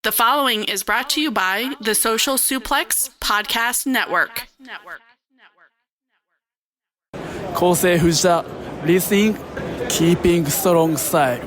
The following is brought to you by the Social Suplex Podcast Network. Kosei Fujita, listening, Keepin It Strong Style.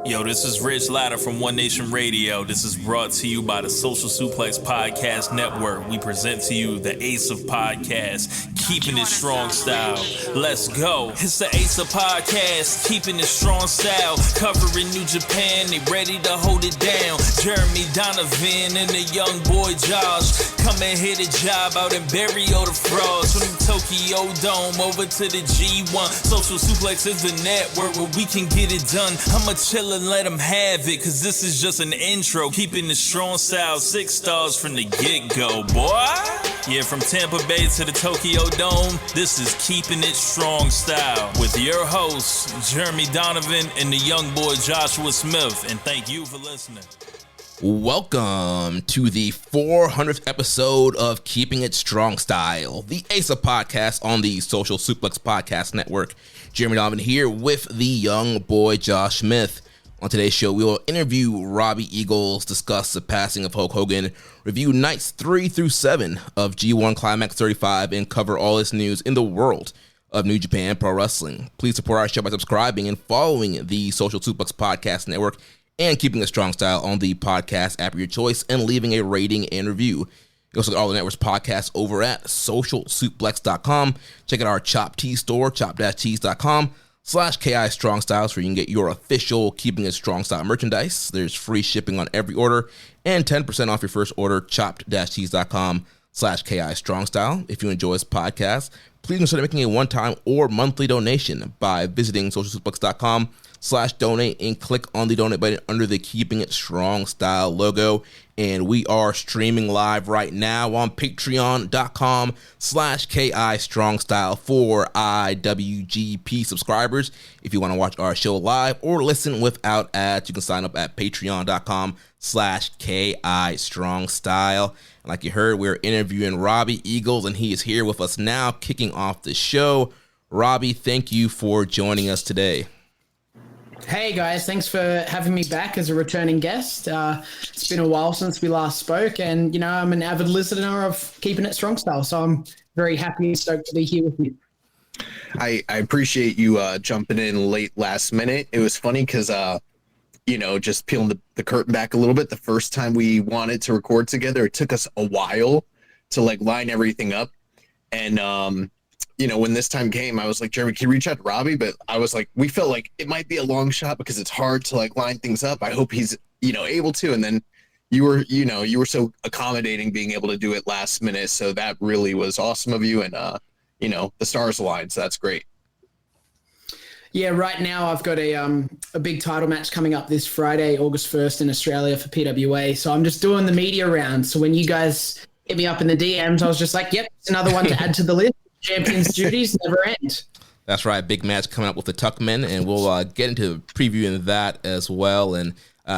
Yo, this is Rich Latta from One Nation Radio. This is brought to you by the Social Suplex Podcast Network. We present to you the Ace of Podcasts, Keepin It Strong Style. Let's go. It's the Ace of Podcasts, Keepin It Strong Style. Covering New Japan, they ready to hold it down. Jeremy, Donovan, and the young boy Josh. Come and hit a job out and bury all the frauds. From the Tokyo Dome over to the G1. Social Suplex is the network where we can get it done. I'ma chill and let them have it, cause this is just an intro. Keeping the strong style, 6 stars from the get-go, boy. Yeah, from Tampa Bay to the Tokyo Dome, this is Keeping It Strong Style with your hosts, Jeremy Donovan and the young boy Joshua Smith. And thank you for listening. Welcome to the 400th episode of Keeping It Strong Style, the Ace of Podcast on the Social Suplex Podcast Network. Jeremy Donovan here with the young boy Josh Smith. On today's show, we will interview Robbie Eagles, discuss the passing of Hulk Hogan, review nights 3 through 7 of G1 Climax 35, and cover all this news in the world of New Japan Pro Wrestling. Please support our show by subscribing and following the Social Suplex Podcast Network and Keeping a Strong Style on the podcast app of your choice and leaving a rating and review. You also get all the network's podcasts over at socialsuplex.com. Check out our Chop Tea store, chop-tees.com/KI Strong Styles, where you can get your official Keeping It Strong Style merchandise. There's free shipping on every order and 10% off your first order, chopped-tees.com/KI Strong Style. If you enjoy this podcast, please consider making a one-time or monthly donation by visiting socialsuplex.com/donate and click on the donate button under the Keeping It Strong Style logo. And we are streaming live right now on patreon.com/KI Strong Style for IWGP subscribers. If you want to watch our show live or listen without ads, you can sign up at patreon.com/KI Strong Style. And like you heard, we're interviewing Robbie Eagles, and he is here with us now, kicking off the show. Robbie, thank you for joining us today. Hey guys, thanks for having me back as a returning guest. It's been a while since we last spoke, and you know, I'm an avid listener of Keeping It Strong Style, so I'm very happy and stoked to be here with you. I appreciate you jumping in late last minute. It was funny because you know, just peeling the curtain back a little bit, the first time we wanted to record together, it took us a while to like line everything up. And you know, when this time came, I was like, Jeremy, can you reach out to Robbie? But I was like, we felt like it might be a long shot because it's hard to like line things up. I hope he's, you know, able to. And then you were so accommodating being able to do it last minute. So that really was awesome of you. And, you know, the stars aligned. So that's great. Yeah, right now I've got a big title match coming up this Friday, August 1st in Australia for PWA. So I'm just doing the media round. So when you guys hit me up in the DMs, I was just like, yep, it's another one to add to the list. Champions' duties never end. That's right. Big match coming up with the Tuckman, and we'll get into previewing that as well. And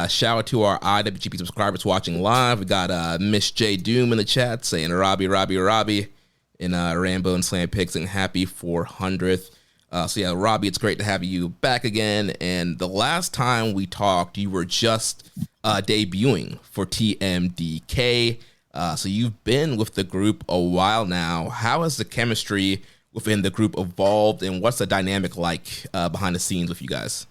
shout out to our IWGP subscribers watching live. We got Miss J Doom in the chat saying Robbie, and Rambo and Slam Pig saying happy 400th. So yeah, Robbie, it's great to have you back again. And the last time we talked, you were just debuting for TMDK. So you've been with the group a while now. How has the chemistry within the group evolved, and what's the dynamic like behind the scenes with you guys?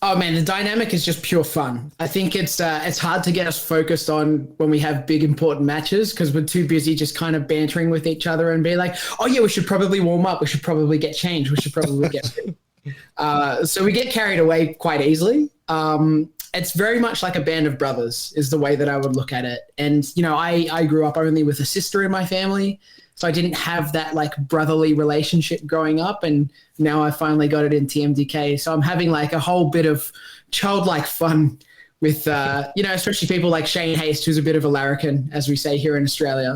Oh man, the dynamic is just pure fun. I think it's hard to get us focused on when we have big important matches because we're too busy just kind of bantering with each other and be like, oh yeah, we should probably warm up. We should probably get changed. We should probably get so we get carried away quite easily. It's very much like a band of brothers is the way that I would look at it. And, you know, I grew up only with a sister in my family, so I didn't have that like brotherly relationship growing up. And now I finally got it in TMDK. So I'm having like a whole bit of childlike fun with, you know, especially people like Shane Haste, who's a bit of a larrikin, as we say here in Australia.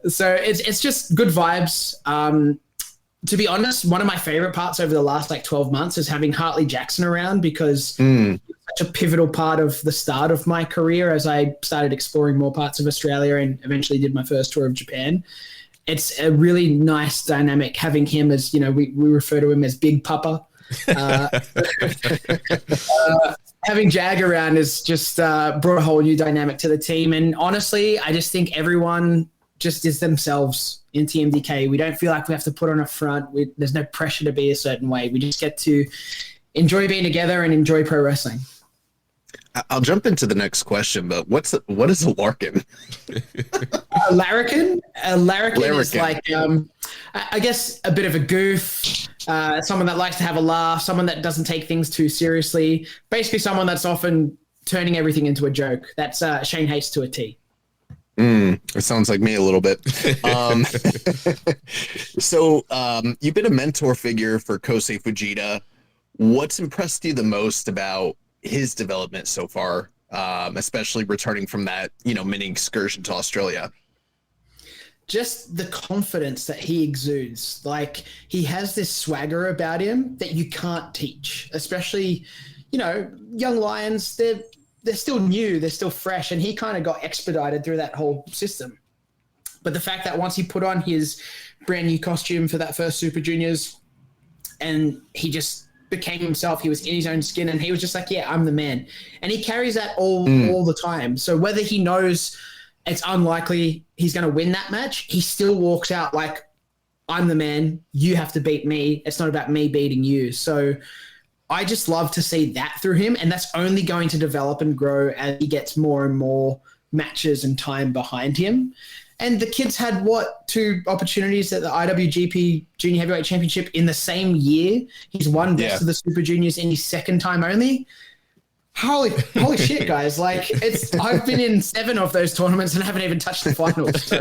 So it's just good vibes. To be honest, one of my favorite parts over the last like 12 months is having Hartley Jackson around because it's such a pivotal part of the start of my career as I started exploring more parts of Australia and eventually did my first tour of Japan. It's a really nice dynamic having him as, you know, we refer to him as Big Papa. having Jag around has just brought a whole new dynamic to the team. And honestly, I just think everyone just is themselves in TMDK. We don't feel like we have to put on a front. There's no pressure to be a certain way. We just get to enjoy being together and enjoy pro wrestling. I'll jump into the next question, but what is a larkin? A larrikin? A larrikin is like, I guess, a bit of a goof, someone that likes to have a laugh, someone that doesn't take things too seriously, basically someone that's often turning everything into a joke. That's Shane Hayes to a T. It sounds like me a little bit. So you've been a mentor figure for Kosei Fujita. What's impressed you the most about his development so far, especially returning from that, mini excursion to Australia? Just the confidence that he exudes. Like, he has this swagger about him that you can't teach, especially, young Lions, they're still new, they're still fresh, and he kind of got expedited through that whole system. But the fact that once he put on his brand new costume for that first Super Juniors and he just became himself, he was in his own skin, and he was just like, yeah, I'm the man. And he carries that all the time. So whether he knows it's unlikely he's going to win that match, he still walks out like, I'm the man, you have to beat me. It's not about me beating you. So I just love to see that through him, and that's only going to develop and grow as he gets more and more matches and time behind him. And the kid's had, 2 opportunities at the IWGP Junior Heavyweight Championship in the same year. He's won best of the Super Juniors in his second time only. Holy shit, guys. Like, I've been in 7 of those tournaments and haven't even touched the finals. So,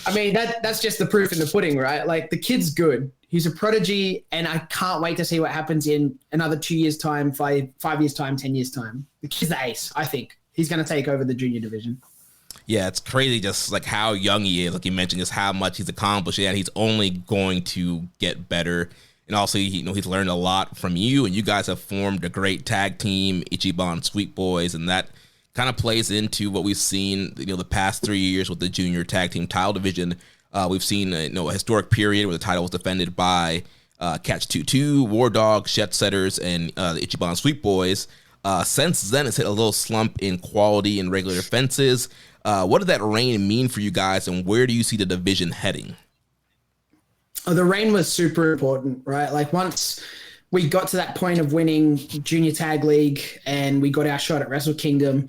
I mean, that's just the proof in the pudding, right? Like, the kid's good. He's a prodigy, and I can't wait to see what happens in another 2 years' time, 5 years' time, 10 years' time. The kid's the ace, I think. He's going to take over the junior division. Yeah, it's crazy just like how young he is. Like you mentioned, just how much he's accomplished, and he's only going to get better. And also, he's learned a lot from you, and you guys have formed a great tag team, Ichiban Sweet Boys, and that kind of plays into what we've seen, the past 3 years with the junior tag team title division. We've seen a historic period where the title was defended by Catch 2-2, War Dogs, Jet Setters, and the Ichiban Sweet Boys. Since then, it's hit a little slump in quality and regular defenses. What did that reign mean for you guys, and where do you see the division heading? Oh, the reign was super important, right? Like, once we got to that point of winning Junior Tag League and we got our shot at Wrestle Kingdom,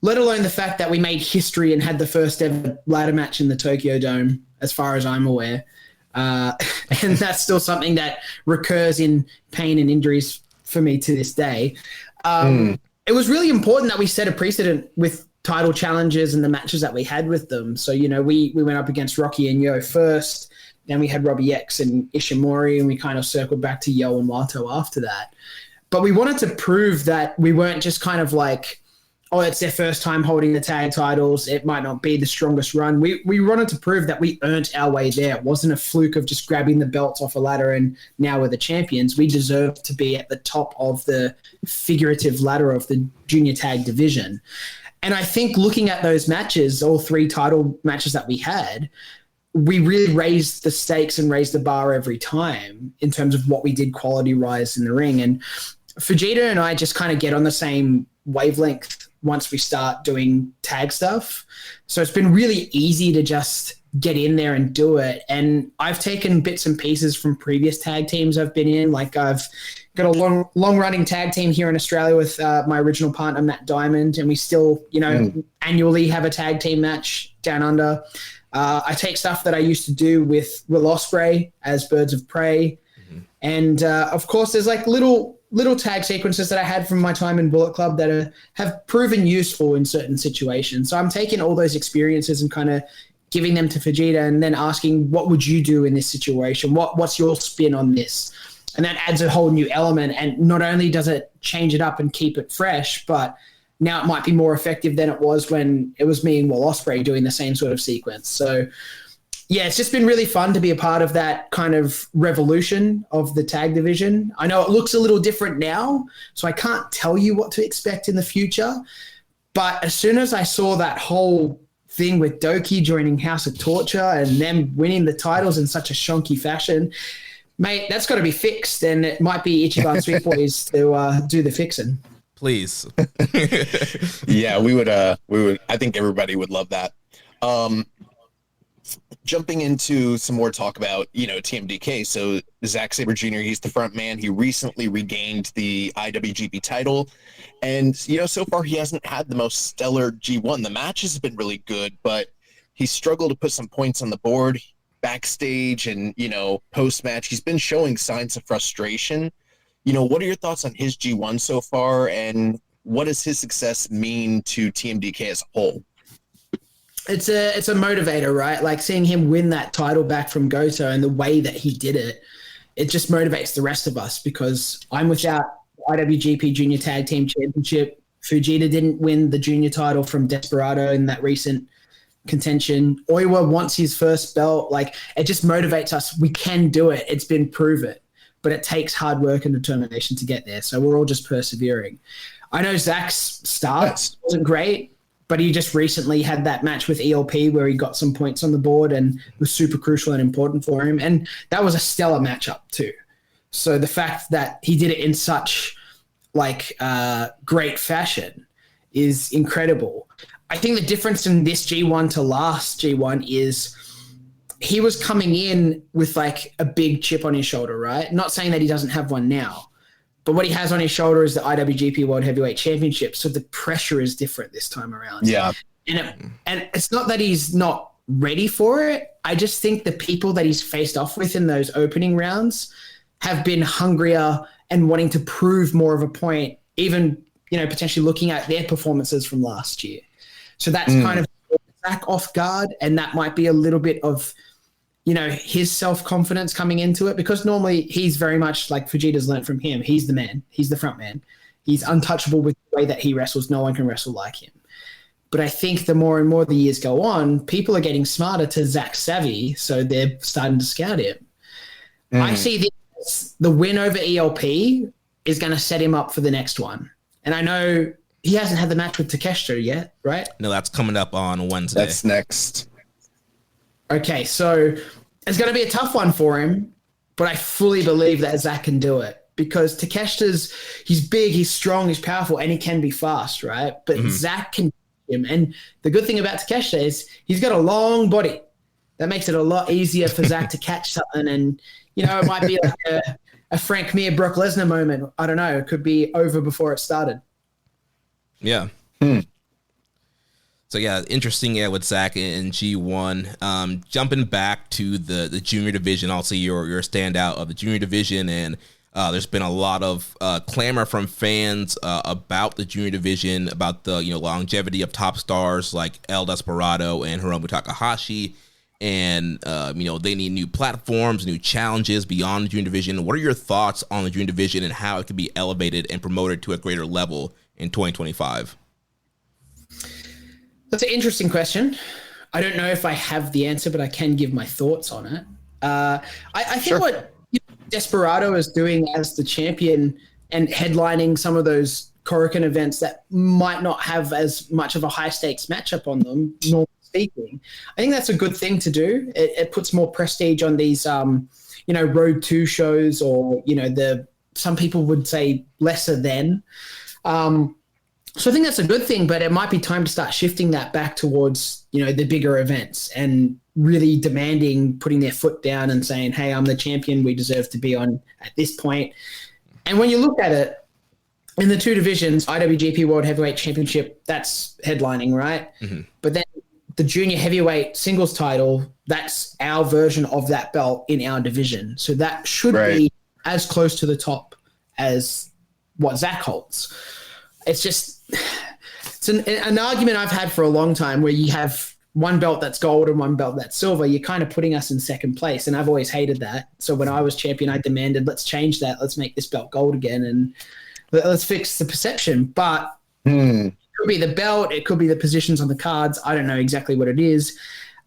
let alone the fact that we made history and had the first ever ladder match in the Tokyo Dome, as far as I'm aware. And that's still something that recurs in pain and injuries for me to this day. It was really important that we set a precedent with title challenges and the matches that we had with them. So, we went up against Rocky and Yo first. Then we had Robbie X and Ishimori, and we kind of circled back to Yo and Wato after that. But we wanted to prove that we weren't just kind of like, oh, it's their first time holding the tag titles, it might not be the strongest run. We wanted to prove that we earned our way there. It wasn't a fluke of just grabbing the belts off a ladder and now we're the champions. We deserved to be at the top of the figurative ladder of the junior tag division. And I think looking at those matches, all 3 title matches that we had, we really raised the stakes and raised the bar every time in terms of what we did quality-wise in the ring. And Fujita and I just kind of get on the same wavelength once we start doing tag stuff. So it's been really easy to just get in there and do it. And I've taken bits and pieces from previous tag teams I've been in. Like, I've got a long-running tag team here in Australia with my original partner, Matt Diamond, and we still, annually have a tag team match down under. I take stuff that I used to do with Will Ospreay as Birds of Prey. And, of course, there's like little tag sequences that I had from my time in Bullet Club that have proven useful in certain situations. So I'm taking all those experiences and kind of giving them to Fujita and then asking, what would you do in this situation? What's your spin on this? And that adds a whole new element. And not only does it change it up and keep it fresh, but now it might be more effective than it was when it was me and Will Ospreay doing the same sort of sequence. So, yeah, it's just been really fun to be a part of that kind of revolution of the tag division. I know it looks a little different now, so I can't tell you what to expect in the future. But as soon as I saw that whole thing with Doki joining House of Torture and them winning the titles in such a shonky fashion, mate, that's got to be fixed. And it might be Ichiban Sweet Boys to do the fixing. Please. Yeah, we would. I think everybody would love that. Jumping into some more talk about, TMDK. So Zack Sabre Jr., he's the front man. He recently regained the IWGP title. And, so far he hasn't had the most stellar G1. The match has been really good, but he struggled to put some points on the board backstage and, post-match. He's been showing signs of frustration. What are your thoughts on his G1 so far? And what does his success mean to TMDK as a whole? It's a motivator, right? Like seeing him win that title back from Goto and the way that he did it, it just motivates the rest of us because I'm without IWGP Junior Tag Team Championship. Fujita didn't win the junior title from Desperado in that recent contention. Oiwa wants his first belt. Like it just motivates us. We can do it. It's been proven, but it takes hard work and determination to get there. So we're all just persevering. I know Zach's start wasn't great, but he just recently had that match with ELP where he got some points on the board and was super crucial and important for him. And that was a stellar matchup too. So the fact that he did it in such great fashion is incredible. I think the difference in this G1 to last G1 is he was coming in with like a big chip on his shoulder, right? Not saying that he doesn't have one now, but what he has on his shoulder is the IWGP World Heavyweight Championship. So the pressure is different this time around. Yeah. And it's not that he's not ready for it. I just think the people that he's faced off with in those opening rounds have been hungrier and wanting to prove more of a point, even, potentially looking at their performances from last year. So that's kind of back off guard. And that might be a little bit of, his self-confidence coming into it, because normally he's very much like Fujita's learned from him. He's the man. He's the front man. He's untouchable with the way that he wrestles. No one can wrestle like him. But I think the more and more the years go on, people are getting smarter to Zach savvy, so they're starting to scout him. I see the win over ELP is going to set him up for the next one. And I know he hasn't had the match with Takeshita yet, right? No, that's coming up on Wednesday. That's next. Okay, so it's going to be a tough one for him, but I fully believe that Zach can do it because Takeshita's, he's big, he's strong, he's powerful, and he can be fast, right? But Zach can beat him. And the good thing about Takeshita is he's got a long body. That makes it a lot easier for Zach to catch something. And, it might be like a Frank Mir, Brock Lesnar moment. I don't know. It could be over before it started. Yeah. So yeah, interesting. Yeah, with Zach in G1. Jumping back to the junior division, also your standout of the junior division, and there's been a lot of clamor from fans about the junior division, about the longevity of top stars like El Desperado and Hiromu Takahashi, and they need new platforms, new challenges beyond the junior division. What are your thoughts on the junior division and how it can be elevated and promoted to a greater level in 2025? That's an interesting question. I don't know if I have the answer, but I can give my thoughts on it. I think what Desperado is doing as the champion and headlining some of those Korakuen events that might not have as much of a high stakes matchup on them, normally speaking, I think that's a good thing to do. It puts more prestige on these, Road 2 shows, or, some people would say lesser than. So I think that's a good thing, but it might be time to start shifting that back towards, the bigger events and really demanding, putting their foot down and saying, hey, I'm the champion. We deserve to be on at this point. And when you look at it in the two divisions, IWGP World Heavyweight Championship, that's headlining, right? But then the junior heavyweight singles title, that's our version of that belt in our division. So that should be as close to the top as what Zach holds. It's an argument I've had for a long time where you have one belt that's gold and one belt that's silver. You're kind of putting us in second place, and I've always hated that. So when I was champion, I demanded, let's change that. Let's make this belt gold again, and let's fix the perception. But it could be the belt. It could be the positions on the cards. I don't know exactly what it is.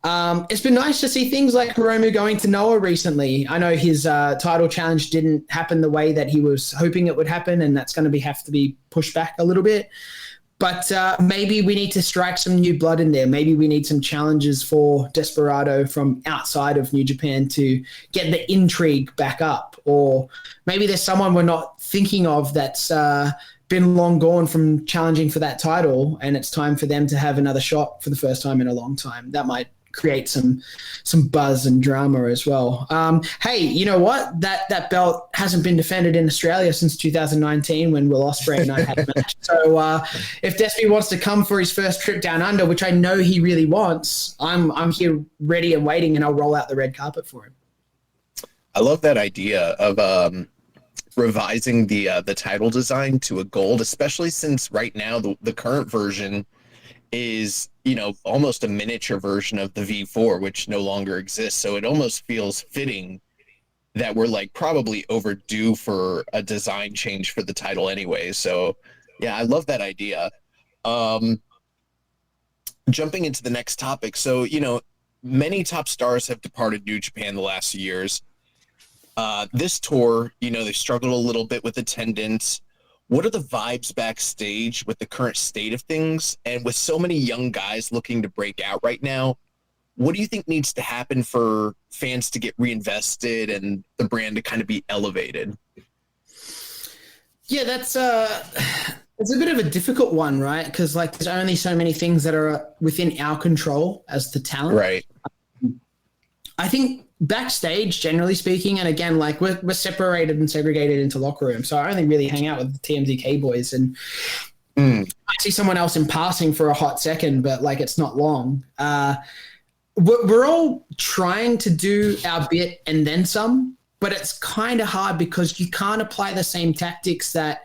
It's been nice to see things like Hiromu going to Noah recently. I know his title challenge didn't happen the way that he was hoping it would happen, and that's going to have to be pushed back a little bit. But maybe we need to strike some new blood in there. Maybe we need some challenges for Desperado from outside of New Japan to get the intrigue back up. Or maybe there's someone we're not thinking of that's been long gone from challenging for that title, and it's time for them to have another shot for the first time in a long time. That might create some buzz and drama as well. Hey, you know what? That belt hasn't been defended in Australia since 2019 when Will Ospreay and I had a match. So if Despy wants to come for his first trip down under, which I know he really wants, I'm here ready and waiting, and I'll roll out the red carpet for him. I love that idea of revising the title design to a gold, especially since right now the current version is, you know, almost a miniature version of the V4, which no longer exists. So it almost feels fitting that we're like probably overdue for a design change for the title anyway. So yeah, I love that idea. Jumping into the next topic. So, you know, many top stars have departed New Japan the last few years. This tour, you know, they struggled a little bit with attendance. What are the vibes backstage with the current state of things? And with so many young guys looking to break out right now, what do you think needs to happen for fans to get reinvested and the brand to kind of be elevated? Yeah, it's a bit of a difficult one, right? Because like there's only so many things that are within our control as the talent. Right. I think backstage, generally speaking, and again, like we're separated and segregated into locker rooms, so I only really hang out with the TMDK boys, and I see someone else in passing for a hot second, but like it's not long. We're all trying to do our bit and then some, but it's kind of hard because you can't apply the same tactics that,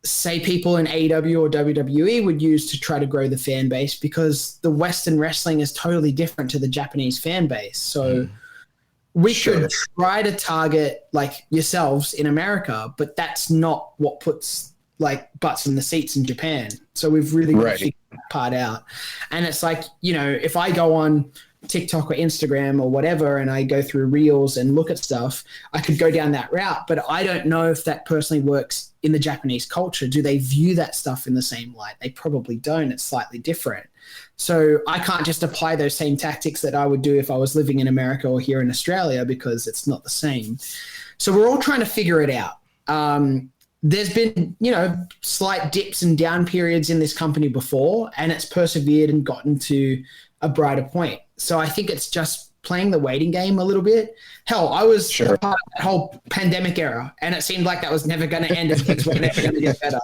say, people in AEW or WWE would use to try to grow the fan base, because the Western wrestling is totally different to the Japanese fan base. So we should try to target like yourselves in America, but that's not what puts like butts in the seats in Japan. So we've really got to figure that part out. And it's like, you know, if I go on TikTok or Instagram or whatever, and I go through reels and look at stuff, I could go down that route, but I don't know if that personally works in the Japanese culture. Do they view that stuff in the same light? They probably don't. It's slightly different. So I can't just apply those same tactics that I would do if I was living in America or here in Australia, because it's not the same. So we're all trying to figure it out. There's been, you know, slight dips and down periods in this company before, and it's persevered and gotten to a brighter point. So I think it's just playing the waiting game a little bit. Hell, I was a part of that whole pandemic era, and it seemed like that was never going to end and things were never going to get better.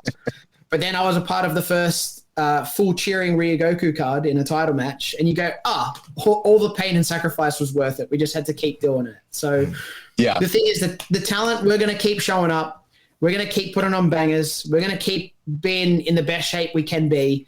But then I was a part of the first full cheering Ryogoku card in a title match, and you go, all the pain and sacrifice was worth it. We just had to keep doing it. So the thing is that the talent, we're going to keep showing up. We're going to keep putting on bangers. We're going to keep being in the best shape we can be.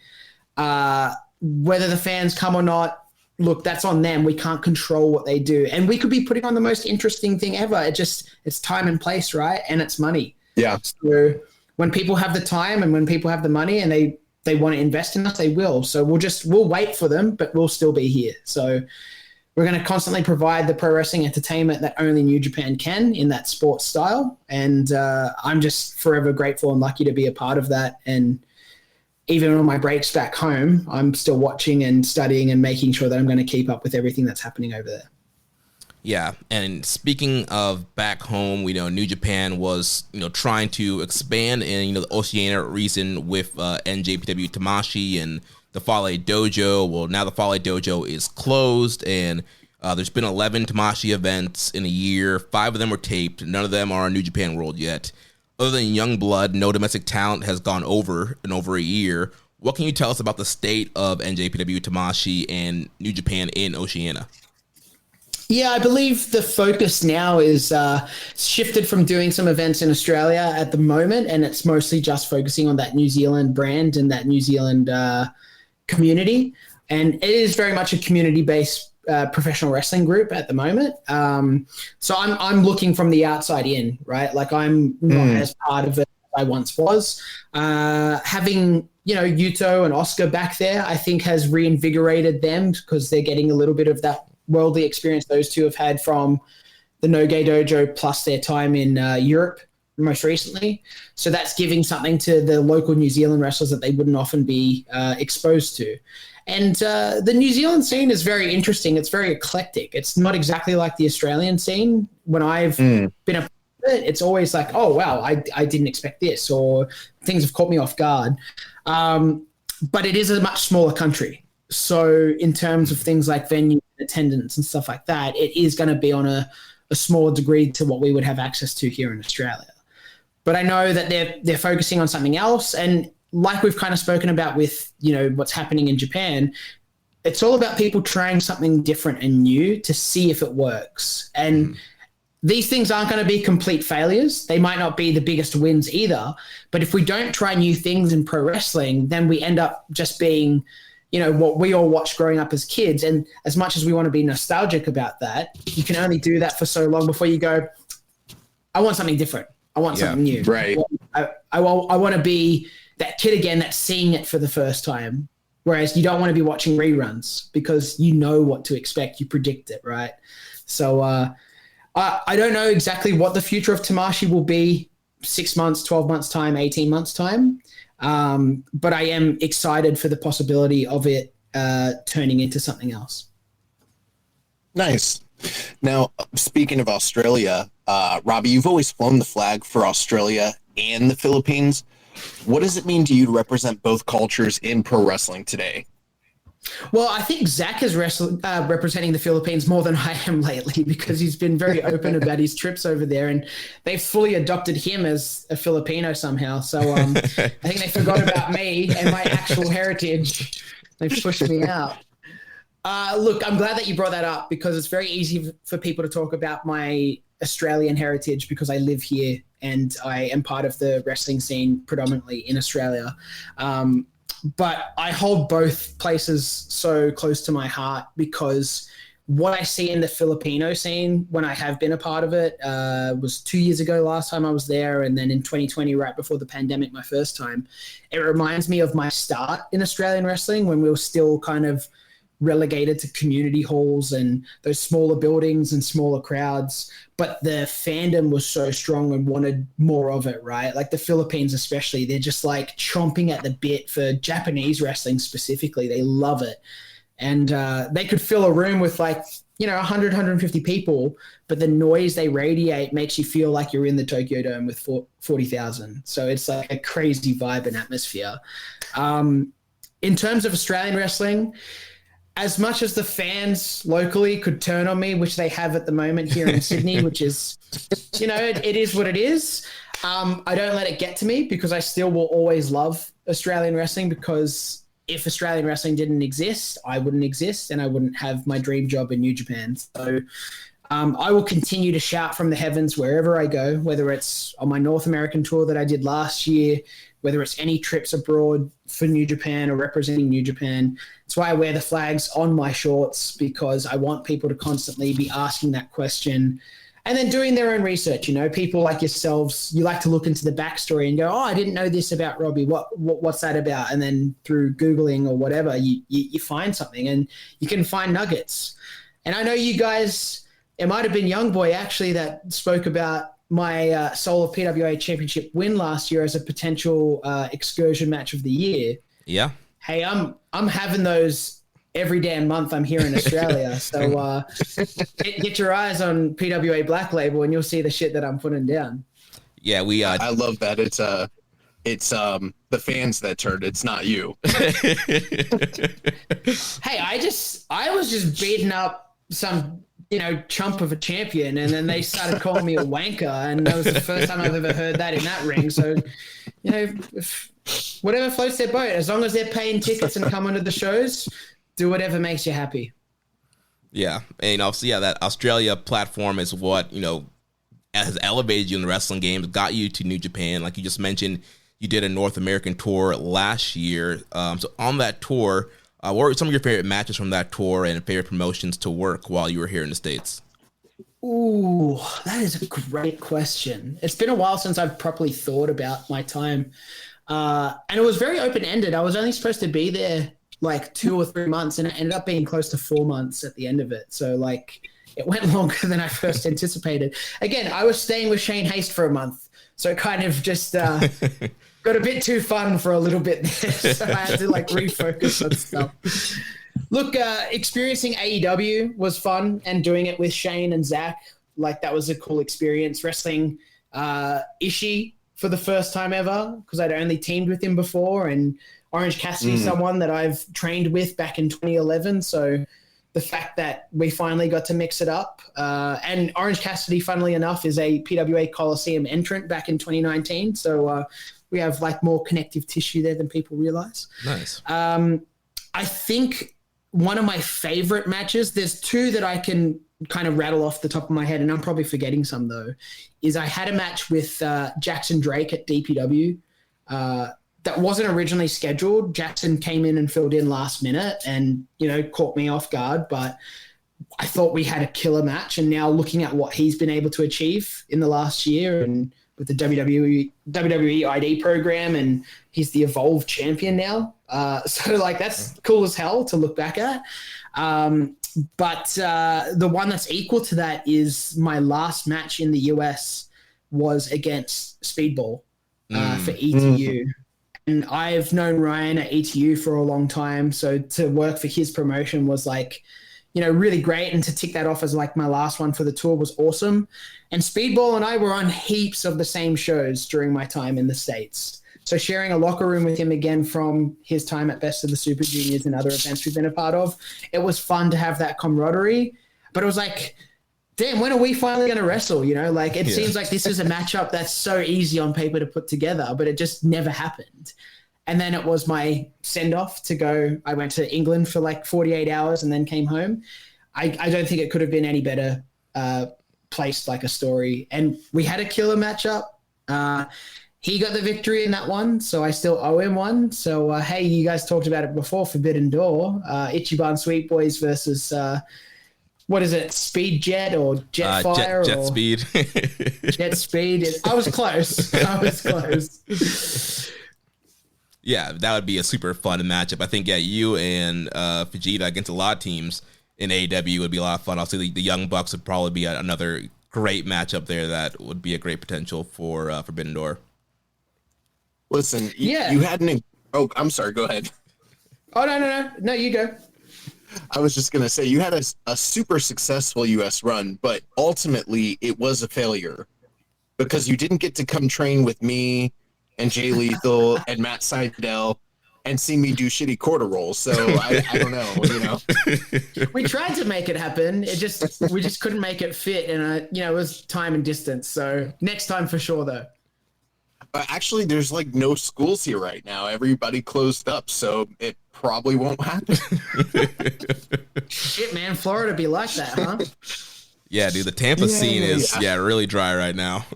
Whether the fans come or not, look, that's on them. We can't control what they do. And we could be putting on the most interesting thing ever. It's time and place, right? And it's money. Yeah. So when people have the time and when people have the money and they want to invest in us, they will. So we'll wait for them, but we'll still be here. So we're going to constantly provide the pro wrestling entertainment that only New Japan can in that sports style. And I'm just forever grateful and lucky to be a part of that. And even on my breaks back home, I'm still watching and studying and making sure that I'm going to keep up with everything that's happening over there. Yeah, and speaking of back home, we know New Japan was, you know, trying to expand in, you know, the Oceania region with NJPW Tamashii and the Fale Dojo. Well, now the Fale Dojo is closed, and there's been 11 Tamashii events in a year. 5 of them were taped. None of them are on New Japan World yet. Other than young blood, no domestic talent has gone over in over a year. What can you tell us about the state of NJPW Tamashii and New Japan in Oceania? Yeah, I believe the focus now is shifted from doing some events in Australia at the moment, and it's mostly just focusing on that New Zealand brand and that New Zealand community. And it is very much a community-based professional wrestling group at the moment. So I'm looking from the outside in, right? Like I'm not as part of it as I once was. Having, you know, Yuto and Oscar back there, I think has reinvigorated them because they're getting a little bit of that worldly experience those two have had from the Noge Dojo plus their time in Europe most recently. So that's giving something to the local New Zealand wrestlers that they wouldn't often be exposed to. And the New Zealand scene is very interesting. It's very eclectic. It's not exactly like the Australian scene. When I've been a it, it's always like, oh, wow, I didn't expect this, or things have caught me off guard. But it is a much smaller country. So in terms of things like venue attendance and stuff like that, it is going to be on a smaller degree to what we would have access to here in Australia. But I know that they're focusing on something else. And like we've kind of spoken about with, what's happening in Japan, it's all about people trying something different and new to see if it works. And these things aren't going to be complete failures. They might not be the biggest wins either. But if we don't try new things in pro wrestling, then we end up just being, what we all watched growing up as kids. And as much as we want to be nostalgic about that, you can only do that for so long before you go, I want something different. I want something new. Right. I want to be that kid again that's seeing it for the first time. Whereas you don't want to be watching reruns because you know what to expect. You predict it, right? So I don't know exactly what the future of Tamashii will be 6 months, 12 months time, 18 months time. But I am excited for the possibility of it turning into something else. Nice. Now, speaking of Australia, Robbie, you've always flown the flag for Australia and the Philippines. What does it mean to you to represent both cultures in pro wrestling today? Well, I think Zach is representing the Philippines more than I am lately because he's been very open about his trips over there, and they've fully adopted him as a Filipino somehow. So I think they forgot about me and my actual heritage. They pushed me out. Look, I'm glad that you brought that up because it's very easy for people to talk about my Australian heritage because I live here and I am part of the wrestling scene predominantly in Australia. But I hold both places so close to my heart because what I see in the Filipino scene when I have been a part of it was 2 years ago last time I was there, and then in 2020 right before the pandemic my first time. It reminds me of my start in Australian wrestling when we were still kind of relegated to community halls and those smaller buildings and smaller crowds, but the fandom was so strong and wanted more of it, right? Like the Philippines especially, they're just like chomping at the bit for Japanese wrestling specifically. They love it. And they could fill a room with 100, 150 people, but the noise they radiate makes you feel like you're in the Tokyo Dome with 40,000. So it's like a crazy vibe and atmosphere. In terms of Australian wrestling, as much as the fans locally could turn on me, which they have at the moment here in Sydney, which is, it is what it is. I don't let it get to me because I still will always love Australian wrestling because if Australian wrestling didn't exist, I wouldn't exist and I wouldn't have my dream job in New Japan. So I will continue to shout from the heavens wherever I go, whether it's on my North American tour that I did last year, whether it's any trips abroad for New Japan or representing New Japan. That's why I wear the flags on my shorts because I want people to constantly be asking that question and then doing their own research. People like yourselves, you like to look into the backstory and go, oh, I didn't know this about Robbie. What's that about? And then through Googling or whatever, you find something and you can find nuggets. And I know you guys, it might have been Young Boy actually that spoke about my Soul of PWA Championship win last year as a potential excursion match of the year. Yeah. Hey, I'm having those every damn month I'm here in Australia. So get your eyes on PWA Black Label and you'll see the shit that I'm putting down. Yeah, I love that. It's the fans that turned. It's not you. Hey, I was just beating up some chump of a champion, and then they started calling me a wanker, and that was the first time I've ever heard that in that ring. So, whatever floats their boat, as long as they're paying tickets and coming to the shows, do whatever makes you happy. Yeah, and obviously, that Australia platform is what has elevated you in the wrestling game, got you to New Japan. Like you just mentioned, you did a North American tour last year. So on that tour, what were some of your favorite matches from that tour and favorite promotions to work while you were here in the States? Ooh, that is a great question. It's been a while since I've properly thought about my time. And it was very open-ended. I was only supposed to be there 2 or 3 months, and it ended up being close to 4 months at the end of it. So it went longer than I first anticipated. Again, I was staying with Shane Haste for a month. So it kind of just got a bit too fun for a little bit there. So I had to refocus on stuff. Look, experiencing AEW was fun, and doing it with Shane and Zach, that was a cool experience. Wrestling Ishii for the first time ever because I'd only teamed with him before, and Orange Cassidy, someone that I've trained with back in 2011. So the fact that we finally got to mix it up, and Orange Cassidy, funnily enough, is a PWA Coliseum entrant back in 2019. So we have like more connective tissue there than people realize. Nice. I think one of my favorite matches, there's two that I can kind of rattle off the top of my head, and I'm probably forgetting some though, is I had a match with Jackson Drake at DPW that wasn't originally scheduled. Jackson came in and filled in last minute and, caught me off guard, but I thought we had a killer match. And now looking at what he's been able to achieve in the last year and with the WWE ID program, and he's the Evolve champion now. So like that's cool as hell to look back at. But the one that's equal to that is my last match in the US was against Speedball for ETU. And I've known Ryan at ETU for a long time. So to work for his promotion was like, really great. And to tick that off as like my last one for the tour was awesome. And Speedball and I were on heaps of the same shows during my time in the States. So sharing a locker room with him again from his time at Best of the Super Juniors and other events we've been a part of, it was fun to have that camaraderie. But it was like, damn, when are we finally going to wrestle? It seems like this is a matchup that's so easy on paper to put together, but it just never happened. And then it was my send-off to go. I went to England for like 48 hours and then came home. I don't think it could have been any better placed like a story. And we had a killer matchup. He got the victory in that one, so I still owe him one. So, hey, you guys talked about it before, Forbidden Door. Ichiban Sweet Boys versus, what is it, Speed Jet or Jet Fire? Jet Speed. Jet Speed. I was close. Yeah, that would be a super fun matchup. I think, you and Fujita against a lot of teams in AEW would be a lot of fun. I'll say the Young Bucks would probably be another great matchup there that would be a great potential for Forbidden Door. Listen, you had oh, I'm sorry, go ahead. Oh, no, you go. I was just going to say, you had a super successful U.S. run, but ultimately it was a failure because you didn't get to come train with me and Jay Lethal and Matt Seidel and see me do shitty quarter rolls. So I don't know, We tried to make it happen. We just couldn't make it fit. And, it was time and distance. So next time for sure, though. Actually, there's like no schools here right now. Everybody closed up, so it probably won't happen. Shit, man, Florida be like that, huh? Yeah, dude, the Tampa scene is really dry right now.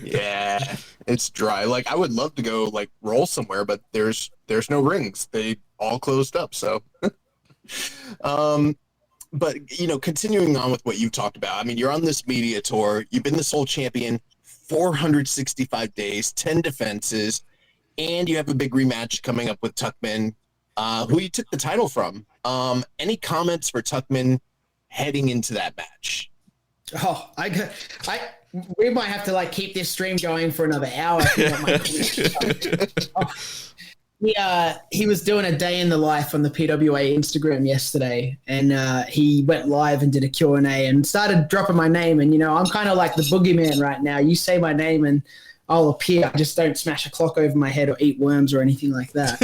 Yeah, it's dry. Like I would love to go like roll somewhere, but there's no rings. They all closed up. So, but continuing on with what you talked about. I mean, you're on this media tour. You've been the sole champion. 465 days, 10 defenses, and you have a big rematch coming up with Tuckman, who you took the title from. Any comments for Tuckman heading into that match? Oh, we might have to like keep this stream going for another hour. He was doing a day in the life on the PWA Instagram yesterday, and he went live and did a Q&A and started dropping my name. And, I'm kind of like the boogeyman right now. You say my name and I'll appear. I just don't smash a clock over my head or eat worms or anything like that.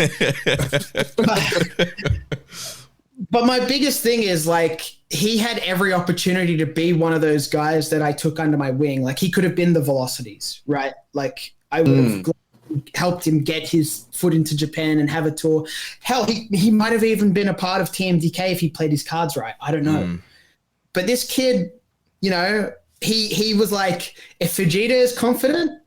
But my biggest thing is like he had every opportunity to be one of those guys that I took under my wing. Like he could have been the Velocities, right? Like I would have helped him get his foot into Japan and have a tour. Hell, he might have even been a part of TMDK if he played his cards right. I don't know. But this kid, he was like, if Fujita is confident,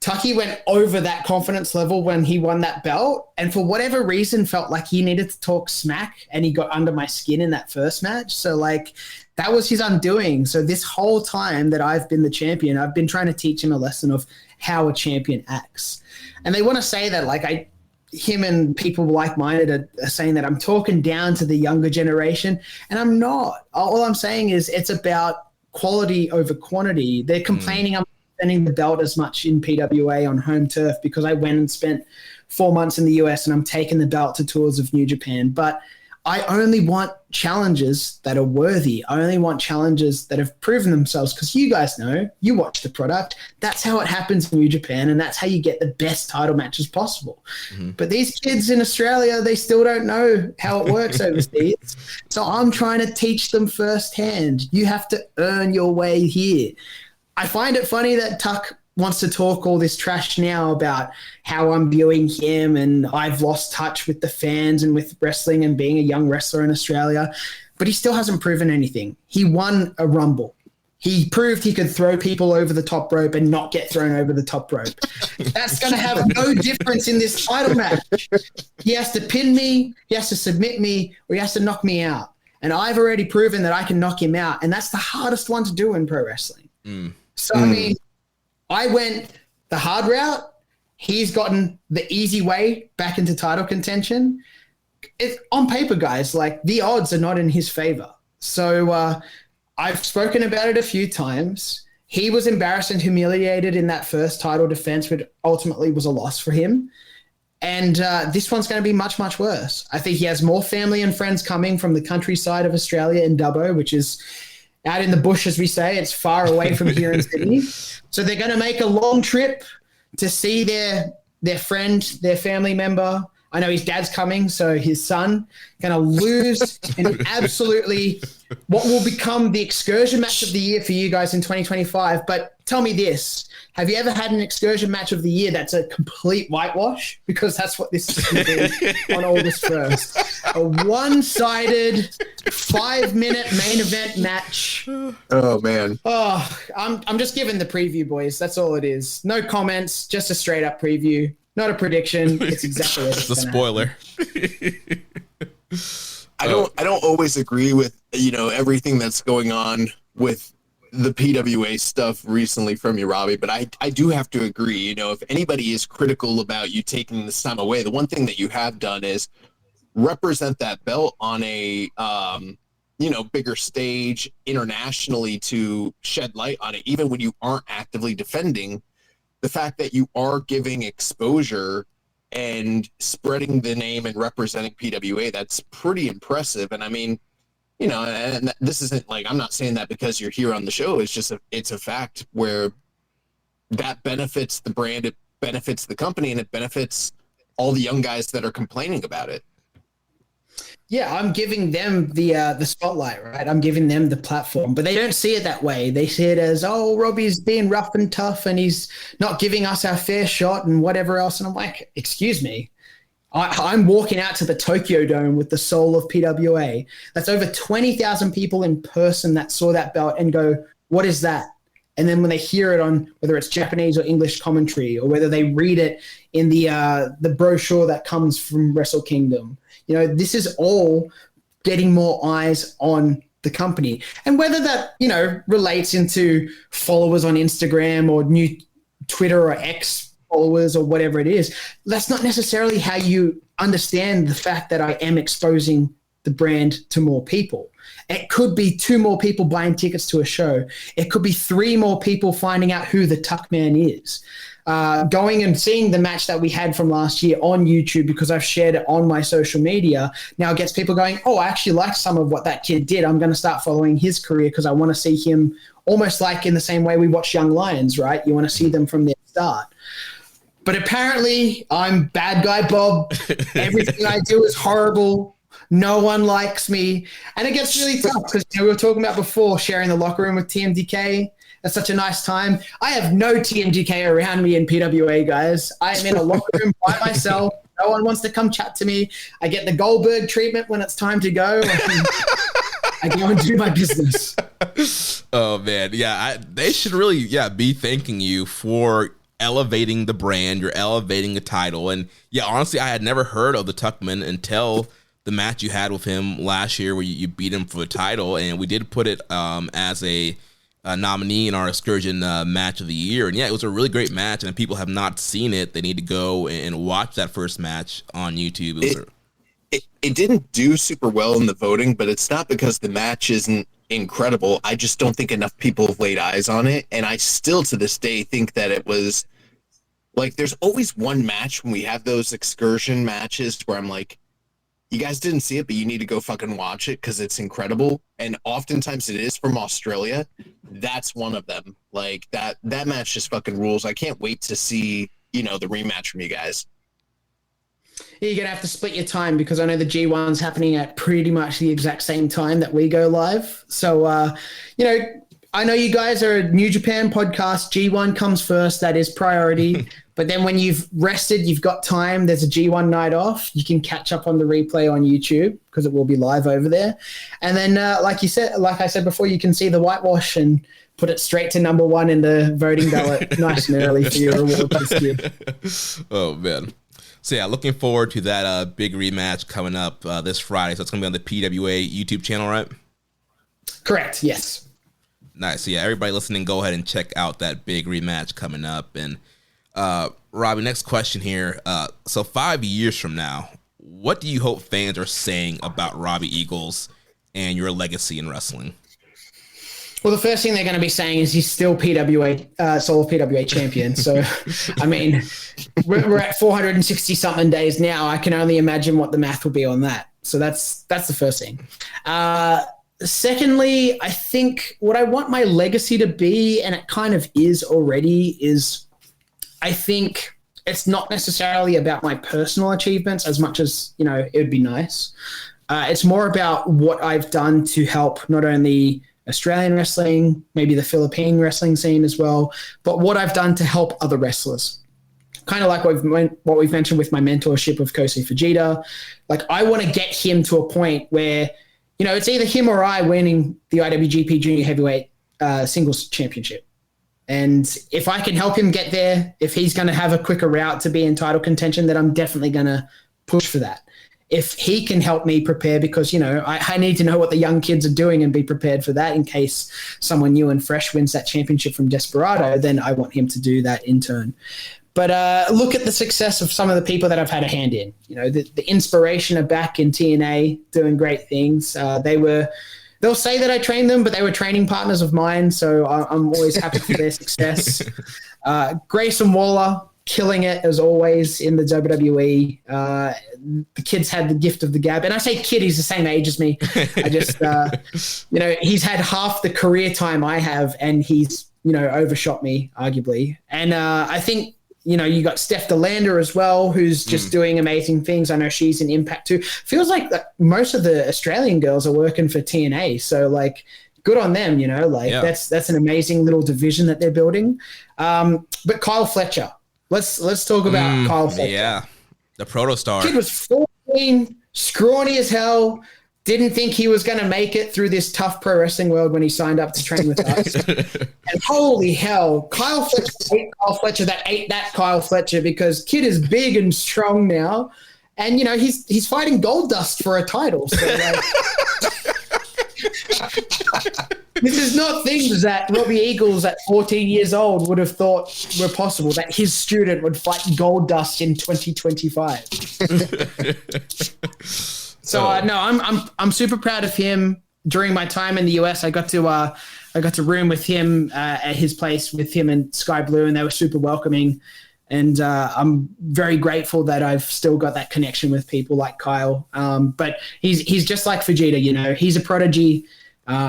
Tucky went over that confidence level when he won that belt, and for whatever reason felt like he needed to talk smack, and he got under my skin in that first match. So like that was his undoing. So this whole time that I've been the champion, I've been trying to teach him a lesson of how a champion acts. And they want to say that like him and people like-minded are saying that I'm talking down to the younger generation, and I'm not. All I'm saying is it's about quality over quantity. They're complaining I'm defending the belt as much in PWA on home turf because I went and spent 4 months in the US and I'm taking the belt to tours of New Japan. But I only want challenges that are worthy. I only want challenges that have proven themselves, because you guys know, you watch the product. That's how it happens in New Japan, and that's how you get the best title matches possible. But these kids in Australia, they still don't know how it works overseas. So I'm trying to teach them firsthand. You have to earn your way here. I find it funny that Tuck wants to talk all this trash now about how I'm viewing him and I've lost touch with the fans and with wrestling and being a young wrestler in Australia, but he still hasn't proven anything. He won a Rumble. He proved he could throw people over the top rope and not get thrown over the top rope. That's going to have no difference in this title match. He has to pin me, he has to submit me, or he has to knock me out. And I've already proven that I can knock him out, and that's the hardest one to do in pro wrestling. So, I mean, I went the hard route. He's gotten the easy way back into title contention. It's on paper, guys, like the odds are not in his favor. So I've spoken about it a few times. He was embarrassed and humiliated in that first title defense, which ultimately was a loss for him. And this one's going to be much, much worse. I think he has more family and friends coming from the countryside of Australia in Dubbo, which is out in the bush, as we say. It's far away from here in Sydney. So they're going to make a long trip to see their friend, their family member. I know his dad's coming, so his son going to lose in absolutely what will become the excursion match of the year for you guys in 2025. But tell me this. Have you ever had an excursion match of the year that's a complete whitewash? Because that's what this is going to be on August 1st. A one-sided 5-minute main event match. Oh, man. Oh, I'm just giving the preview, boys. That's all it is. No comments, just a straight-up preview. Not a prediction. It's exactly what it's a spoiler. I don't always agree with, everything that's going on with the PWA stuff recently from you, Robbie, but I do have to agree. If anybody is critical about you taking this time away, the one thing that you have done is represent that belt on a bigger stage internationally to shed light on it, even when you aren't actively defending. The fact that you are giving exposure and spreading the name and representing PWA, that's pretty impressive. And I mean, and this isn't like, I'm not saying that because you're here on the show. It's just it's a fact where that benefits the brand, it benefits the company, and it benefits all the young guys that are complaining about it. Yeah, I'm giving them the spotlight, right? I'm giving them the platform, but they don't see it that way. They see it as, oh, Robbie's being rough and tough and he's not giving us our fair shot and whatever else. And I'm like, excuse me. I'm walking out to the Tokyo Dome with the Soul of PWA. That's over 20,000 people in person that saw that belt and go, what is that? And then when they hear it on whether it's Japanese or English commentary, or whether they read it in the brochure that comes from Wrestle Kingdom, this is all getting more eyes on the company. And whether that, relates into followers on Instagram or new Twitter or X followers or whatever it is, that's not necessarily how you understand the fact that I am exposing the brand to more people. It could be 2 more people buying tickets to a show. It could be 3 more people finding out who the Tuckman is. Going and seeing the match that we had from last year on YouTube, because I've shared it on my social media, now gets people going, oh, I actually like some of what that kid did. I'm going to start following his career because I want to see him almost like in the same way we watch Young Lions, right? You want to see them from their start. But apparently I'm bad guy Bob. Everything I do is horrible. No one likes me. And it gets really tough because we were talking about before sharing the locker room with TMDK. That's such a nice time. I have no TMDK around me in PWA, guys. I am in a locker room by myself. No one wants to come chat to me. I get the Goldberg treatment when it's time to go. I go and do my business. Oh, man. Yeah, they should really be thanking you for elevating the brand. You're elevating the title. And yeah, honestly, I had never heard of the Tuckman until the match you had with him last year where you beat him for the title. And we did put it as a nominee in our excursion match of the year. And yeah, it was a really great match. And if people have not seen it, they need to go and watch that first match on YouTube. It didn't do super well in the voting, but it's not because the match isn't incredible. I just don't think enough people have laid eyes on it. And I still to this day think that it was like, there's always one match when we have those excursion matches where I'm like, you guys didn't see it, but you need to go fucking watch it because it's incredible. And oftentimes it is from Australia. That's one of them. Like that match just fucking rules. I can't wait to see, the rematch from you guys. You're going to have to split your time because I know the G1's happening at pretty much the exact same time that we go live. So, I know you guys are a New Japan podcast. G1 comes first. That is priority. But then when you've rested, you've got time, there's a G1 night off. You can catch up on the replay on YouTube because it will be live over there. And then, like I said before, you can see the whitewash and put it straight to number one in the voting ballot nice and early for your award this year. Oh, man. So, yeah, looking forward to that big rematch coming up this Friday. So it's going to be on the PWA YouTube channel, right? Correct, yes. Nice. So, yeah, everybody listening, go ahead and check out that big rematch coming up. And, Robbie, next question here. So 5 years from now, what do you hope fans are saying about Robbie Eagles and your legacy in wrestling? Well, the first thing they're going to be saying is he's still PWA, Soul of PWA champion. So, I mean, we're at 460 something days now. I can only imagine what the math will be on that. So that's the first thing. Secondly, I think what I want my legacy to be, and it kind of is already, is I think it's not necessarily about my personal achievements as much as, it would be nice. It's more about what I've done to help not only Australian wrestling, maybe the Philippine wrestling scene as well, but what I've done to help other wrestlers. Kind of like what we've mentioned with my mentorship of Kosei Fujita. Like, I want to get him to a point where, it's either him or I winning the IWGP Junior Heavyweight Singles Championship. And if I can help him get there, if he's going to have a quicker route to be in title contention, then I'm definitely going to push for that. If he can help me prepare, because, I need to know what the young kids are doing and be prepared for that in case someone new and fresh wins that championship from Desperado, then I want him to do that in turn. But look at the success of some of the people that I've had a hand in. The inspiration are back in TNA doing great things. They'll say that I trained them, but they were training partners of mine, so I'm always happy for their success. Grayson Waller, killing it as always in the WWE. The kid's had the gift of the gab. And I say kid, he's the same age as me. I just, he's had half the career time I have, and he's, overshot me, arguably. And I think, you got Steph DeLander as well, who's just doing amazing things. I know she's in Impact too. Feels like most of the Australian girls are working for TNA. So, good on them, that's an amazing little division that they're building. But Kyle Fletcher. Let's talk about Kyle Fletcher. Yeah, the proto star. Kid was 14, scrawny as hell. Didn't think he was going to make it through this tough pro wrestling world when he signed up to train with us. And holy hell, Kyle Fletcher ate that Kyle Fletcher, because kid is big and strong now, and he's fighting Goldust for a title. So this is not things that Robbie Eagles at 14 years old would have thought were possible, that his student would fight Goldust in 2025. So I'm super proud of him. During my time in the US, I got to room with him at his place with him and Sky Blue, and they were super welcoming. And I'm very grateful that I've still got that connection with people like Kyle. But he's just like Vegeta, he's a prodigy.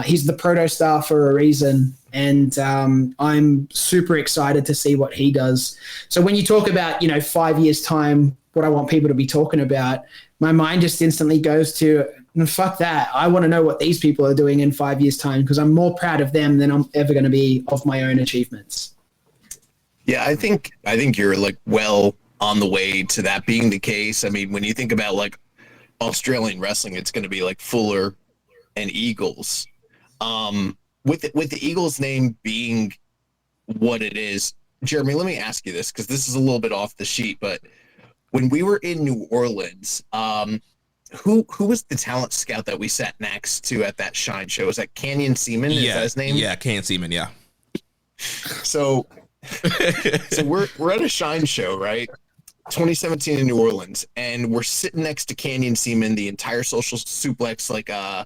He's the proto star for a reason. And I'm super excited to see what he does. So when you talk about, 5 years time, what I want people to be talking about, my mind just instantly goes to, fuck that. I want to know what these people are doing in 5 years time, because I'm more proud of them than I'm ever going to be of my own achievements. Yeah, I think you're well on the way to that being the case. I mean, when you think about Australian wrestling, it's going to be Fuller and Eagles. With the Eagles name being what it is, Jeremy, let me ask you this, because this is a little bit off the sheet, but when we were in New Orleans, who was the talent scout that we sat next to at that Shine show? Was that Canyon Seaman? Is that his name? Yeah, Canyon Seaman, yeah. So we're at a Shine show, right? 2017 in New Orleans, and we're sitting next to Canyon Seaman, the entire Social Suplex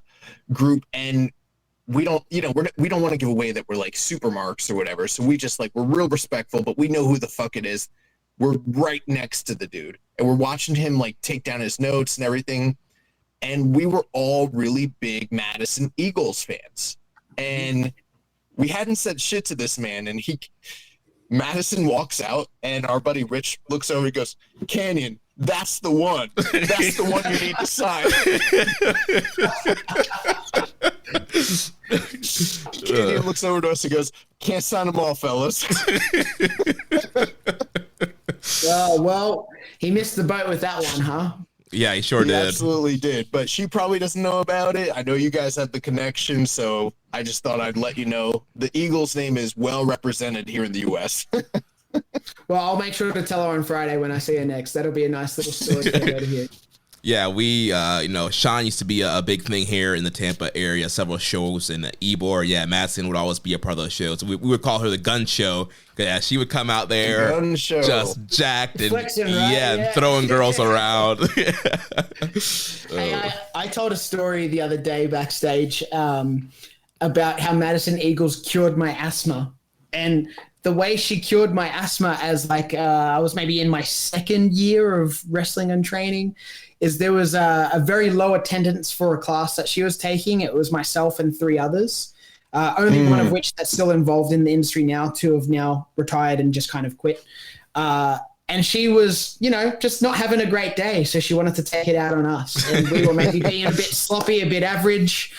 group, and we don't want to give away that we're super marks or whatever, so we just we're real respectful, but we know who the fuck it is. We're right next to the dude, and we're watching him take down his notes and everything. and we were all really big Madison Eagles fans. And we hadn't said shit to this man, and Madison walks out, and our buddy Rich looks over and goes, Canyon, that's the one. That's the one you need to sign. Canyon looks over to us and goes, can't sign them all, fellas. Well, he missed the boat with that one, huh? Yeah, he sure He did. absolutely did, but she probably doesn't know about it. I know you guys have the connection, so I just thought I'd let you know. The Eagles name is well represented here in the U.S. Well, I'll make sure to tell her on Friday when I see her next. That'll be a nice little story to go to hear. Yeah, we, Sean used to be a big thing here in the Tampa area, several shows, and Ebor, Madison would always be a part of those shows. We would call her the gun show. Yeah, she would come out there Gun show. just jacked and Flexing, right? throwing girls around. Hey, I told a story the other day backstage about how Madison Eagles cured my asthma. And the way she cured my asthma as I was maybe in my second year of wrestling and training is there was a very low attendance for a class that she was taking. It was myself and 3 others, only one of which that's still involved in the industry now. 2 have now retired and just kind of quit. And she was, just not having a great day. So she wanted to take it out on us. And we were maybe being a bit sloppy, a bit average.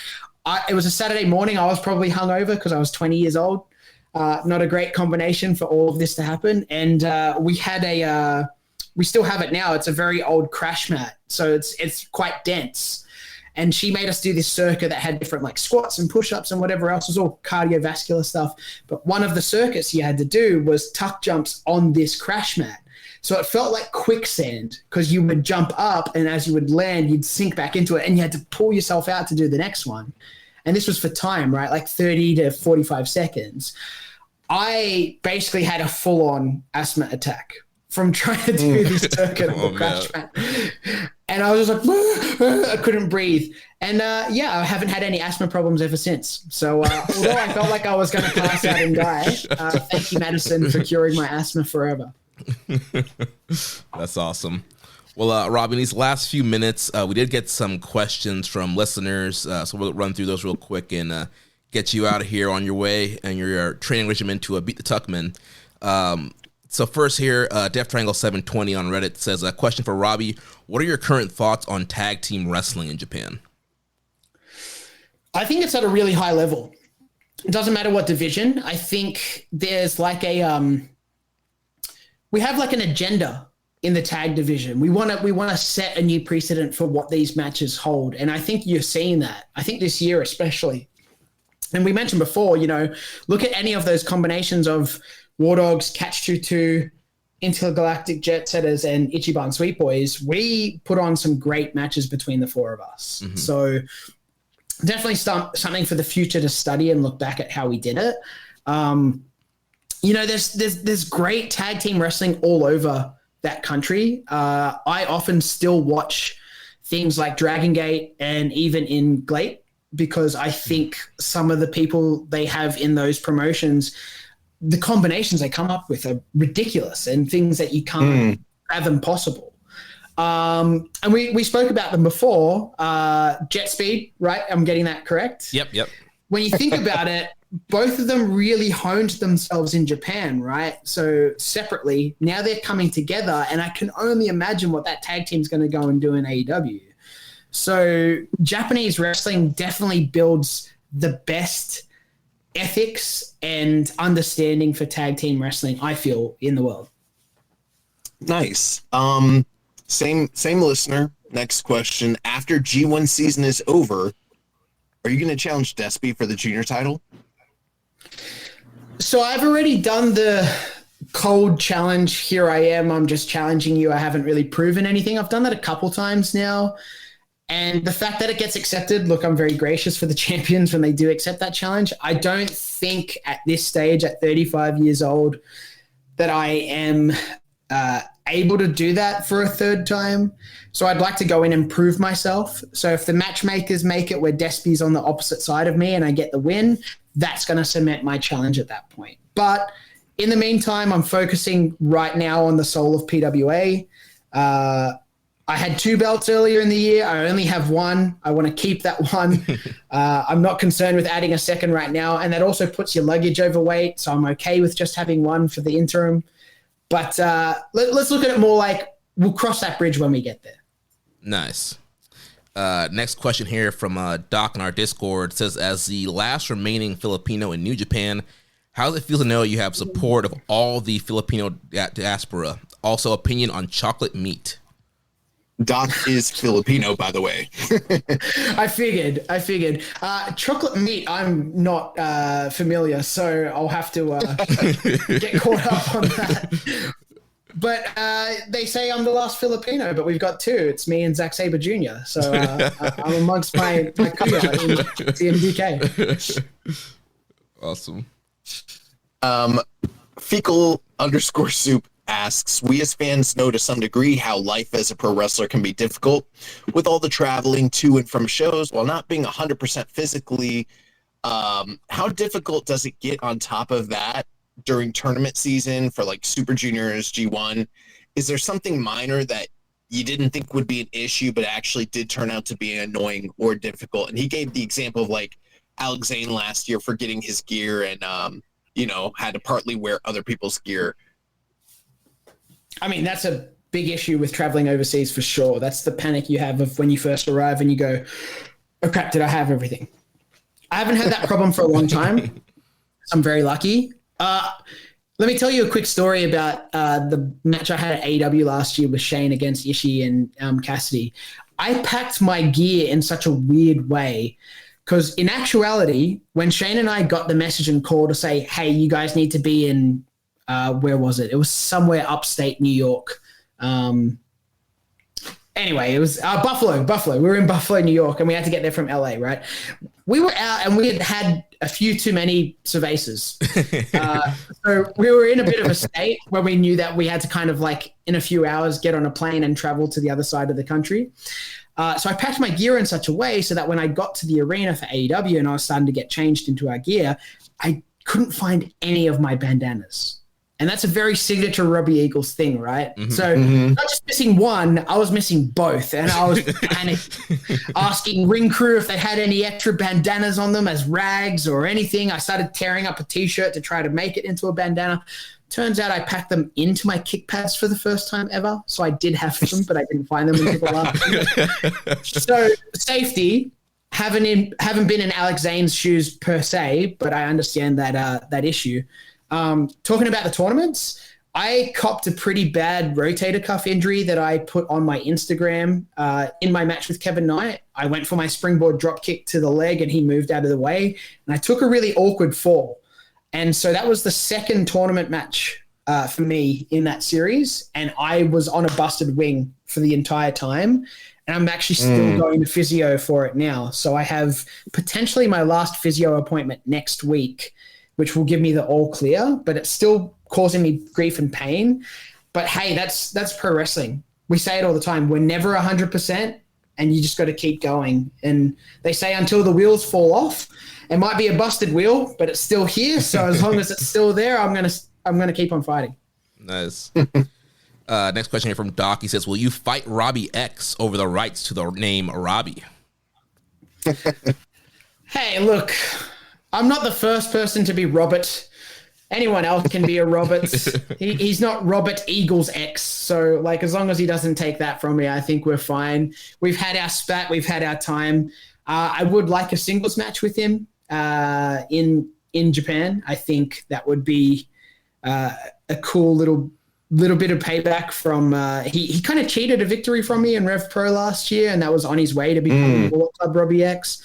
It was a Saturday morning. I was probably hungover because I was 20 years old. Not a great combination for all of this to happen. And we had we still have it now. It's a very old crash mat. So it's quite dense. And she made us do this circuit that had different squats and push-ups and whatever else. It was all cardiovascular stuff. But one of the circuits you had to do was tuck jumps on this crash mat. So it felt like quicksand because you would jump up and as you would land, you'd sink back into it and you had to pull yourself out to do the next one. And this was for time, right? 30 to 45 seconds. I basically had a full-on asthma attack from trying to do this circuit of the crash mat. And I was just I couldn't breathe. And I haven't had any asthma problems ever since. So although I felt like I was going to pass out and die, thank you, Madison, for curing my asthma forever. That's awesome. Well, Robbie, in these last few minutes, we did get some questions from listeners. So we'll run through those real quick and get you out of here on your way and your training regimen to beat the Tuckman. So first here, Def Triangle 720 on Reddit says, a question for Robbie. What are your current thoughts on tag team wrestling in Japan? I think it's at a really high level. It doesn't matter what division. I think there's we have an agenda in the tag division. We want to set a new precedent for what these matches hold. And I think you're seeing that. I think this year especially. And we mentioned before, look at any of those combinations of War Dogs, Catch 22, Intergalactic Jet Setters, and Ichiban Sweet Boys. We put on some great matches between the 4 of us. Mm-hmm. So definitely something for the future to study and look back at how we did it. There's great tag team wrestling all over that country. I often still watch things like Dragon Gate and even in Glate because I think some of the people they have in those promotions, the combinations they come up with are ridiculous and things that you can't fathom possible. And we spoke about them before. Jet Speed, right? I'm getting that correct? Yep. When you think about it, both of them really honed themselves in Japan, right? So separately, now they're coming together, and I can only imagine what that tag team's going to go and do in AEW. So Japanese wrestling definitely builds the best ethics and understanding for tag team wrestling, I feel, in the world. Nice. Same listener. Next question. After G1 season is over, are you going to challenge Despy for the junior title? So I've already done the cold challenge. Here I am. I'm just challenging you. I haven't really proven anything. I've done that a couple times now. And the fact that it gets accepted, look, I'm very gracious for the champions when they do accept that challenge. I don't think at this stage, at 35 years old, that I am able to do that for a third time. So I'd like to go in and prove myself. So if the matchmakers make it where Despy's on the opposite side of me and I get the win, that's going to cement my challenge at that point. But in the meantime, I'm focusing right now on the Soul of PWA. I had 2 belts earlier in the year. I only have 1. I want to keep that 1. I'm not concerned with adding a second right now. And that also puts your luggage overweight. So I'm okay with just having 1 for the interim. But let's look at it more like we'll cross that bridge when we get there. Nice. Next question here from Doc in our Discord says, as the last remaining Filipino in New Japan, how does it feel to know you have support of all the Filipino diaspora? Also, opinion on chocolate meat. Doc is Filipino, by the way. I figured. Chocolate meat, I'm not familiar, so I'll have to get caught up on that. But they say I'm the last Filipino, but we've got 2. It's me and Zack Sabre Jr. So I'm amongst my kuya in TMDK. Awesome. Fecal_soup asks, we as fans know to some degree how life as a pro wrestler can be difficult with all the traveling to and from shows while not being 100% physically. How difficult does it get on top of that during tournament season for like Super Juniors, G1? Is there something minor that you didn't think would be an issue but actually did turn out to be annoying or difficult? And he gave the example of like Alex Zane last year forgetting his gear and had to partly wear other people's gear. I mean, that's a big issue with traveling overseas for sure. That's the panic you have of when you first arrive and you go, oh crap, did I have everything? I haven't had that problem for a long time. I'm very lucky. Let me tell you a quick story about the match I had at AEW last year with Shane against Ishii and Cassidy. I packed my gear in such a weird way because in actuality, when Shane and I got the message and call to say, hey, you guys need to be in where was it? It was somewhere upstate New York. Anyway, it was Buffalo. We were in Buffalo, New York, and we had to get there from LA, right? We were out and we had a few too many cervezas. So we were in a bit of a state where we knew that we had to kind of like in a few hours get on a plane and travel to the other side of the country. So I packed my gear in such a way so that when I got to the arena for AEW and I was starting to get changed into our gear, I couldn't find any of my bandanas. And that's a very signature Robbie Eagles thing, right? Mm-hmm. So not just missing one, I was missing both. And I was panicking, asking ring crew if they had any extra bandanas on them as rags or anything. I started tearing up a T-shirt to try to make it into a bandana. Turns out I packed them into my kick pads for the first time ever. So I did have them, but I didn't find them until the last. So safety, haven't been in Alex Zane's shoes per se, but I understand that issue. Talking about the tournaments, I copped a pretty bad rotator cuff injury that I put on my Instagram in my match with Kevin Knight. I went for my springboard drop kick to the leg and he moved out of the way and I took a really awkward fall. And so that was the second tournament match for me in that series. And I was on a busted wing for the entire time. And I'm actually still going to physio for it now. So I have potentially my last physio appointment next week, which will give me the all clear, but it's still causing me grief and pain. But hey, that's pro wrestling. We say it all the time. We're never 100%, and you just got to keep going. And they say until the wheels fall off, it might be a busted wheel, but it's still here. So as long as it's still there, I'm gonna keep on fighting. Nice. Next question here from Doc. He says, "Will you fight Robbie X over the rights to the name Robbie?" Hey, look. I'm not the first person to be Robert. Anyone else can be a Robert. He's not Robert Eagles X. So, like, as long as he doesn't take that from me, I think we're fine. We've had our spat. We've had our time. I would like a singles match with him in Japan. I think that would be a cool little bit of payback from he kind of cheated a victory from me in Rev Pro last year, and that was on his way to becoming Bullet Club Robbie X.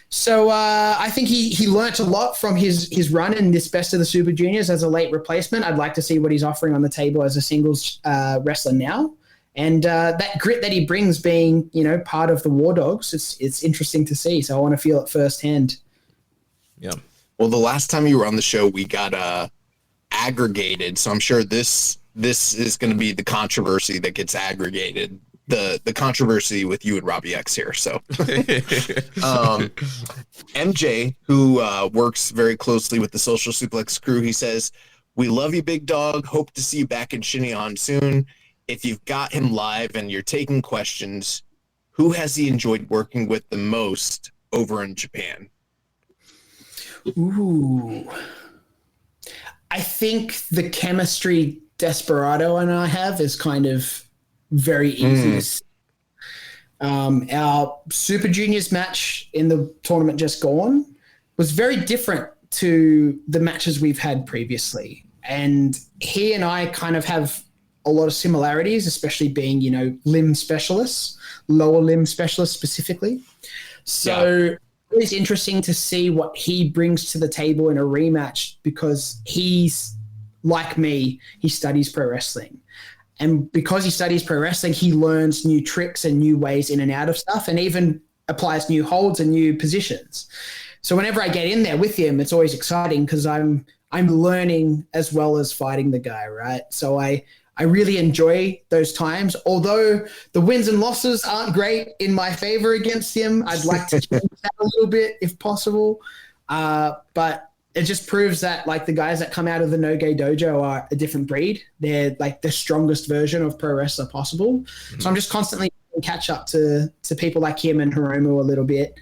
So I think he learnt a lot from his run in this Best of the Super Juniors as a late replacement. I'd like to see what he's offering on the table as a singles wrestler now. And that grit that he brings being, part of the War Dogs, it's interesting to see. So I want to feel it firsthand. Yeah. Well, the last time you were on the show, we got aggregated. So I'm sure this is going to be the controversy that gets aggregated. The controversy with you and Robbie X here. So MJ, who works very closely with the Social Suplex crew, he says, "We love you, big dog. Hope to see you back in Shinneon soon. if you've got him live and you're taking questions, who has he enjoyed working with the most over in Japan? Ooh. I think the chemistry Desperado and I have is kind of very easy to see. Our Super Juniors match in the tournament just gone was very different to the matches we've had previously. And he and I kind of have a lot of similarities, especially being, limb specialists, lower limb specialists specifically. So it's interesting to see what he brings to the table in a rematch, because he's like me, he studies pro wrestling. And because he studies pro wrestling, he learns new tricks and new ways in and out of stuff, and even applies new holds and new positions. So whenever I get in there with him, it's always exciting because I'm learning as well as fighting the guy, right? So I really enjoy those times. Although the wins and losses aren't great in my favor against him, I'd like to change that a little bit if possible. But it just proves that the guys that come out of the No-Gay Dojo are a different breed. They're the strongest version of pro wrestler possible. Mm-hmm. So I'm just constantly catch up to people like him and Hiromu a little bit.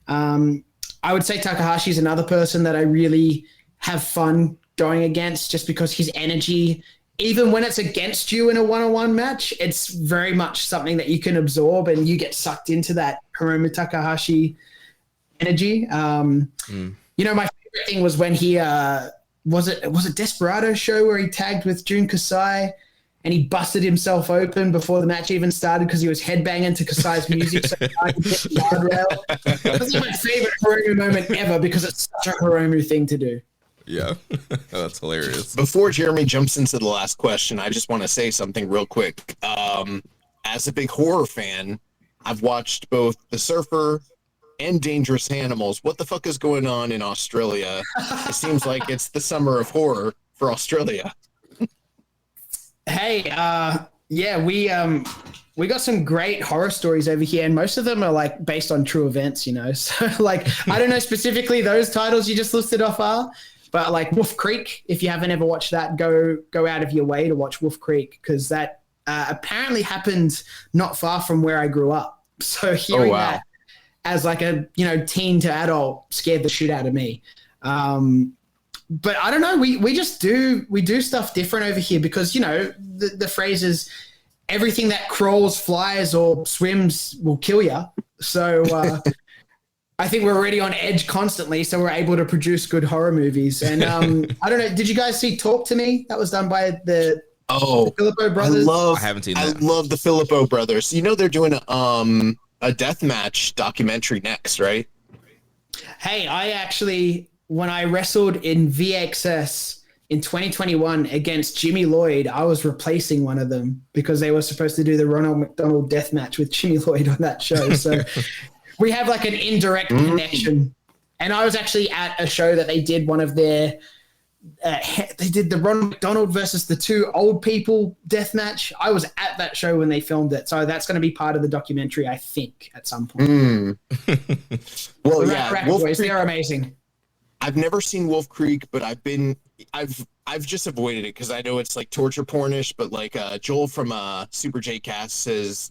I would say Takahashi is another person that I really have fun going against, just because his energy, even when it's against you in a one-on-one match, it's very much something that you can absorb, and you get sucked into that Hiromu Takahashi energy. My favorite thing was when he was it Desperado show where he tagged with Jun Kasai, and he busted himself open before the match even started because he was headbanging to Kasai's music so hard to get the guardrail. That's my favorite Hiromu moment ever, because it's such a Hiromu thing to do. Yeah, that's hilarious. Before Jeremy jumps into the last question, I just want to say something real quick. As a big horror fan, I've watched both The Surfer and Dangerous Animals. What the fuck is going on in Australia? It seems like it's the summer of horror for Australia. Hey, we got some great horror stories over here, and most of them are based on true events, So I don't know specifically those titles you just listed off are, but Wolf Creek, if you haven't ever watched that, go out of your way to watch Wolf Creek, because that apparently happened not far from where I grew up. So hearing that as a teen to adult scared the shit out of me. But I don't know. We just do stuff different over here, because the phrase is everything that crawls, flies, or swims will kill you. So I think we're already on edge constantly, so we're able to produce good horror movies. And I don't know. Did you guys see Talk to Me? That was done by the Filippo brothers. I haven't seen that. I love the Filippo brothers. They're doing a deathmatch documentary next, right? Hey, I actually, when I wrestled in VXS in 2021 against Jimmy Lloyd, I was replacing one of them because they were supposed to do the Ronald McDonald death match with Jimmy Lloyd on that show. So we have an indirect connection. And I was actually at a show that they did one of their, they did the Ronald McDonald versus the two old people death match. I was at that show when they filmed it. So that's going to be part of the documentary, I think, at some point. Well, Wolf Creek, they're amazing. I've never seen Wolf Creek, but I've just avoided it because I know it's torture pornish, but Joel from Super J Cast says,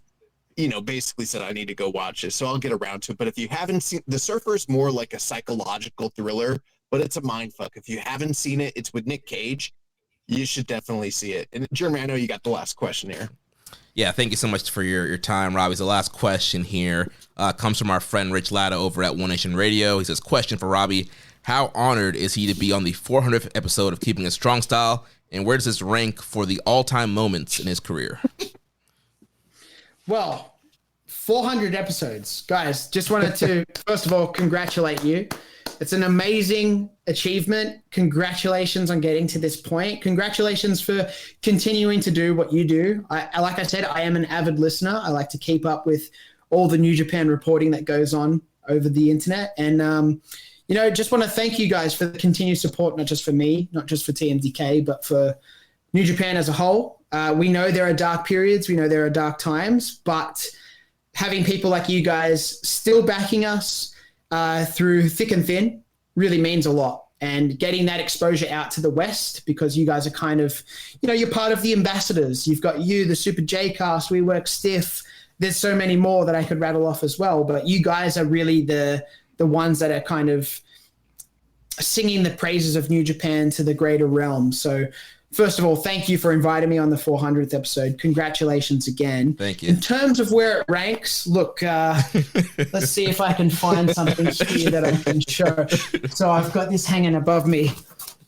basically said I need to go watch it. So I'll get around to it. But if you haven't seen, The Surfer is more like a psychological thriller, but it's a mindfuck. If you haven't seen it, it's with Nick Cage. You should definitely see it. And Jeremy, I know you got the last question here. Yeah, thank you so much for your time, Robbie. The last question here comes from our friend Rich Latta over at One Nation Radio. He says, question for Robbie. How honored is he to be on the 400th episode of Keeping It Strong Style, and where does this rank for the all-time moments in his career? Well, 400 episodes. Guys, just wanted to, first of all, congratulate you. It's an amazing achievement. Congratulations on getting to this point. Congratulations for continuing to do what you do. Like I said, I am an avid listener. I like to keep up with all the New Japan reporting that goes on over the internet. And, just want to thank you guys for the continued support, not just for me, not just for TMDK, but for New Japan as a whole. We know there are dark periods. We know there are dark times, but having people like you guys still backing us through thick and thin really means a lot. and getting that exposure out to the West, because you guys are kind of, you're part of the ambassadors. You've got the Super J Cast, We Work Stiff. There's so many more that I could rattle off as well, but you guys are really the ones that are kind of singing the praises of New Japan to the greater realm. So first of all, thank you for inviting me on the 400th episode. Congratulations again. Thank you. In terms of where it ranks, look, let's see if I can find something here that I can show. So I've got this hanging above me.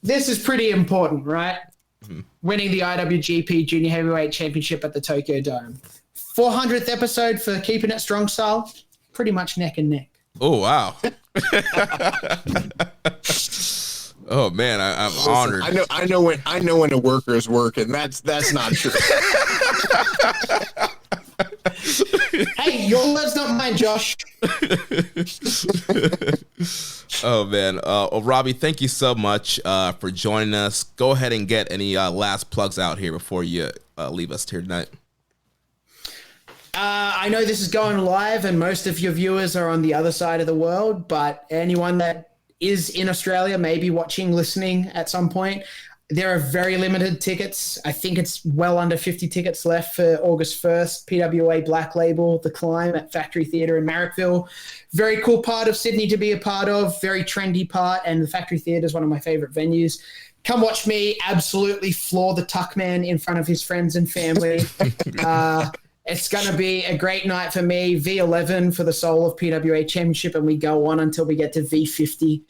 This is pretty important, right? Mm-hmm. Winning the IWGP Junior Heavyweight Championship at the Tokyo Dome. 400th episode for Keepin It Strong Style, pretty much neck and neck. Oh, wow. Oh man, I'm honored. I know when a worker is working. That's not true. Hey, your words, not mine, Josh. Oh man, Robbie, thank you so much for joining us. Go ahead and get any last plugs out here before you leave us here tonight. I know this is going live and most of your viewers are on the other side of the world, but anyone that is in Australia, maybe watching, listening at some point, there are very limited tickets. I think it's well under 50 tickets left for August 1st. PWA Black Label, The Climb at Factory Theatre in Marrickville. Very cool part of Sydney to be a part of, very trendy part, and the Factory Theatre is one of my favorite venues. Come watch me absolutely floor the Tuckman in front of his friends and family. It's going to be a great night for me. V11 for the Soul of PWA Championship, and we go on until we get to V50.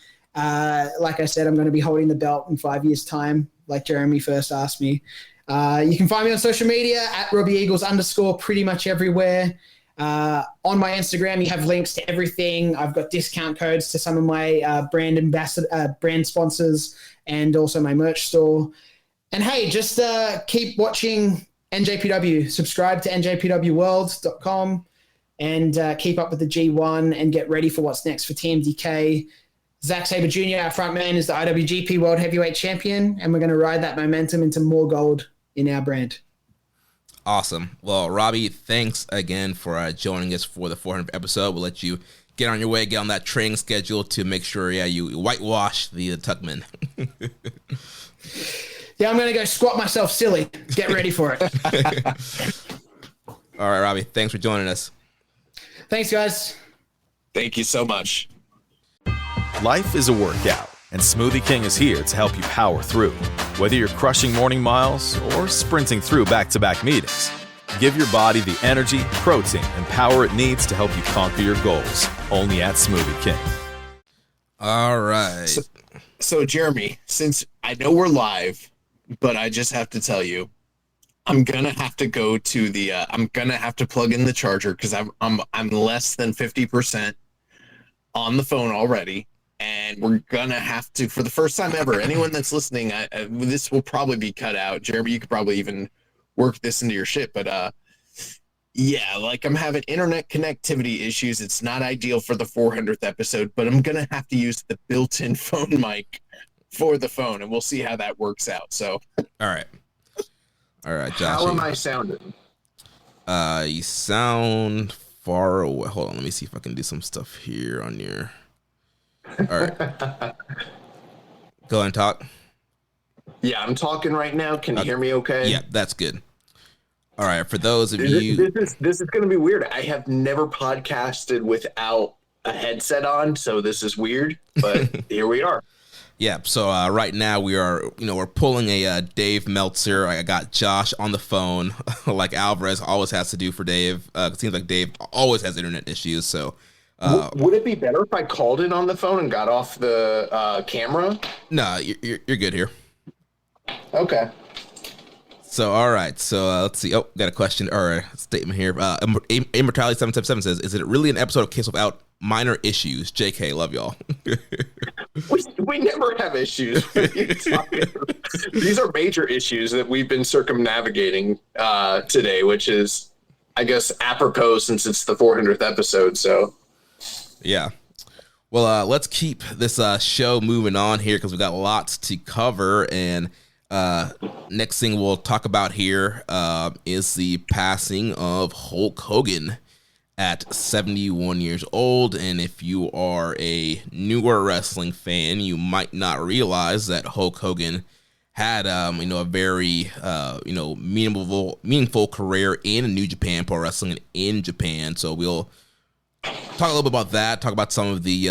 Like I said, I'm going to be holding the belt in 5 years' time, like Jeremy first asked me. You can find me on social media at Robbie Eagles _ pretty much everywhere. On my Instagram, you have links to everything. I've got discount codes to some of my brand sponsors and also my merch store. And hey, just keep watching NJPW. Subscribe to njpwworld.com and keep up with the G1 and get ready for what's next for TMDK. Zack Sabre Jr., our front man, is the IWGP World Heavyweight Champion, and we're going to ride that momentum into more gold in our brand. Awesome. Well, Robbie, thanks again for joining us for the 400th episode. We'll let you get on your way, get on that training schedule to make sure, you whitewash the Tuckman. Yeah, I'm going to go squat myself silly. Get ready for it. All right, Robbie, thanks for joining us. Thanks, guys. Thank you so much. Life is a workout, and Smoothie King is here to help you power through. Whether you're crushing morning miles or sprinting through back-to-back meetings, give your body the energy, protein, and power it needs to help you conquer your goals. Only at Smoothie King. All right. So Jeremy, since I know we're live, but I just have to tell you, I'm gonna have to go to the. I'm gonna have to plug in the charger because I'm less than 50% on the phone already, and we're gonna have to, for the first time ever. Anyone that's listening, this will probably be cut out. Jeremy, you could probably even work this into your shit, but yeah, like I'm having internet connectivity issues. It's not ideal for the 400th episode, but I'm gonna have to use the built-in phone mic for the phone, and we'll see how that works out. So, all right, Josh. How am I sounding? You sound far away. Hold on, let me see if I can do some stuff here on your. All right, go ahead and talk. Yeah, I'm talking right now. Can you hear me? Okay. Yeah, that's good. All right, for those of you, this is going to be weird. I have never podcasted without a headset on, so this is weird. But here we are. Yeah, so right now we're pulling a Dave Meltzer. I got Josh on the phone, like Alvarez always has to do for Dave. It seems like Dave always has internet issues. So, would it be better if I called in on the phone and got off the camera? No, you're good here. Okay. So, all right. So let's see. Oh, got a question or a statement here. Immortality 777 says, "Is it really an episode of Case Without Minor Issues?" JK, love y'all. We never have issues. These are major issues that we've been circumnavigating today, which is, I guess, apropos since it's the 400th episode. So, yeah. Well, let's keep this show moving on here because we've got lots to cover. And next thing we'll talk about here is the passing of Hulk Hogan at 71 years old. And if you are a newer wrestling fan, you might not realize that Hulk Hogan had a very meaningful career in New Japan Pro Wrestling in Japan. So we'll talk a little bit about that, talk about some of the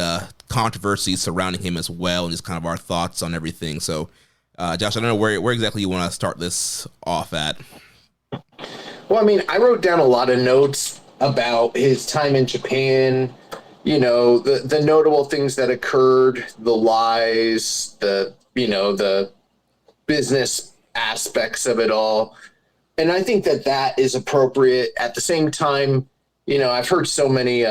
controversies surrounding him as well, and just kind of our thoughts on everything. So Josh, I don't know where exactly you want to start this off at. Well, I mean, I wrote down a lot of notes about his time in Japan, the notable things that occurred, the lies, the business aspects of it all. And I think that is appropriate. At the same time, I've heard so many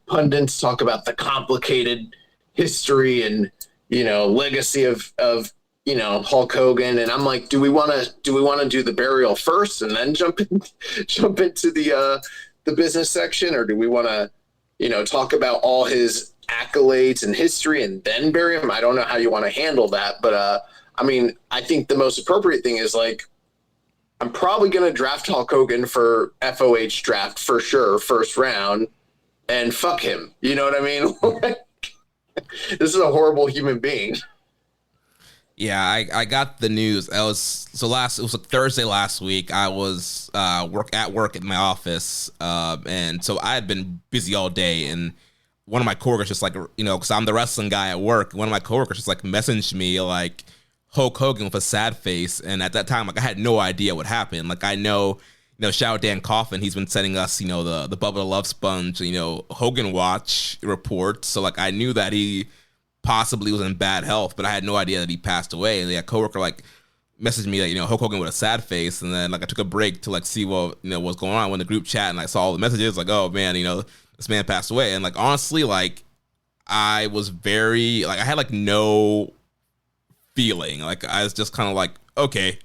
pundits talk about the complicated history and, legacy of Hulk Hogan. And I'm like, do we want to do the burial first and then jump into the business section? Or do we want to, talk about all his accolades and history and then bury him? I don't know how you want to handle that, but, I think the most appropriate thing is like, I'm probably going to draft Hulk Hogan for FOH draft for sure, first round, and fuck him. You know what I mean? This is a horrible human being. Yeah, I got the news. It was like Thursday last week. I was at work in my office, and so I had been busy all day. And one of my coworkers just like, because I'm the wrestling guy at work. One of my coworkers just like messaged me like Hulk Hogan with a sad face, and at that time, like I had no idea what happened. Like I know, shout out Dan Coffin. He's been sending us, the Bubba the Love Sponge, Hogan Watch reports. So like I knew that he possibly was in bad health, but I had no idea that he passed away. And a coworker like messaged me that Hulk Hogan with a sad face, and then like I took a break to like see what what's going on when the group chat, and I saw all the messages like, oh man, this man passed away. And like honestly, like I was very like I had like no feeling. Like I was just kind of like, okay,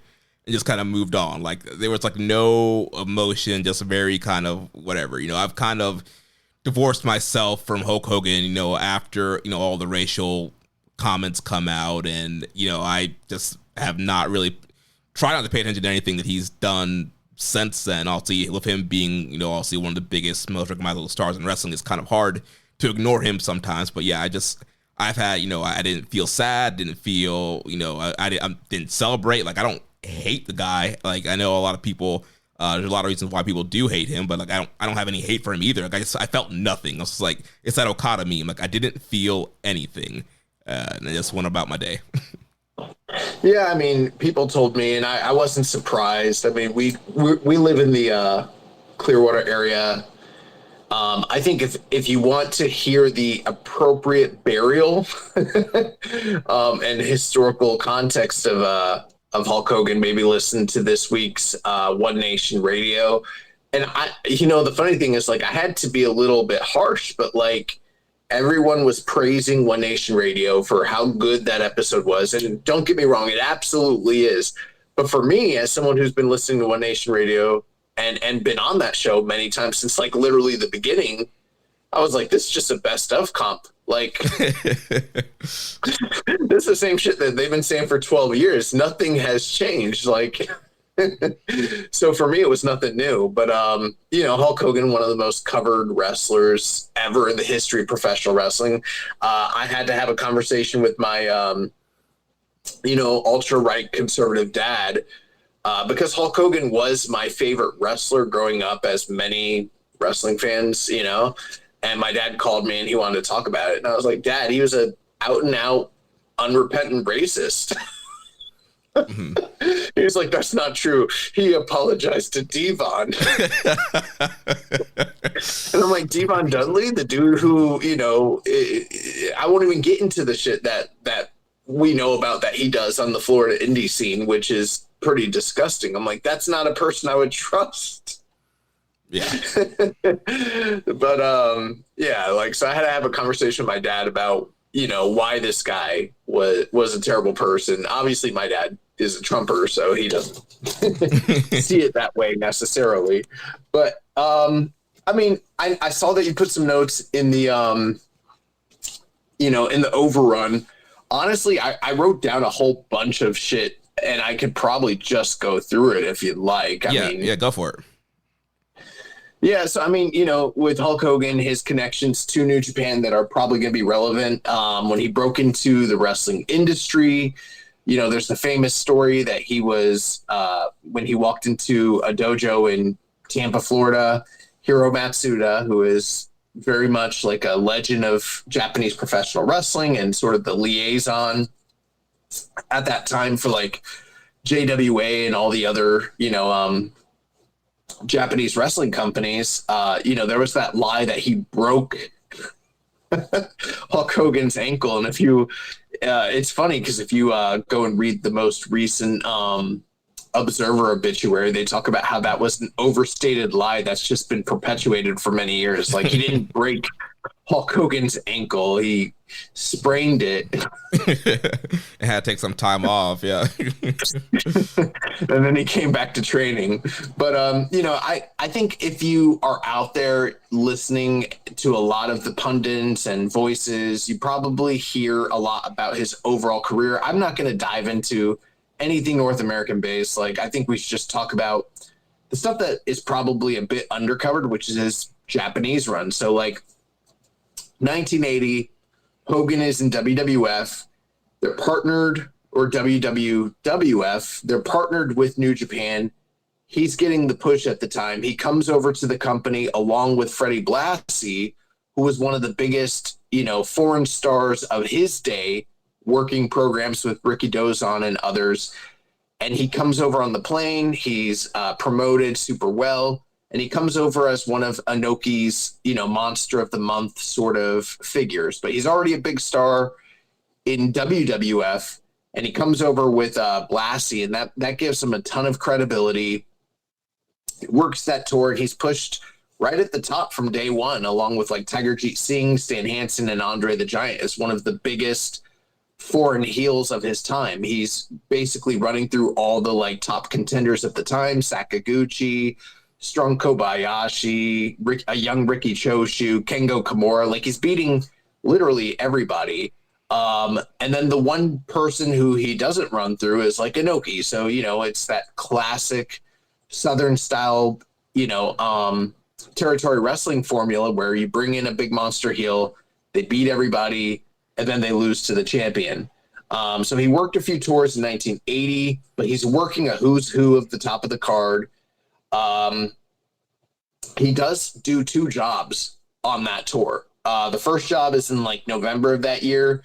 and just kind of moved on. Like there was like no emotion, just very kind of whatever. I've kind of divorced myself from Hulk Hogan, after, all the racial comments come out, and, I just have not really tried not to pay attention to anything that he's done since then. Obviously, with him being, obviously one of the biggest, most recognizable stars in wrestling, it's kind of hard to ignore him sometimes. But yeah, I've had, I didn't feel sad, didn't feel, I didn't celebrate. Like, I don't hate the guy. Like, I know a lot of people, there's a lot of reasons why people do hate him, but like, I don't have any hate for him either. Like, I felt nothing. I was just like, it's that Okada meme. Like, I didn't feel anything. And I just went about my day. Yeah. I mean, people told me, and I wasn't surprised. I mean, we live in the, Clearwater area. I think if you want to hear the appropriate burial and historical context of Hulk Hogan, maybe listen to this week's One Nation Radio. And the funny thing is, like, I had to be a little bit harsh, but like everyone was praising One Nation Radio for how good that episode was. And don't get me wrong, it absolutely is. But for me, as someone who's been listening to One Nation Radio and been on that show many times since like literally the beginning, I was like, this is just a best of comp. Like, this is the same shit that they've been saying for 12 years. Nothing has changed. Like, so for me, it was nothing new. But, Hulk Hogan, one of the most covered wrestlers ever in the history of professional wrestling. I had to have a conversation with my, ultra right conservative dad, because Hulk Hogan was my favorite wrestler growing up, as many wrestling fans, and my dad called me and he wanted to talk about it. And I was like, Dad, he was a out and out unrepentant racist. Mm-hmm. He was like, that's not true. He apologized to Devon. And I'm like, Devon Dudley, the dude who, I won't even get into the shit that we know about that he does on the Florida indie scene, which is pretty disgusting. I'm like, that's not a person I would trust. Yeah. But so I had to have a conversation with my dad about, why this guy was a terrible person. Obviously my dad is a Trumper, so he doesn't see it that way necessarily. But I saw that you put some notes in the in the overrun. Honestly, I wrote down a whole bunch of shit, and I could probably just go through it if you'd like. I mean, go for it. Yeah, so I mean, with Hulk Hogan, his connections to New Japan that are probably going to be relevant when he broke into the wrestling industry. There's the famous story that he was when he walked into a dojo in Tampa, Florida. Hiro Matsuda, who is very much like a legend of Japanese professional wrestling and sort of the liaison at that time for like JWA and all the other, Japanese wrestling companies, there was that lie that he broke Hulk Hogan's ankle. And if you, it's funny because if you go and read the most recent Observer obituary, they talk about how that was an overstated lie that's just been perpetuated for many years. Like he didn't break Hulk Hogan's ankle, he sprained it. It had to take some time off, yeah. And then he came back to training. But I think if you are out there listening to a lot of the pundits and voices, you probably hear a lot about his overall career. I'm not going to dive into anything North American based. Like, I think we should just talk about the stuff that is probably a bit undercovered, which is his Japanese run. So like 1980, Hogan is in WWF. They're partnered, or WWF. They're partnered with New Japan. He's getting the push at the time. He comes over to the company along with Freddie Blassie, who was one of the biggest, foreign stars of his day, working programs with Ricky Dozon and others. And he comes over on the plane. He's promoted super well. And he comes over as one of Inoki's, monster of the month sort of figures. But he's already a big star in WWF. And he comes over with Blassie, and that gives him a ton of credibility. He works that tour. He's pushed right at the top from day one, along with like Tiger Jeet Singh, Stan Hansen, and Andre the Giant, as one of the biggest foreign heels of his time. He's basically running through all the like top contenders at the time: Sakaguchi, Strong Kobayashi, a young Ricky Choshu, Kengo Kimura. Like, he's beating literally everybody. And then the one person who he doesn't run through is like Inoki. So, it's that classic Southern style, territory wrestling formula where you bring in a big monster heel, they beat everybody, and then they lose to the champion. So he worked a few tours in 1980, but he's working a who's who of the top of the card. He does do two jobs on that tour. The first job is in like November of that year.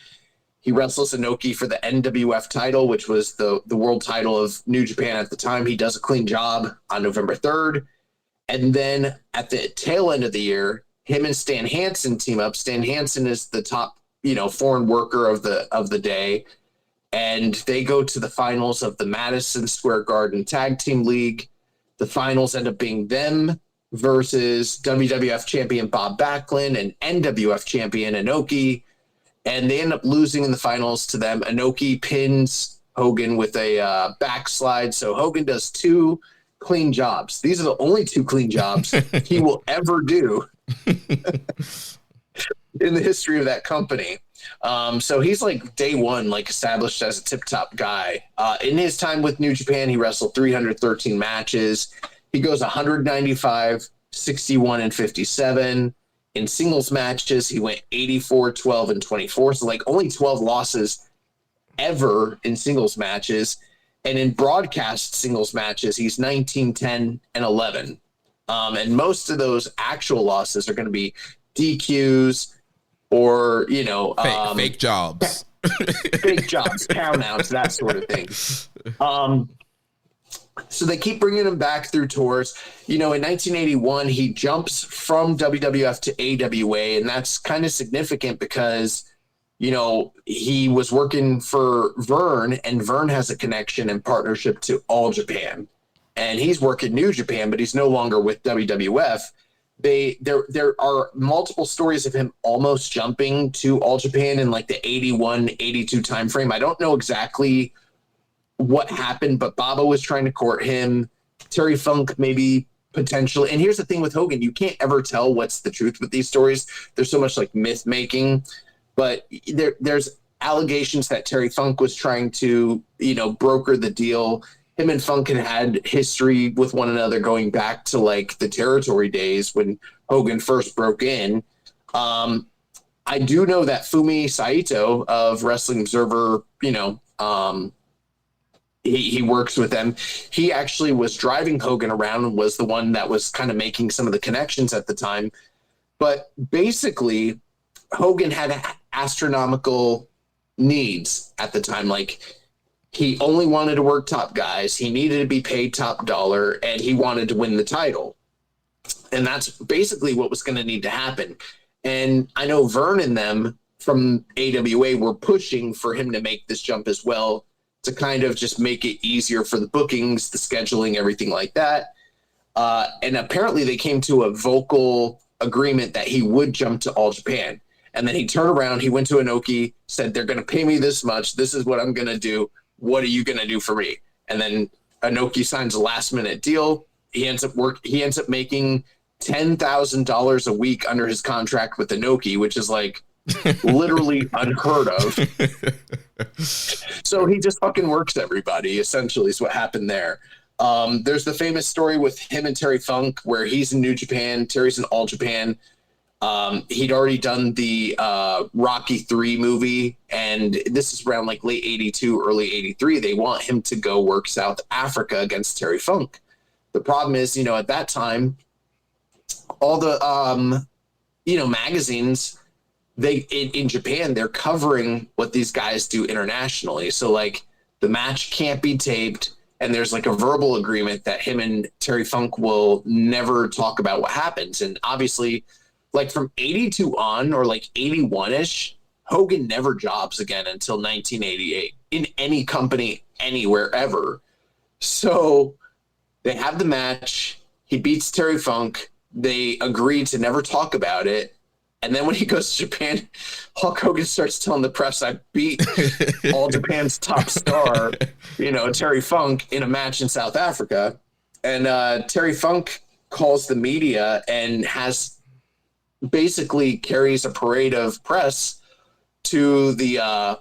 He wrestles Inoki for the NWF title, which was the world title of New Japan at the time. He does a clean job on November 3rd. And then at the tail end of the year, him and Stan Hansen team up. Stan Hansen is the top, foreign worker of the day. And they go to the finals of the Madison Square Garden Tag Team League. The finals end up being them versus WWF champion Bob Backlund and NWF champion Inoki. And they end up losing in the finals to them. Inoki pins Hogan with a backslide. So Hogan does two clean jobs. These are the only two clean jobs he will ever do in the history of that company. So he's like day one, like established as a tip-top guy. In his time with New Japan, he wrestled 313 matches. He goes 195, 61, and 57. In singles matches, he went 84, 12, and 24. So like only 12 losses ever in singles matches. And in broadcast singles matches, he's 19, 10, and 11. And most of those actual losses are going to be DQs or, fake jobs. Fake jobs, countouts, that sort of thing. So they keep bringing him back through tours. In 1981, he jumps from WWF to AWA, and that's kind of significant because, he was working for Vern, and Vern has a connection and partnership to All Japan. And he's working New Japan, but he's no longer with WWF. There are multiple stories of him almost jumping to All Japan in like the 81, 82 timeframe. I don't know exactly what happened, but Baba was trying to court him. Terry Funk maybe potentially. And here's the thing with Hogan, you can't ever tell what's the truth with these stories. There's so much like myth making, but there's allegations that Terry Funk was trying to, broker the deal him and Funk had history with one another going back to like the territory days when Hogan first broke in. I do know that Fumi Saito of Wrestling Observer, he works with them. He actually was driving Hogan around and was the one that was kind of making some of the connections at the time. But basically, Hogan had astronomical needs at the time. Like, he only wanted to work top guys. He needed to be paid top dollar, and he wanted to win the title. And that's basically what was going to need to happen. And I know Vern and them from AWA were pushing for him to make this jump as well, to kind of just make it easier for the bookings, the scheduling, everything like that. And apparently they came to a vocal agreement that he would jump to All Japan. And then he turned around, he went to Inoki, said, they're going to pay me this much. This is what I'm going to do. What are you going to do for me? And then Inoki signs a last minute deal. He ends up making $10,000 a week under his contract with Inoki, which is like literally unheard of. So he just fucking works everybody, essentially, is what happened there. There's the famous story with him and Terry Funk where he's in New Japan, Terry's in All Japan. He'd already done the Rocky 3 movie, and this is around like late 82, early 83. They want him to go work South Africa against Terry Funk. The problem is, at that time, all the, magazines, in Japan, they're covering what these guys do internationally. So like the match can't be taped, and there's like a verbal agreement that him and Terry Funk will never talk about what happens. And obviously, like from 82 on, or like 81-ish, Hogan never jobs again until 1988 in any company, anywhere, ever. So they have the match. He beats Terry Funk. They agree to never talk about it. And then when he goes to Japan, Hulk Hogan starts telling the press, I beat All Japan's top star, Terry Funk, in a match in South Africa. And Terry Funk calls the media and basically carries a parade of press to the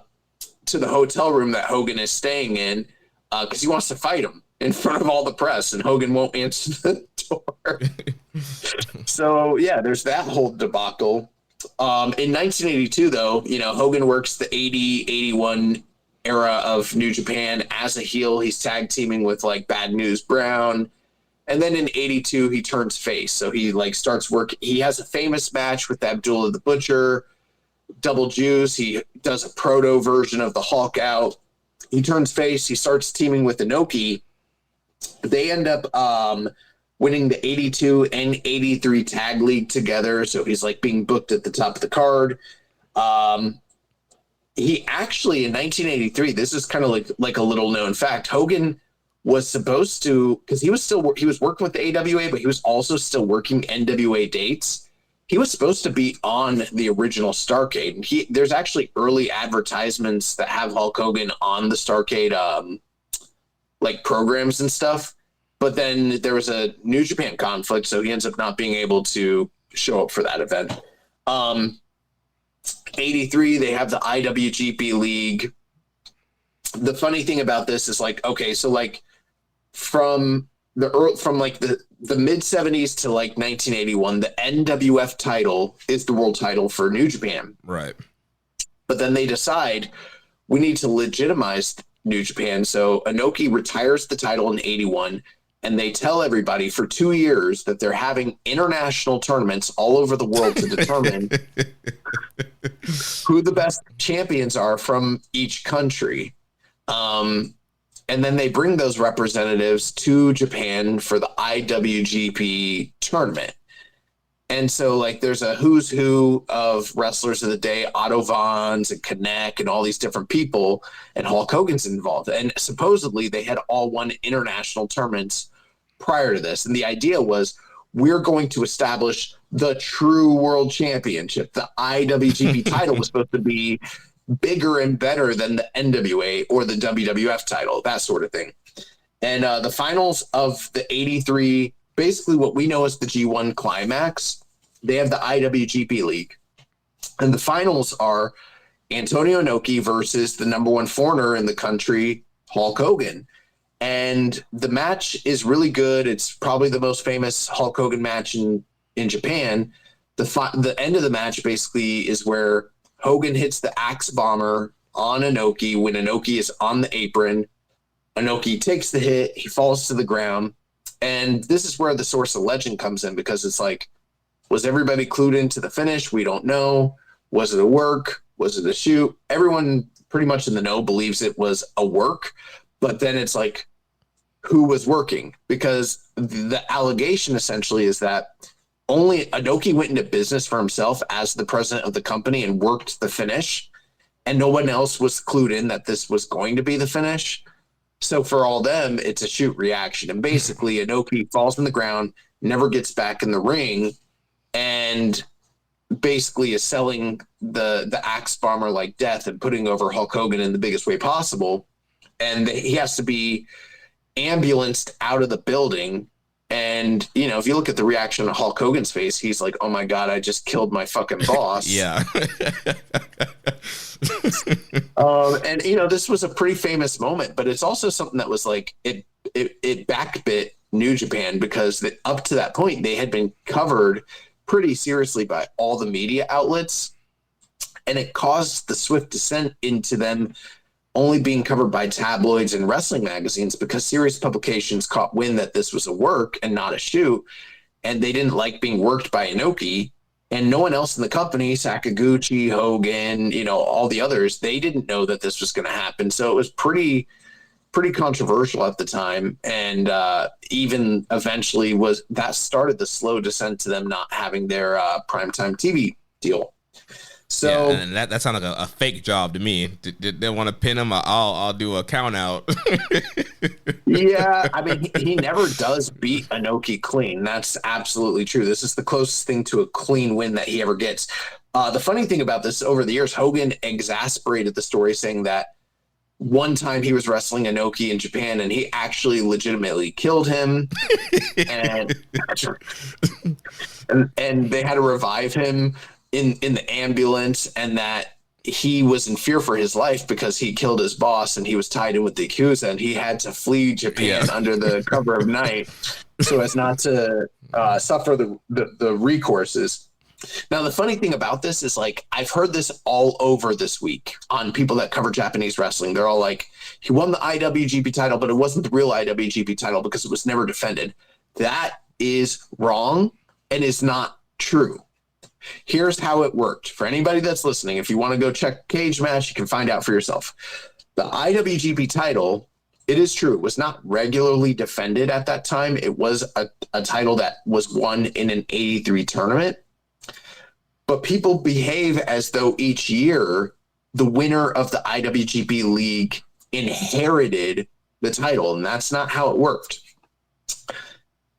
hotel room that Hogan is staying in, because he wants to fight him in front of all the press, and Hogan won't answer the door. So yeah, there's that whole debacle. In 1982, though, Hogan works the 80-81 era of New Japan as a heel. He's tag teaming with like Bad News Brown. And then in 82, he turns face. So he like starts work. He has a famous match with Abdullah the Butcher, Double Juice. He does a proto version of the Hulk out. He turns face. He starts teaming with Inoki. They end up winning the 82 and 83 tag league together. So he's like being booked at the top of the card. He actually, in 1983, this is kind of like a little known fact, Hogan was supposed to, because he was working with the AWA, but he was also still working NWA dates. He was supposed to be on the original Starrcade. And there's actually early advertisements that have Hulk Hogan on the Starrcade, like programs and stuff. But then there was a New Japan conflict, so he ends up not being able to show up for that event. 83, they have the IWGP League. The funny thing about this is like, okay, so like from the mid 70s to like 1981, the NWF title is the world title for New Japan. Right. But then they decide we need to legitimize New Japan. So Inoki retires the title in 81, and they tell everybody for 2 years that they're having international tournaments all over the world to determine who the best champions are from each country. And then they bring those representatives to Japan for the IWGP tournament. And so like there's a who's who of wrestlers of the day, Otto Vons and Connect and all these different people, and Hulk Hogan's involved. And supposedly they had all won international tournaments prior to this. And the idea was, we're going to establish the true world championship. The IWGP title was supposed to be bigger and better than the NWA or the WWF title, that sort of thing. And the finals of the 83, basically what we know as the G1 Climax, they have the IWGP League. And the finals are Antonio Inoki versus the number one foreigner in the country, Hulk Hogan. And the match is really good. It's probably the most famous Hulk Hogan match in Japan. The end of the match basically is where Hogan hits the axe bomber on Inoki when Inoki is on the apron. Inoki takes the hit. He falls to the ground. And this is where the source of legend comes in, because it's like, was everybody clued into the finish? We don't know. Was it a work? Was it a shoot? Everyone pretty much in the know believes it was a work. But then it's like, who was working? Because the allegation essentially is that only Inoki went into business for himself as the president of the company and worked the finish, and no one else was clued in that this was going to be the finish. So for all them, it's a shoot reaction. And basically Inoki falls on the ground, never gets back in the ring, and basically is selling the axe bomber like death and putting over Hulk Hogan in the biggest way possible. And he has to be ambulanced out of the building. And, you know, if you look at the reaction on Hulk Hogan's face, he's like, oh my God, I just killed my fucking boss. Yeah. And, you know, this was a pretty famous moment, but it's also something that was like, it backbit New Japan, because up to that point, they had been covered pretty seriously by all the media outlets. And it caused the swift descent into them only being covered by tabloids and wrestling magazines, because serious publications caught wind that this was a work and not a shoot. And they didn't like being worked by Inoki, and no one else in the company, Sakaguchi, Hogan, you know, all the others, they didn't know that this was going to happen. So it was pretty controversial at the time. And even eventually started the slow descent to them not having their primetime TV deal. So yeah, and that sounds like a fake job to me. Did they want to pin him? I'll do a count out. Yeah, I mean, he never does beat Inoki clean. That's absolutely true. This is the closest thing to a clean win that he ever gets. The funny thing about this, over the years, Hogan exasperated the story, saying that one time he was wrestling Inoki in Japan and he actually legitimately killed him. and they had to revive him in the ambulance, and that he was in fear for his life because he killed his boss and he was tied in with the Yakuza, and he had to flee Japan under the cover of night so as not to suffer the recourses. Now, the funny thing about this is, like, I've heard this all over this week on people that cover Japanese wrestling. They're all like, he won the IWGP title, but it wasn't the real IWGP title because it was never defended. That is wrong and is not true. Here's how it worked. For anybody that's listening, if you want to go check Cage Match, you can find out for yourself. The IWGP title, it is true, it was not regularly defended at that time. It was a title that was won in an 83 tournament. But people behave as though each year the winner of the IWGP League inherited the title, and that's not how it worked.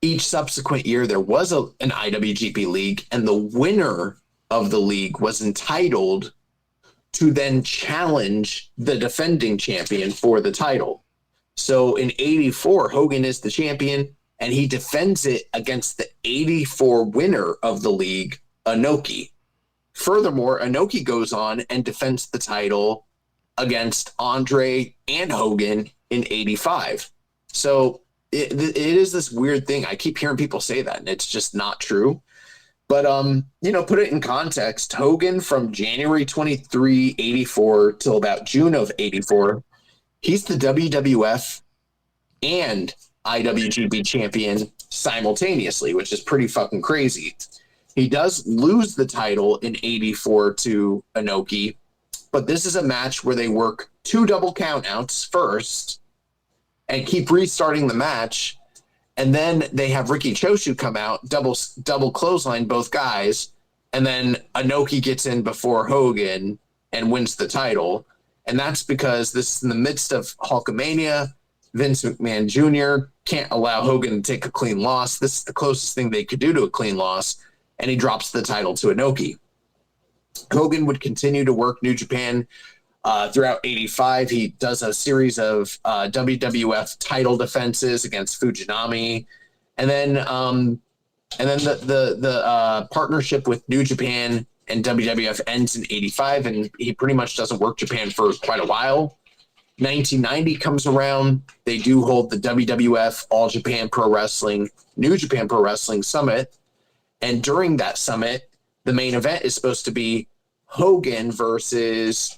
Each subsequent year, there was an IWGP League, and the winner of the league was entitled to then challenge the defending champion for the title. So in 84, Hogan is the champion, and he defends it against the 84 winner of the league, Inoki. Furthermore, Inoki goes on and defends the title against Andre and Hogan in 85. So it is this weird thing. I keep hearing people say that, and it's just not true. But, you know, put it in context. Hogan, from January 23, 84 till about June of 84, he's the WWF and IWGP champion simultaneously, which is pretty fucking crazy. He does lose the title in 84 to Inoki, but this is a match where they work 2 double countouts first and keep restarting the match. And then they have Riki Choshu come out, double clothesline both guys. And then Inoki gets in before Hogan and wins the title. And that's because this is in the midst of Hulkamania. Vince McMahon Jr. can't allow Hogan to take a clean loss. This is the closest thing they could do to a clean loss. And he drops the title to Inoki. Hogan would continue to work New Japan throughout 85. He does a series of WWF title defenses against Fujinami. And then the partnership with New Japan and WWF ends in 85, and he pretty much doesn't work Japan for quite a while. 1990 comes around. They do hold the WWF All Japan Pro Wrestling, New Japan Pro Wrestling Summit. And during that summit, the main event is supposed to be Hogan versus,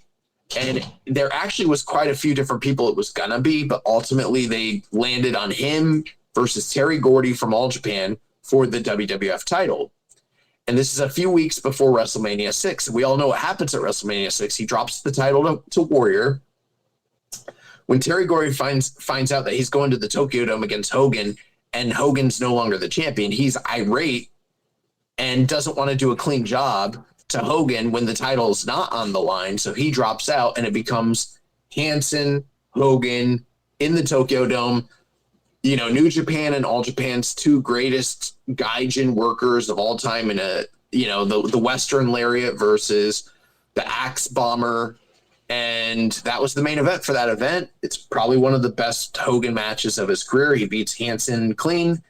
and there actually was quite a few different people it was going to be, but ultimately they landed on him versus Terry Gordy from All Japan for the WWF title. And this is a few weeks before WrestleMania 6. We all know what happens at WrestleMania 6. He drops the title to Warrior. When Terry Gordy finds out that he's going to the Tokyo Dome against Hogan and Hogan's no longer the champion, he's irate and doesn't want to do a clean job to Hogan when the title's not on the line. So he drops out and it becomes Hansen, Hogan in the Tokyo Dome. You know, New Japan and All Japan's two greatest gaijin workers of all time in the Western Lariat versus the Axe Bomber. And that was the main event for that event. It's probably one of the best Hogan matches of his career. He beats Hansen clean.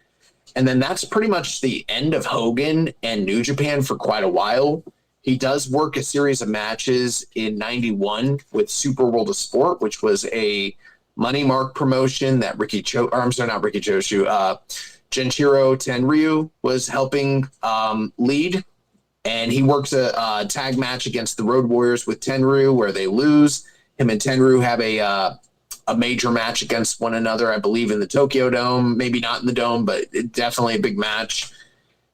And then that's pretty much the end of Hogan and New Japan for quite a while. He does work a series of matches in 91 with Super World of Sport, which was a Money Mark promotion that Genichiro Tenryu was helping lead. And he works a tag match against the Road Warriors with Tenryu where they lose. Him and Tenryu have a major match against one another, I believe, in the Tokyo Dome. Maybe not in the Dome, but definitely a big match.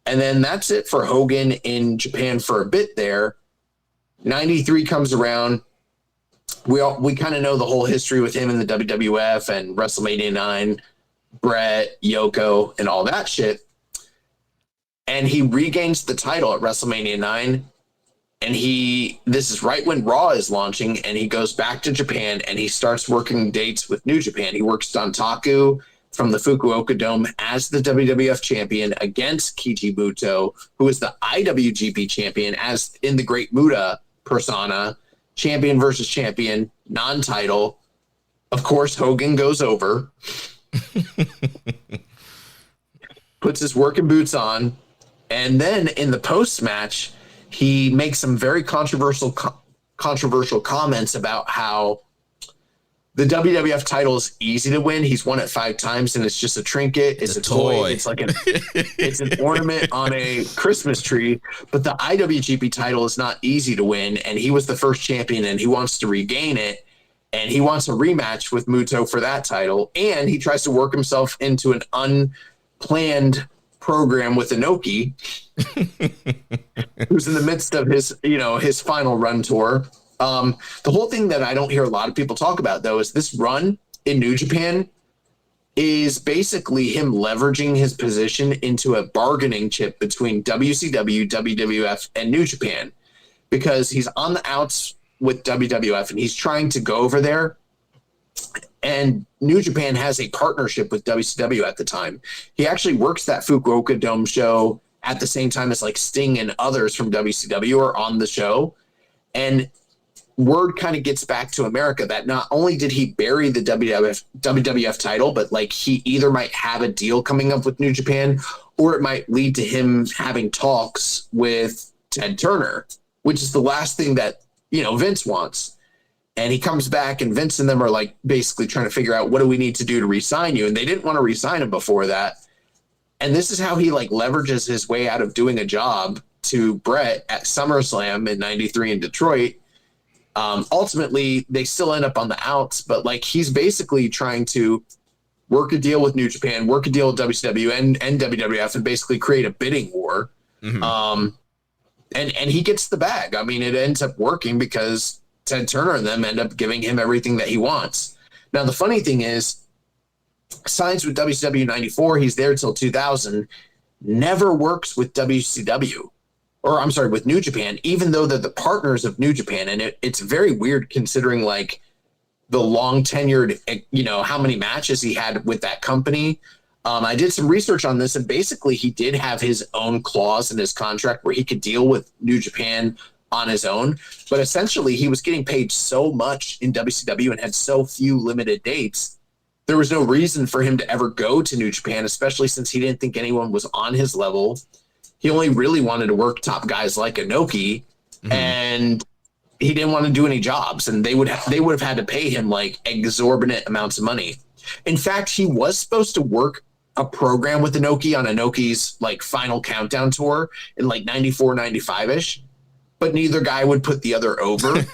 And then that's it for Hogan in Japan for a bit there. 93 comes around. We kind of know the whole history with him in the WWF and WrestleMania 9, Brett, Yoko, and all that shit. And he regains the title at WrestleMania 9. And this is right when Raw is launching, and he goes back to Japan and he starts working dates with New Japan. He works Dontaku from the Fukuoka Dome as the WWF champion against Keiji Muto, who is the IWGP champion, as in the Great Muta persona, champion versus champion, non-title. Of course, Hogan goes over, puts his working boots on, and then in the post-match, he makes some very controversial comments about how the WWF title is easy to win. He's won it 5 times, and it's just a trinket. It's a toy. It's like it's an ornament on a Christmas tree. But the IWGP title is not easy to win, and he was the first champion, and he wants to regain it, and he wants a rematch with Muto for that title, and he tries to work himself into an unplanned program with Inoki, who's in the midst of his final run tour. The whole thing that I don't hear a lot of people talk about, though, is this run in New Japan is basically him leveraging his position into a bargaining chip between WCW, WWF, and New Japan, because he's on the outs with WWF and he's trying to go over there. And New Japan has a partnership with WCW at the time. He actually works that Fukuoka Dome show at the same time as like Sting and others from WCW are on the show. And word kind of gets back to America that not only did he bury the WWF title, but like he either might have a deal coming up with New Japan, or it might lead to him having talks with Ted Turner, which is the last thing that, Vince wants. And he comes back, and Vince and them are like basically trying to figure out, what do we need to do to re-sign you? And they didn't want to re-sign him before that. And this is how he like leverages his way out of doing a job to Brett at SummerSlam in 93 in Detroit. Ultimately, they still end up on the outs, but like he's basically trying to work a deal with New Japan, work a deal with WCW and WWF, and basically create a bidding war. Mm-hmm. And he gets the bag. I mean, it ends up working because Ted Turner and them end up giving him everything that he wants. Now, the funny thing is, signs with WCW 94, he's there till 2000, never works with WCW. Or I'm sorry, with New Japan, even though they're the partners of New Japan. And it's very weird considering like the long tenured, how many matches he had with that company. I did some research on this, and basically he did have his own clause in his contract where he could deal with New Japan on his own. But essentially he was getting paid so much in WCW and had so few limited dates. There was no reason for him to ever go to New Japan, especially since he didn't think anyone was on his level. He only really wanted to work top guys like Inoki. Mm-hmm. And he didn't want to do any jobs, and they would have had to pay him like exorbitant amounts of money. In fact, he was supposed to work a program with Inoki on Inoki's like final countdown tour in like 94, 95-ish, but neither guy would put the other over.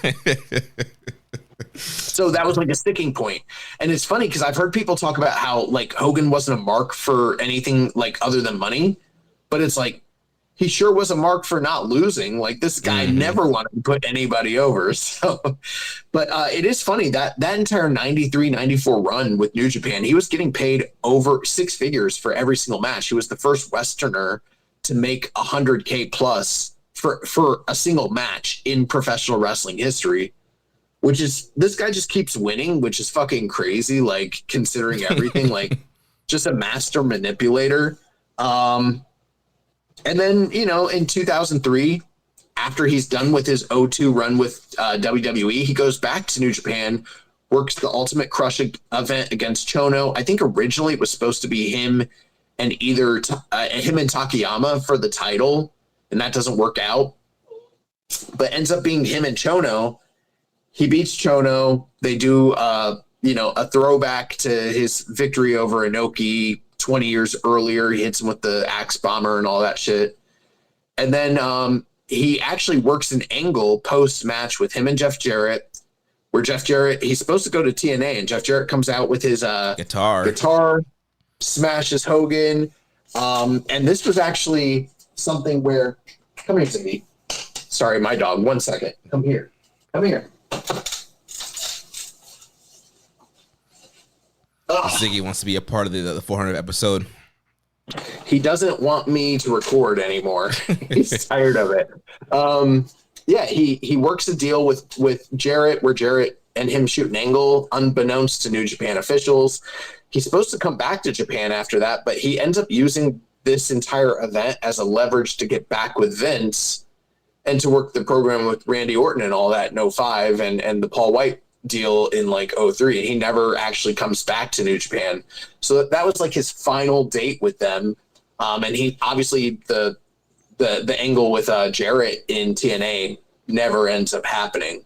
So that was like a sticking point. And it's funny because I've heard people talk about how like Hogan wasn't a mark for anything like other than money, but it's like he sure was a mark for not losing. Like this guy never wanted to put anybody over. So, but it is funny that entire 93, 94 run with New Japan, he was getting paid over six figures for every single match. He was the first Westerner to make $100K plus for a single match in professional wrestling history, which is, this guy just keeps winning, which is fucking crazy. Like considering everything, like just a master manipulator. And then, you know, in 2003, after he's done with his 02 run with WWE, he goes back to New Japan, works the Ultimate Crush event against Chono. I think originally it was supposed to be him and either him and Takayama for the title, and that doesn't work out. But ends up being him and Chono. He beats Chono. They do, you know, a throwback to his victory over Inoki 20 years earlier. He hits him with the axe bomber and all that shit. And then he actually works an angle post-match with him and Jeff Jarrett, where Jeff Jarrett, he's supposed to go to TNA, and Jeff Jarrett comes out with his guitar, smashes Hogan. And this was actually something where, come here, Ziggy. Sorry, my dog. 1 second. Come here. Ziggy wants to be a part of the 400 episode. He doesn't want me to record anymore. He's tired of it. Yeah, he works a deal with Jarrett, where Jarrett and him shoot an angle unbeknownst to New Japan officials. He's supposed to come back to Japan after that, but he ends up using this entire event as a leverage to get back with Vince and to work the program with Randy Orton and all that in 05 and the Paul White deal in like 03. And he never actually comes back to New Japan. So that was like his final date with them. And he obviously the angle with Jarrett in TNA never ends up happening.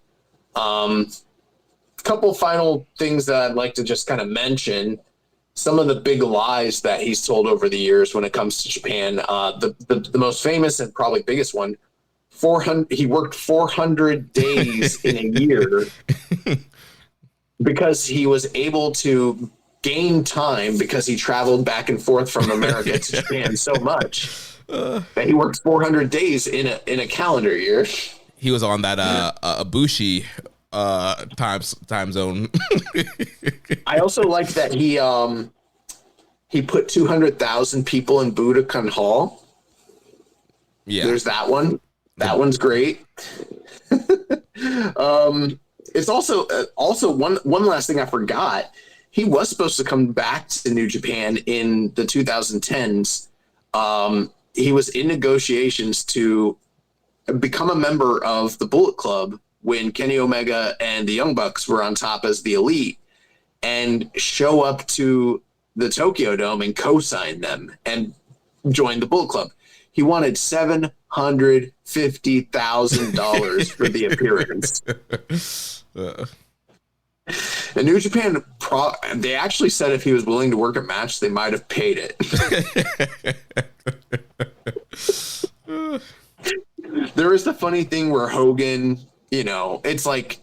Couple final things that I'd like to just kind of mention. Some of the big lies that he's told over the years when it comes to Japan. The most famous and probably biggest one, he worked 400 days in a year because he was able to gain time because he traveled back and forth from America to Japan so much that he worked 400 days in a calendar year. He was on that Ibushi time zone. I also like that he put 200,000 people in Budokan Hall. Yeah, there's that one. That one's great. It's also one last thing I forgot. He was supposed to come back to New Japan in the 2010s. He was in negotiations to become a member of the Bullet Club when Kenny Omega and the Young Bucks were on top as the Elite, and show up to the Tokyo Dome and co-sign them and join the Bullet Club. He wanted $750,000 for the appearance. And New Japan, they actually said if he was willing to work a match, they might have paid it. There is the funny thing where Hogan, you know, it's like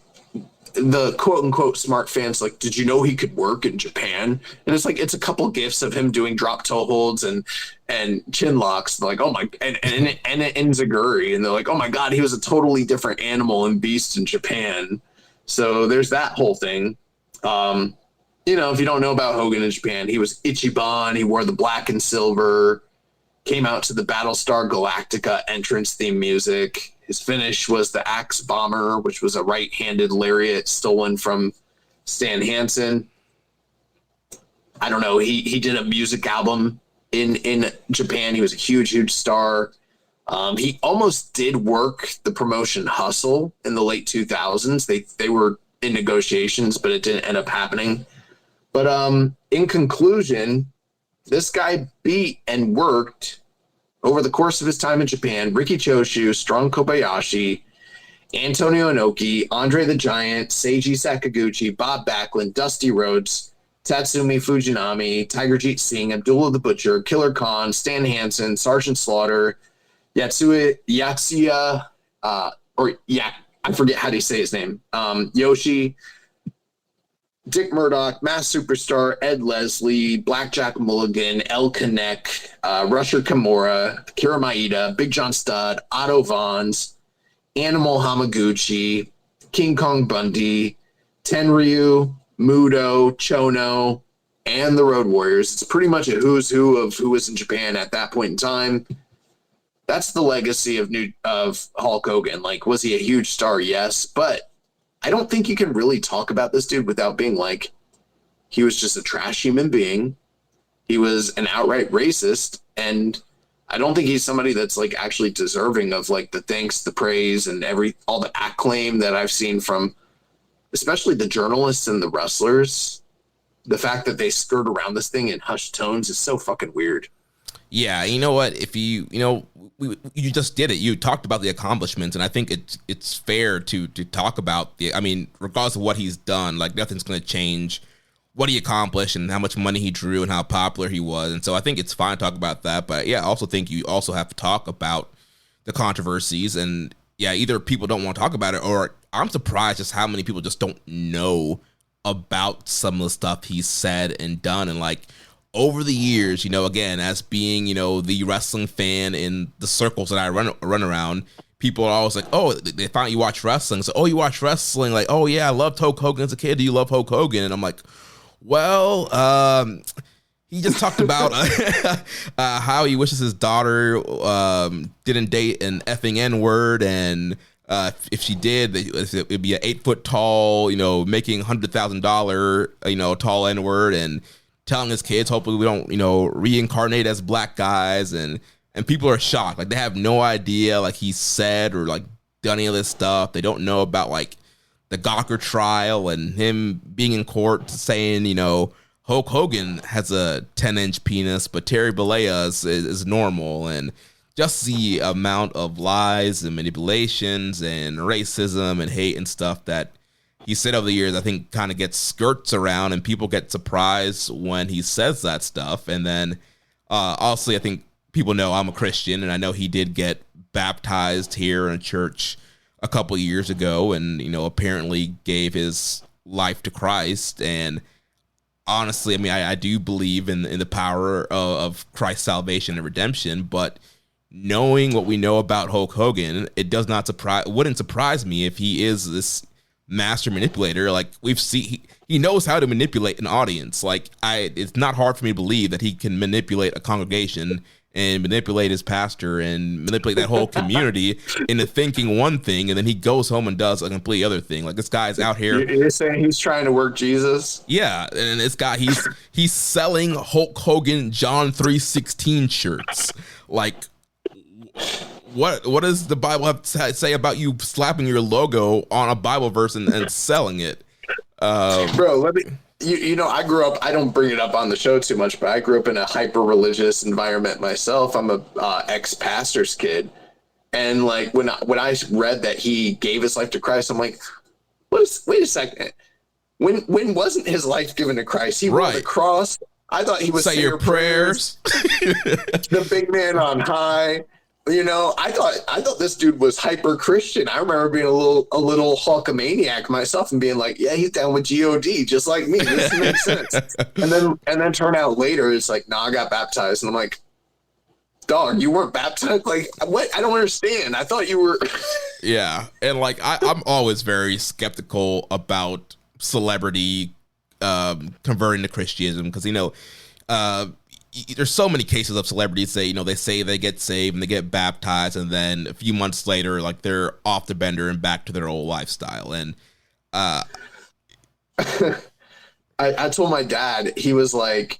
the quote unquote smart fans like, did you know he could work in Japan? And it's like, it's a couple gifs of him doing drop toe holds and chin locks. They're like, oh my, and Enziguri. And they're like, oh my God, he was a totally different animal and beast in Japan. So there's that whole thing. You know, if you don't know about Hogan in Japan, he was Ichiban. He wore the black and silver, came out to the Battlestar Galactica entrance theme music. His finish was the Axe Bomber, which was a right-handed lariat stolen from Stan Hansen. I don't know. He did a music album in Japan. He was a huge star. He almost did work the promotion Hustle in the late 2000s. They were in negotiations, but it didn't end up happening. But in conclusion, this guy beat and worked over the course of his time in Japan Riki Choshu, Strong Kobayashi, Antonio Inoki, Andre the Giant, Seiji Sakaguchi, Bob Backlund, Dusty Rhodes, Tatsumi Fujinami, Tiger Jeet Singh, Abdullah the Butcher, Killer Khan, Stan Hansen, Sergeant Slaughter, Yatsuya, I forget how to say his name, Yoshi, Dick Murdoch, Mass Superstar, Ed Leslie, Blackjack Mulligan, El Kanek, Rusher Kimura, Kira Maeda, Big John Studd, Otto Vons, Animal Hamaguchi, King Kong Bundy, Tenryu, Muto, Chono, and the Road Warriors. It's pretty much a who's who of who was in Japan at that point in time. That's the legacy of Hulk Hogan. Like, was he a huge star? Yes, but I don't think you can really talk about this dude without being like, he was just a trash human being. He was an outright racist, and I don't think he's somebody that's like actually deserving of like the thanks, the praise, and all the acclaim that I've seen from especially the journalists and the wrestlers. The fact that they skirt around this thing in hushed tones is so fucking weird. Yeah, you know what? If you just did it. You talked about the accomplishments, and I think it's fair to talk about regardless of what he's done, like nothing's going to change what he accomplished and how much money he drew and how popular he was. And so I think it's fine to talk about that. But yeah, I also think you also have to talk about the controversies. And yeah, either people don't want to talk about it, or I'm surprised just how many people just don't know about some of the stuff he's said and done. And like, over the years, again, as being, the wrestling fan in the circles that I run around, people are always like, oh, they find you watch wrestling. So, oh, you watch wrestling. Like, oh, yeah, I loved Hulk Hogan as a kid. Do you love Hulk Hogan? And I'm like, well, he just talked about how he wishes his daughter didn't date an effing N-word. And if she did, it'd be an 8 foot tall, making $100,000, tall N-word, and telling his kids, hopefully we don't, reincarnate as black guys, and people are shocked. Like, they have no idea, like, he said or like done any of this stuff. They don't know about like the Gawker trial and him being in court saying, Hulk Hogan has a 10-inch penis, but Terry Bollea's is normal. And just the amount of lies and manipulations and racism and hate and stuff that he said over the years, I think kind of gets skirts around, and people get surprised when he says that stuff. And then also, I think people know I'm a Christian, and I know he did get baptized here in a church a couple of years ago, and apparently gave his life to Christ. And honestly, I do believe in the power of Christ's salvation and redemption, but knowing what we know about Hulk Hogan, wouldn't surprise me if he is this master manipulator. Like, we've seen, he knows how to manipulate an audience. Like, it's not hard for me to believe that he can manipulate a congregation and manipulate his pastor and manipulate that whole community into thinking one thing, and then he goes home and does a complete other thing. Like, this guy's out here. You're saying he's trying to work Jesus? Yeah, and this guy, he's selling Hulk Hogan John 3:16 shirts. Like, what does the Bible have to say about you slapping your logo on a Bible verse and selling it? Bro, let me. I grew up. I don't bring it up on the show too much, but I grew up in a hyper religious environment myself. I'm a ex-pastor's kid, and like when I read that he gave his life to Christ, I'm like, wait a second. When wasn't his life given to Christ? He wore the cross. I thought he was say your prayers. The big man on high. I thought this dude was hyper Christian. I remember being a little Hulkamaniac myself and being like, yeah, he's down with God, just like me. This makes sense. And then turn out later, it's like, I got baptized, and I'm like, dog, you weren't baptized? Like, what? I don't understand. I thought you were. Yeah, and like I'm always very skeptical about celebrity converting to Christianism, because there's so many cases of celebrities they say they get saved and they get baptized, and then a few months later, like, they're off the bender and back to their old lifestyle. And I told my dad, he was like,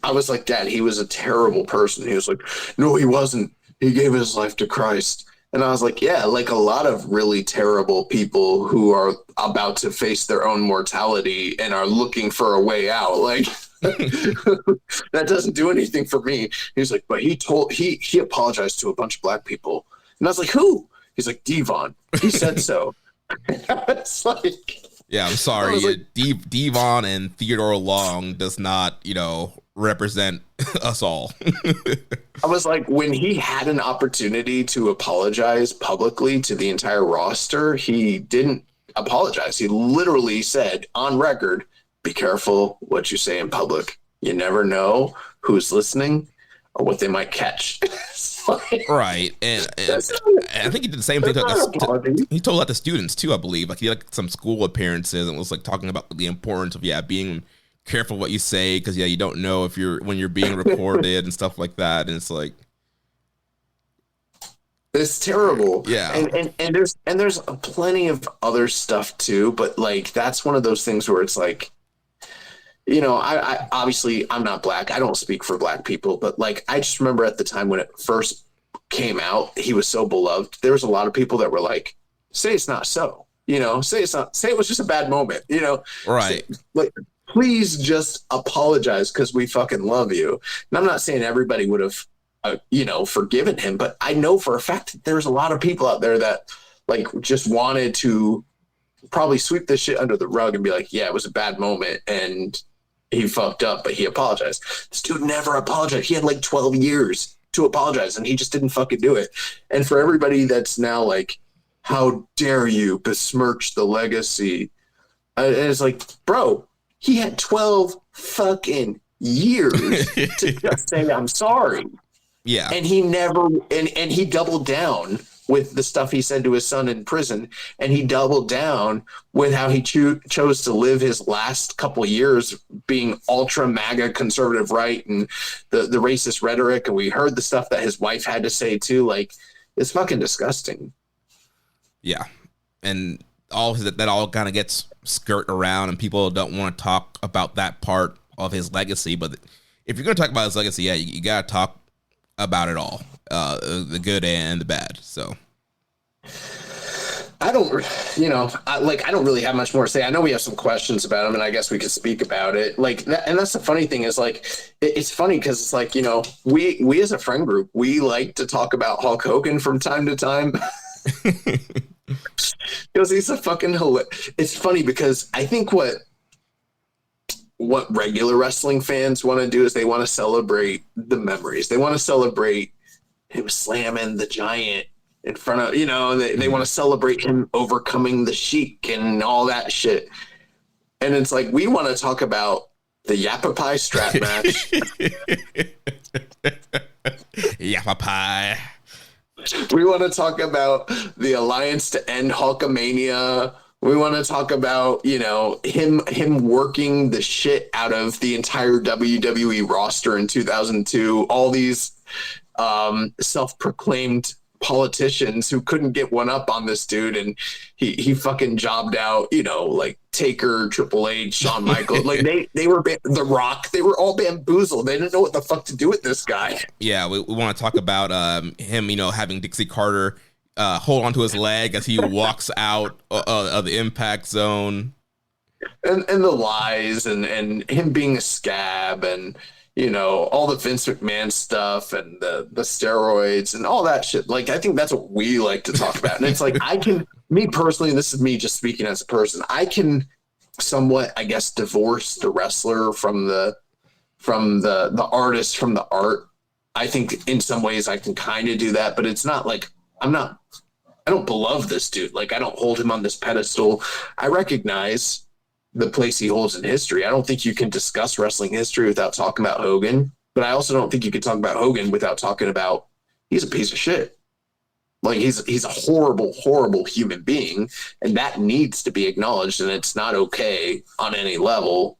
I was like, Dad, he was a terrible person. He was like, no, he wasn't. He gave his life to Christ. And I was like, yeah, like a lot of really terrible people who are about to face their own mortality and are looking for a way out. Like, that doesn't do anything for me. He's like, but he apologized to a bunch of black people. And I was like, who? He's like, Devon, he said so. It's like, yeah, I'm sorry. Devon and Theodore Long does not, represent us all. I was like, when he had an opportunity to apologize publicly to the entire roster, he didn't apologize. He literally said on record, be careful what you say in public. You never know who's listening or what they might catch. Right. And I think he did the same thing. He told that to students too, I believe. Like he had some school appearances and was like talking about the importance of being careful what you say, because you don't know when you're being recorded and stuff like that. And it's like, it's terrible. Yeah. And there's plenty of other stuff too, but like that's one of those things where it's like, I obviously I'm not black. I don't speak for black people, but like I just remember at the time when it first came out, he was so beloved. There was a lot of people that were like, say it's not so, say it was just a bad moment, right. Like, please just apologize because we fucking love you. And I'm not saying everybody would have, forgiven him, but I know for a fact that there's a lot of people out there that like just wanted to probably sweep this shit under the rug and be like, yeah, it was a bad moment and he fucked up, but he apologized. This dude never apologized. He had like 12 years to apologize and he just didn't fucking do it. And for everybody that's now like, how dare you besmirch the legacy? And it's like, bro, he had 12 fucking years to just say, I'm sorry. Yeah. And he never, and he doubled down with the stuff he said to his son in prison. And he doubled down with how he chose to live his last couple of years being ultra MAGA conservative right and the racist rhetoric. And we heard the stuff that his wife had to say too. Like, it's fucking disgusting. Yeah. And that all kind of gets skirt around and people don't want to talk about that part of his legacy. But if you're going to talk about his legacy, you got to talk about it all, the good and the bad. So I don't really have much more to say. I know we have some questions about him and I guess we could speak about it. Like that, and that's the funny thing is like, it's funny because it's like, we as a friend group, we like to talk about Hulk Hogan from time to time. Because he's a fucking it's funny because I think what regular wrestling fans want to do is they want to celebrate the memories. They want to celebrate him slamming the giant in front of, they want to celebrate him overcoming the Sheik and all that shit. And it's like, we want to talk about the Yappa Pie strap match. Yappa Pie. We want to talk about the alliance to end Hulkamania. We want to talk about, him working the shit out of the entire WWE roster in 2002. All these self-proclaimed politicians who couldn't get one up on this dude, and he fucking jobbed out, like Taker, Triple H, Shawn Michaels. Like they were The Rock. They were all bamboozled. They didn't know what the fuck to do with this guy. Yeah, we want to talk about him, having Dixie Carter hold onto his leg as he walks out of the impact zone, and the lies and him being a scab and all the Vince McMahon stuff and the steroids and all that shit. Like, I think that's what we like to talk about. And it's like, me personally, this is me just speaking as a person, I can somewhat, I guess, divorce the wrestler from the artist, from the art. I think in some ways I can kind of do that, but it's not like, I don't beloved this dude. Like, I don't hold him on this pedestal. I recognize the place he holds in history. I don't think you can discuss wrestling history without talking about Hogan, but I also don't think you can talk about Hogan without talking about he's a piece of shit. Like, he's a horrible, horrible human being, and that needs to be acknowledged, and it's not okay on any level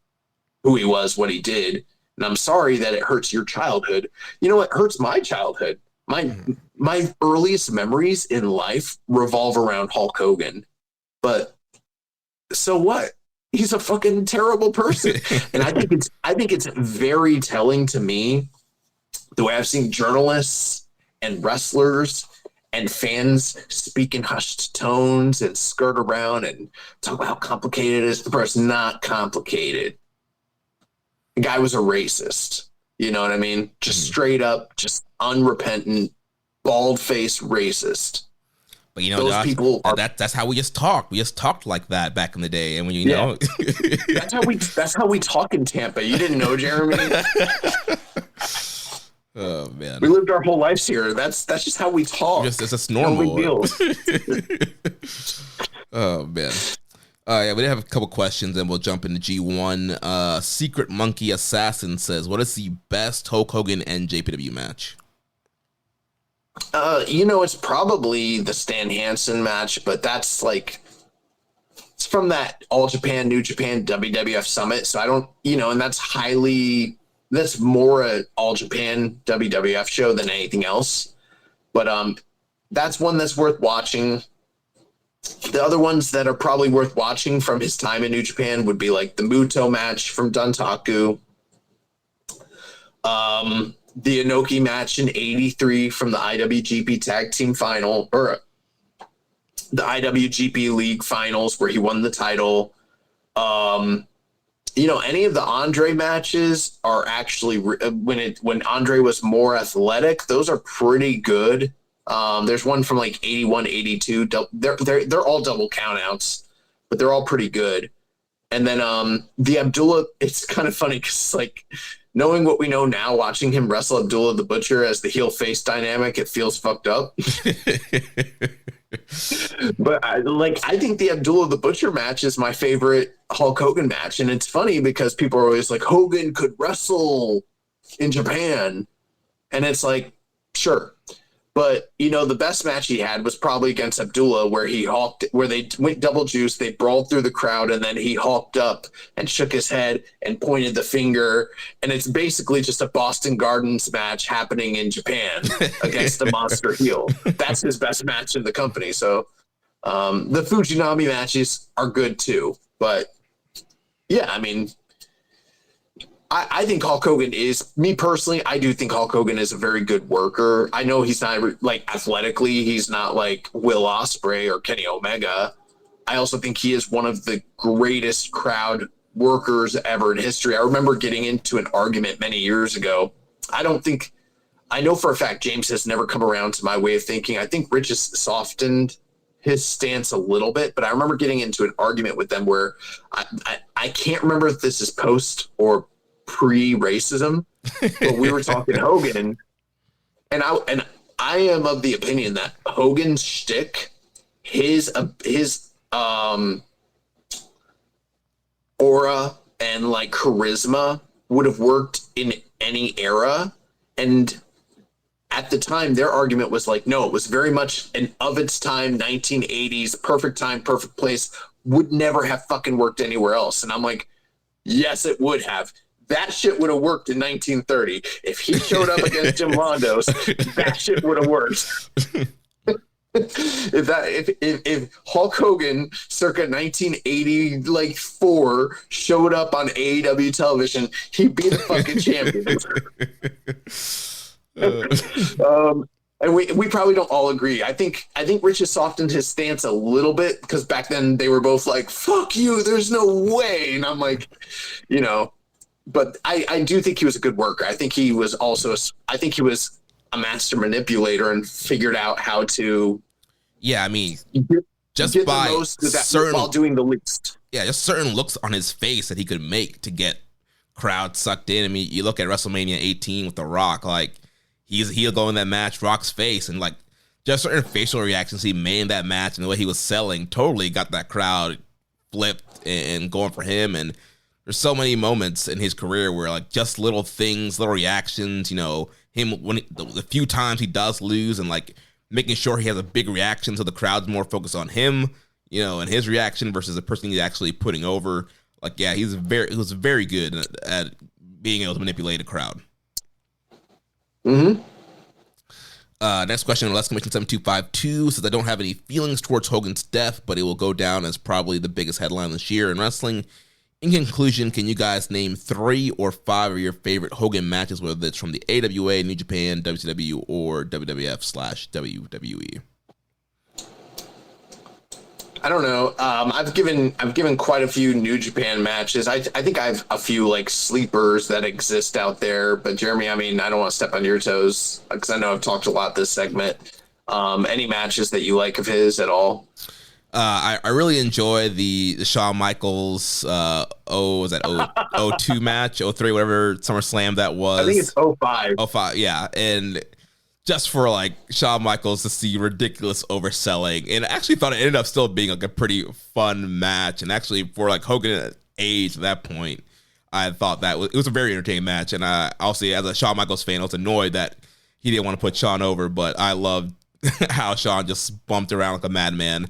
who he was, what he did. And I'm sorry that it hurts your childhood. You know what hurts my childhood? My earliest memories in life revolve around Hulk Hogan. But so what? He's a fucking terrible person. And I think it's very telling to me the way I've seen journalists and wrestlers and fans speak in hushed tones and skirt around and talk about how complicated it is. The person's not complicated. The guy was a racist. You know what I mean? Just straight up, just unrepentant, bald-faced racist. But you know, those Josh, people are. that's how we just talked. We just talked like that back in the day, and when you know, That's how we talk in Tampa. You didn't know, Jeremy? Oh man, we lived our whole lives here. That's just how we talk. it's just normal. No big deal. Oh man. Yeah, we did have a couple questions, and we'll jump into G1. Secret Monkey Assassin says, "What is the best Hulk Hogan and JPW match?" It's probably the Stan Hansen match, but that's like it's from that All Japan, New Japan, WWF Summit. So I don't, and that's more a All Japan WWF show than anything else. But that's one that's worth watching. The other ones that are probably worth watching from his time in New Japan would be like the Muto match from Duntaku. The Inoki match in '83 from the IWGP Tag Team Final, or the IWGP League Finals where he won the title. Any of the Andre matches are actually when Andre was more athletic, those are pretty good. There's one from like 81, 82. They're all double countouts, but they're all pretty good. And then the Abdullah, it's kind of funny because like knowing what we know now, watching him wrestle Abdullah the Butcher as the heel face dynamic, it feels fucked up. But I think the Abdullah the Butcher match is my favorite Hulk Hogan match. And it's funny because people are always like, Hogan could wrestle in Japan. And it's like, sure. But, the best match he had was probably against Abdullah where they went double juice, they brawled through the crowd, and then he hulked up and shook his head and pointed the finger. And it's basically just a Boston Gardens match happening in Japan against a monster heel. That's his best match in the company. So the Fujinami matches are good too. But, yeah, I mean, I think Hulk Hogan is, me personally, I do think Hulk Hogan is a very good worker. I know he's not, like, athletically, he's not like Will Ospreay or Kenny Omega. I also think he is one of the greatest crowd workers ever in history. I remember getting into an argument many years ago. I know for a fact James has never come around to my way of thinking. I think Rich has softened his stance a little bit, but I remember getting into an argument with them where I can't remember if this is post or pre-racism, but we were talking Hogan, and I am of the opinion that Hogan's shtick, his aura and like charisma would have worked in any era. And at the time, their argument was like, no, it was very much an of its time, 1980s, perfect time, perfect place, would never have fucking worked anywhere else. And I'm like, yes, it would have. That shit would have worked in 1930. If he showed up against Jim Londos, that shit would have worked. If Hulk Hogan circa 1984 showed up on AEW television, he'd be the fucking champion. And we probably don't all agree. I think Rich has softened his stance a little bit because back then they were both like, fuck you, there's no way. And I'm like, but I do think he was a good worker. I think he was a master manipulator and figured out how to. Yeah, I mean, just get by the most with that certain while doing the least. Yeah, just certain looks on his face that he could make to get crowds sucked in. I mean, you look at WrestleMania 18 with The Rock, like he'll go in that match, Rock's face, and like just certain facial reactions he made in that match and the way he was selling totally got that crowd flipped and going for him. And there's so many moments in his career where like just little things, little reactions, him when the few times he does lose and like making sure he has a big reaction so the crowd's more focused on him, and his reaction versus the person he's actually putting over. Like, yeah, he was very good at being able to manipulate a crowd. Mm-hmm. Next question, Commission 7252 says, I don't have any feelings towards Hogan's death, but it will go down as probably the biggest headline this year in wrestling. In conclusion, can you guys name 3 or 5 of your favorite Hogan matches, whether it's from the AWA, New Japan, WCW, or WWF/WWE? I don't know. I've given quite a few New Japan matches. I think I have a few like sleepers that exist out there. But Jeremy, I mean, I don't want to step on your toes because I know I've talked a lot this segment. Any matches that you like of his at all? I really enjoy the Shawn Michaels was that 02 match, 03, whatever SummerSlam that was. I think it's 05. 05, yeah. And just for like Shawn Michaels to see ridiculous overselling, and I actually thought it ended up still being like a pretty fun match. And actually for like Hogan age at that point, I thought that it was a very entertaining match. And I obviously, as a Shawn Michaels fan, I was annoyed that he didn't want to put Shawn over, but I loved how Shawn just bumped around like a madman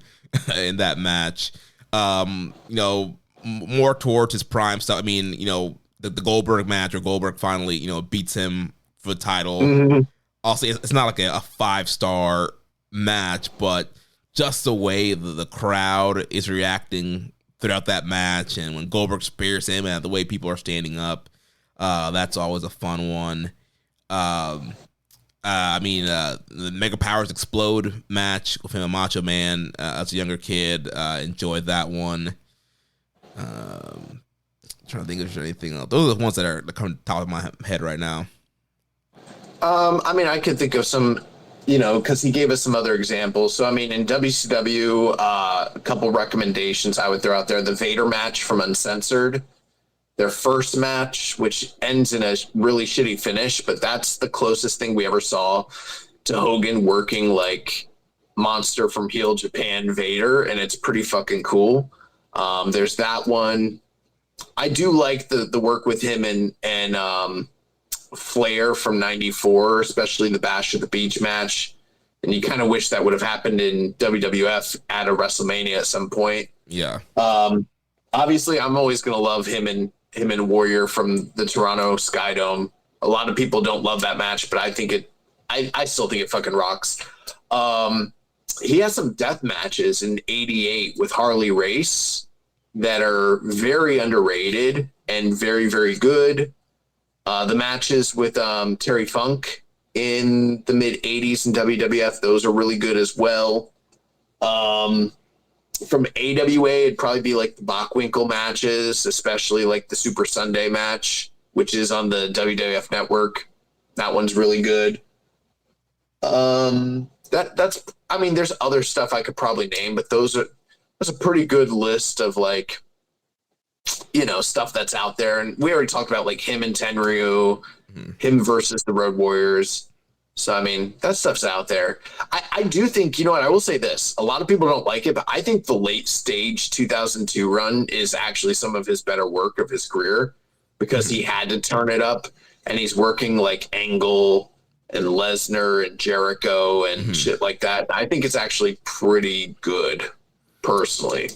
in that match. More towards his prime stuff. I mean, the Goldberg match where Goldberg finally, beats him for the title. Mm-hmm. Also, it's not like a 5-star match, but just the way the crowd is reacting throughout that match, and when Goldberg spears him and the way people are standing up, that's always a fun one. The Mega Powers Explode match with him and Macho Man as a younger kid, enjoyed that one. Trying to think if there's anything else. Those are the ones that are coming to the top of my head right now. I could think of some, because he gave us some other examples. So, in WCW, a couple recommendations I would throw out there. The Vader match from Uncensored. Their first match, which ends in a really shitty finish, but that's the closest thing we ever saw to Hogan working like monster from heel Japan Vader, and it's pretty fucking cool. There's that one. I do like the work with him and Flair from '94, especially the Bash at the Beach match. And you kind of wish that would have happened in WWF at a WrestleMania at some point. Yeah. Obviously, I'm always going to love him and Warrior from the Toronto Skydome. A lot of people don't love that match, but I still think it fucking rocks. He has some death matches in '88 with Harley Race that are very underrated and very, very good. The matches with Terry Funk in the mid '80s in WWF, those are really good as well. From AWA, it'd probably be like the Bockwinkel matches, especially like the Super Sunday match, which is on the WWF network. That one's really good. There's other stuff I could probably name, but that's a pretty good list of like, stuff that's out there. And we already talked about like him and Tenryu, him versus the Road Warriors. So, that stuff's out there. I do think, I will say this. A lot of people don't like it, but I think the late stage 2002 run is actually some of his better work of his career because he had to turn it up, and he's working like Angle and Lesnar and Jericho and shit like that. I think it's actually pretty good, personally.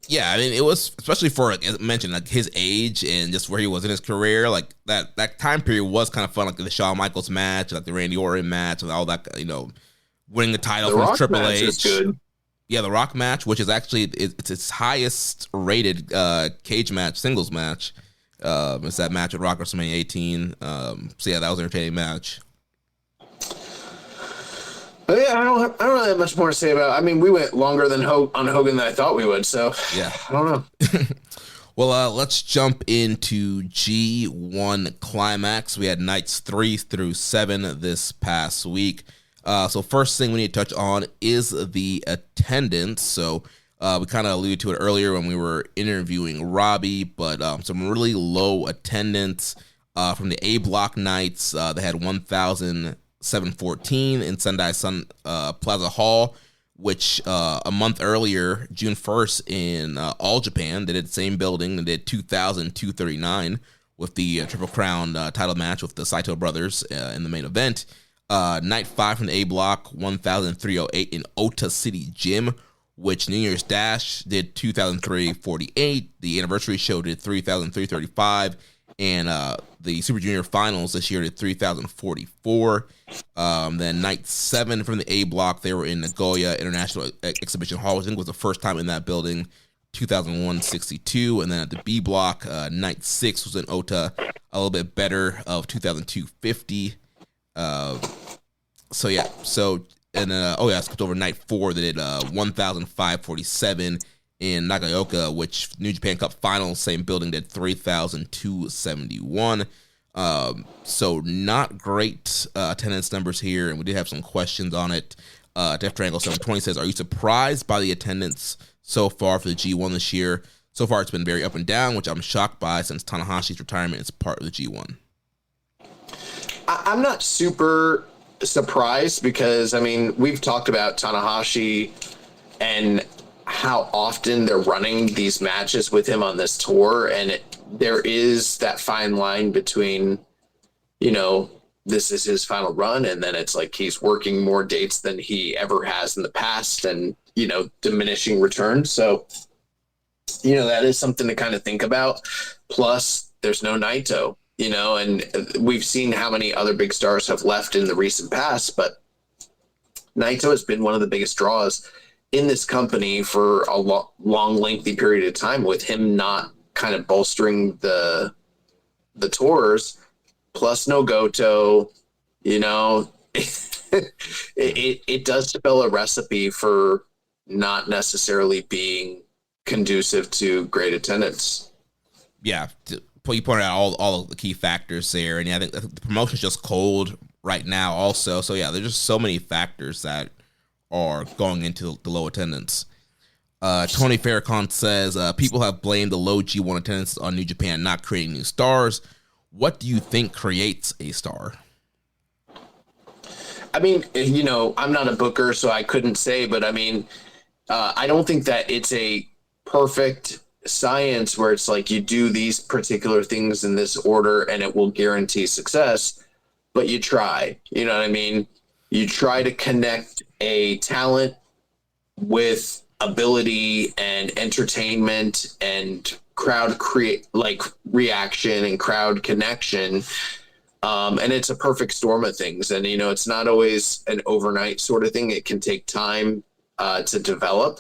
Yeah, it was, especially for, like, as I mentioned, like his age and just where he was in his career, like that time period was kind of fun, like the Shawn Michaels match, like the Randy Orton match, and all that, winning the title from Triple H. Is good. Yeah, the Rock match, which is actually it's its highest rated cage match, singles match. It's that match at Rock WrestleMania 18. So yeah, that was an entertaining match. But yeah, I don't really have much more to say about it. We went longer than on Hogan than I thought we would, so yeah. I don't know. Well, let's jump into G1 Climax. We had nights 3 through 7 this past week. So first thing we need to touch on is the attendance. So we kind of alluded to it earlier when we were interviewing Robbie, but some really low attendance from the A block nights. They had 1,714 in Sendai Sun Plaza Hall, which a month earlier, June 1st, in All Japan, they did the same building and did 2,239 with the Triple Crown title match with the Saito brothers in the main event. Night 5 from the A block, 1,308 in Ota City Gym, which New Year's Dash did 2,348. The anniversary show did 3,335. And the Super Junior Finals this year did 3,044. Then night 7 from the A block, they were in Nagoya International Exhibition Hall, which I think was the first time in that building, 2,162. And then at the B block, night 6 was in Ota, a little bit better, of 2,250. So yeah, I skipped over night 4. They did 1,547 in Nagaoka, which New Japan Cup Finals, same building, did 3,271. So not great attendance numbers here, and we did have some questions on it. Def Triangle 720 says, are you surprised by the attendance so far for the G1 this year? So far, it's been very up and down, which I'm shocked by since Tanahashi's retirement is part of the G1. I'm not super surprised because, I mean, we've talked about Tanahashi and how often they're running these matches with him on this tour. And there is that fine line between, you know, this is his final run, and then it's like he's working more dates than he ever has in the past and, you know, diminishing returns. So, you know, that is something to kind of think about. Plus, there's no Naito, you know, and we've seen how many other big stars have left in the recent past, but Naito has been one of the biggest draws in this company for a long, lengthy period of time, with him not kind of bolstering the tours. Plus no Goto, you know, it does spell a recipe for not necessarily being conducive to great attendance. Yeah, you pointed out all of the key factors there, and yeah, I think the promotion's just cold right now also. So yeah, there's just so many factors that are going into the low attendance. Tony Farrakhan says, people have blamed the low G1 attendance on New Japan not creating new stars. What do you think creates a star? I mean, you know, I'm not a booker, so I couldn't say, but I mean, I don't think that it's a perfect science where it's like you do these particular things in this order and it will guarantee success, but you try, you know what I mean? You try to connect a talent with ability and entertainment and crowd reaction and crowd connection. And it's a perfect storm of things. And, you know, it's not always an overnight sort of thing. It can take time to develop.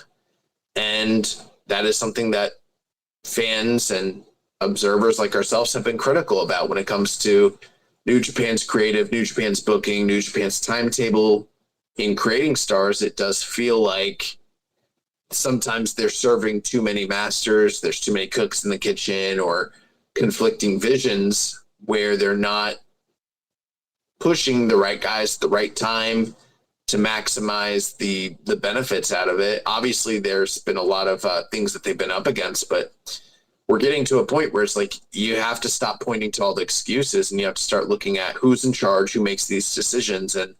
And that is something that fans and observers like ourselves have been critical about when it comes to New Japan's creative, New Japan's booking, New Japan's timetable in creating stars. It does feel like sometimes they're serving too many masters. There's too many cooks in the kitchen, or conflicting visions where they're not pushing the right guys at the right time to maximize the benefits out of it. Obviously, there's been a lot of things that they've been up against, but we're getting to a point where it's like you have to stop pointing to all the excuses and you have to start looking at who's in charge, who makes these decisions, and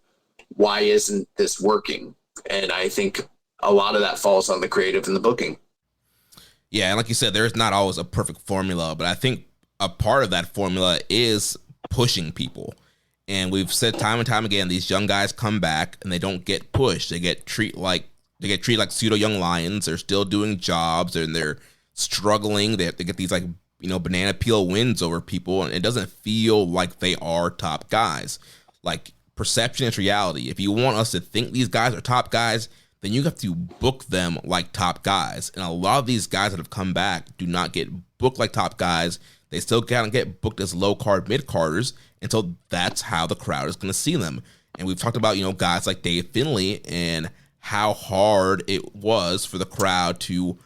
why isn't this working? And I think a lot of that falls on the creative and the booking. Yeah, and like you said, there's not always a perfect formula, but I think a part of that formula is pushing people. And we've said time and time again, these young guys come back and they don't get pushed. They get treated like pseudo young lions. They're still doing jobs and they're struggling. They have to get these, like, you know, banana peel wins over people, and it doesn't feel like they are top guys. Like, perception is reality. If you want us to think these guys are top guys, then you have to book them like top guys. And a lot of these guys that have come back do not get booked like top guys. They still kind of get booked as low card, mid carders. And so that's how the crowd is going to see them. And we've talked about, you know, guys like Dave Finlay and how hard it was for the crowd to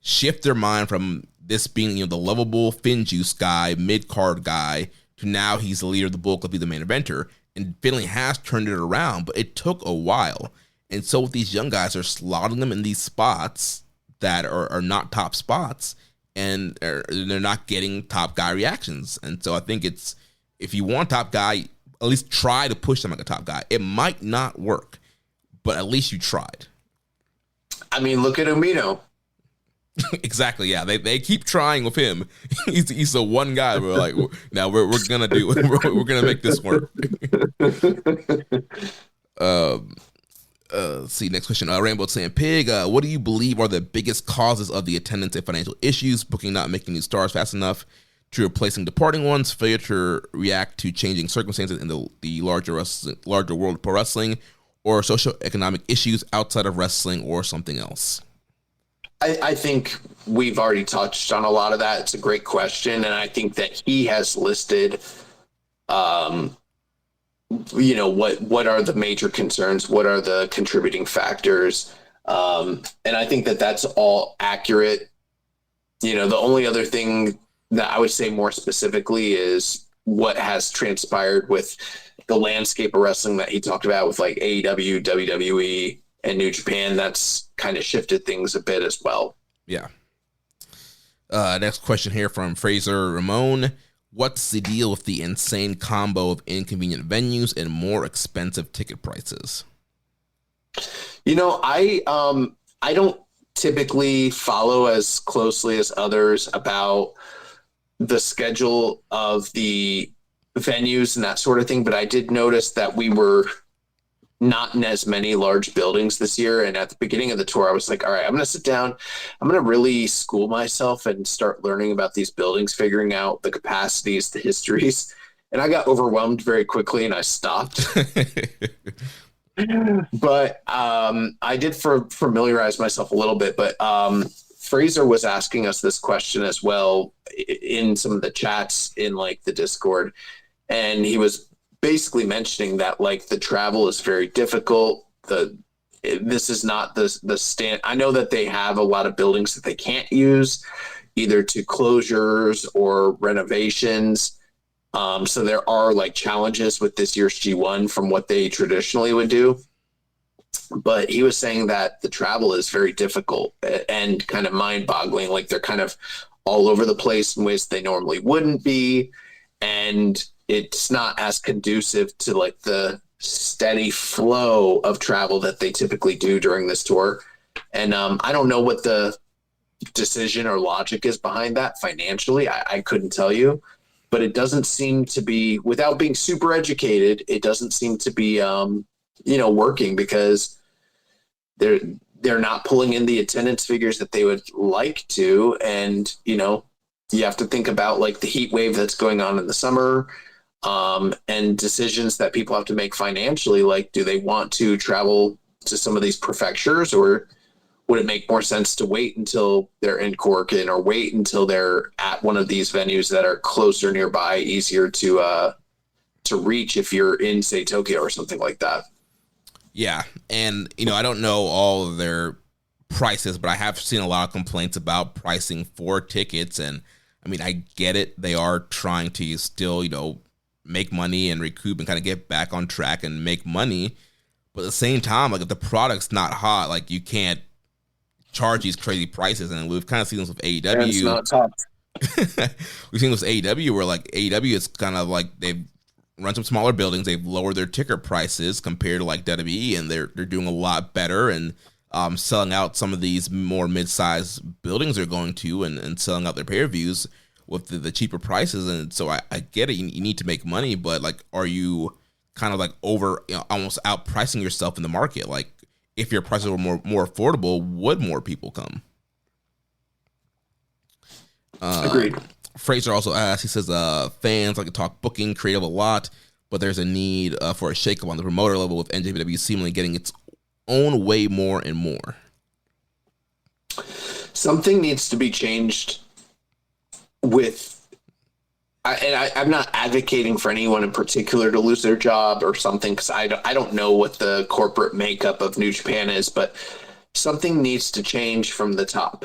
shift their mind from this being, you know, the lovable Fin Juice guy, mid card guy, to now he's the leader of the Bull Club, he's the main eventer. And Finlay has turned it around, but it took a while. And so with these young guys, they're slotting them in these spots that are not top spots, and they're not getting top guy reactions. And so I think it's, if you want top guy, at least try to push them like a top guy. It might not work, but at least you tried. I mean, look at Umino. Exactly. Yeah, they keep trying with him. He's the one guy we're like, now we're gonna do we're gonna make this work. Let's see, next question. Rainbow saying, Pig, what do you believe are the biggest causes of the attendance and financial issues? Booking not making new stars fast enough to replacing departing ones, failure to react to changing circumstances in the larger world of pro wrestling, or socioeconomic issues outside of wrestling, or something else? I think we've already touched on a lot of that. It's a great question, and I think that he has listed, you know, what are the major concerns, what are the contributing factors, and I think that that's all accurate. You know, the only other thing that I would say more specifically is what has transpired with the landscape of wrestling that he talked about with like AEW, WWE, and New Japan, that's kind of shifted things a bit as well. Yeah. Next question here from Fraser Ramon. What's the deal with the insane combo of inconvenient venues and more expensive ticket prices? You know, I don't typically follow as closely as others about the schedule of the venues and that sort of thing, but I did notice that we were not in as many large buildings this year. And at the beginning of the tour, I was like, all right, I'm going to sit down. I'm going to really school myself and start learning about these buildings, figuring out the capacities, the histories. And I got overwhelmed very quickly and I stopped. But I did familiarize myself a little bit. But Fraser was asking us this question as well in some of the chats in like the Discord. And he was basically mentioning that like the travel is very difficult. This is not the stand. I know that they have a lot of buildings that they can't use either to closures or renovations. So there are like challenges with this year's G1 from what they traditionally would do. But he was saying that the travel is very difficult and kind of mind-boggling. Like they're kind of all over the place in ways they normally wouldn't be. And it's not as conducive to like the steady flow of travel that they typically do during this tour. And I don't know what the decision or logic is behind that financially. I couldn't tell you, but it doesn't seem to be, without being super educated, it doesn't seem to be, working because they're not pulling in the attendance figures that they would like to. And, you have to think about like the heat wave that's going on in the summer. And decisions that people have to make financially, like do they want to travel to some of these prefectures, or would it make more sense to wait until they're in Corkin or wait until they're at one of these venues that are closer nearby, easier to reach if you're in, say, Tokyo or something like that? Yeah, and I don't know all of their prices, but I have seen a lot of complaints about pricing for tickets, and I mean, I get it. They are trying to still, make money and recoup and kind of get back on track and make money. But at the same time, like if the product's not hot, like you can't charge these crazy prices. And we've kind of seen this with AEW. And it's not top. We've seen this with AEW where like AEW is kind of like they've run some smaller buildings. They've lowered their ticket prices compared to like WWE, and they're doing a lot better and selling out some of these more mid-sized buildings they're going to and selling out their pay-per-views with the cheaper prices. And so I get it. You need to make money, but like, are you kind of like over, almost outpricing yourself in the market? Like if your prices were more affordable, would more people come? Agreed. Fraser also asked, he says, fans like to talk booking creative a lot, but there's a need for a shakeup on the promoter level with NJPW seemingly getting its own way more and more. Something needs to be changed I'm not advocating for anyone in particular to lose their job or something, because I don't know what the corporate makeup of New Japan is, but something needs to change from the top.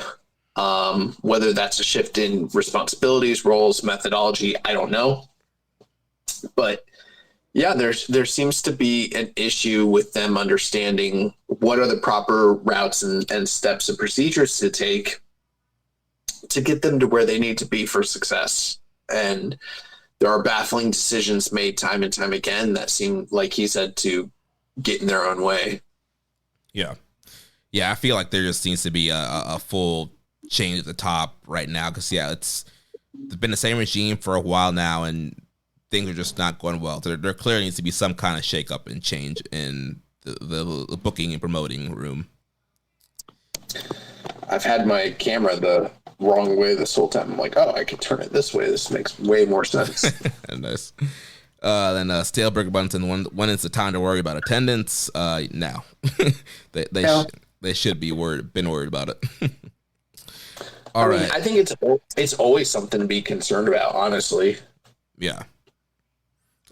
Whether that's a shift in responsibilities, roles, methodology, I don't know. But yeah, there seems to be an issue with them understanding what are the proper routes and steps and procedures to take to get them to where they need to be for success. And there are baffling decisions made time and time again that seem, like he said, to get in their own way. Yeah. Yeah, I feel like there just seems to be a full change at the top right now because, it's been the same regime for a while now, and things are just not going well. There clearly needs to be some kind of shakeup and change in the booking and promoting room. I've had my camera the wrong way this whole time. I'm like, oh, I could turn it this way. This makes way more sense. Nice. Then Staleburger Bunton, when is the time to worry about attendance? Now. They should be been worried about it. All right. I think it's always something to be concerned about, honestly. Yeah.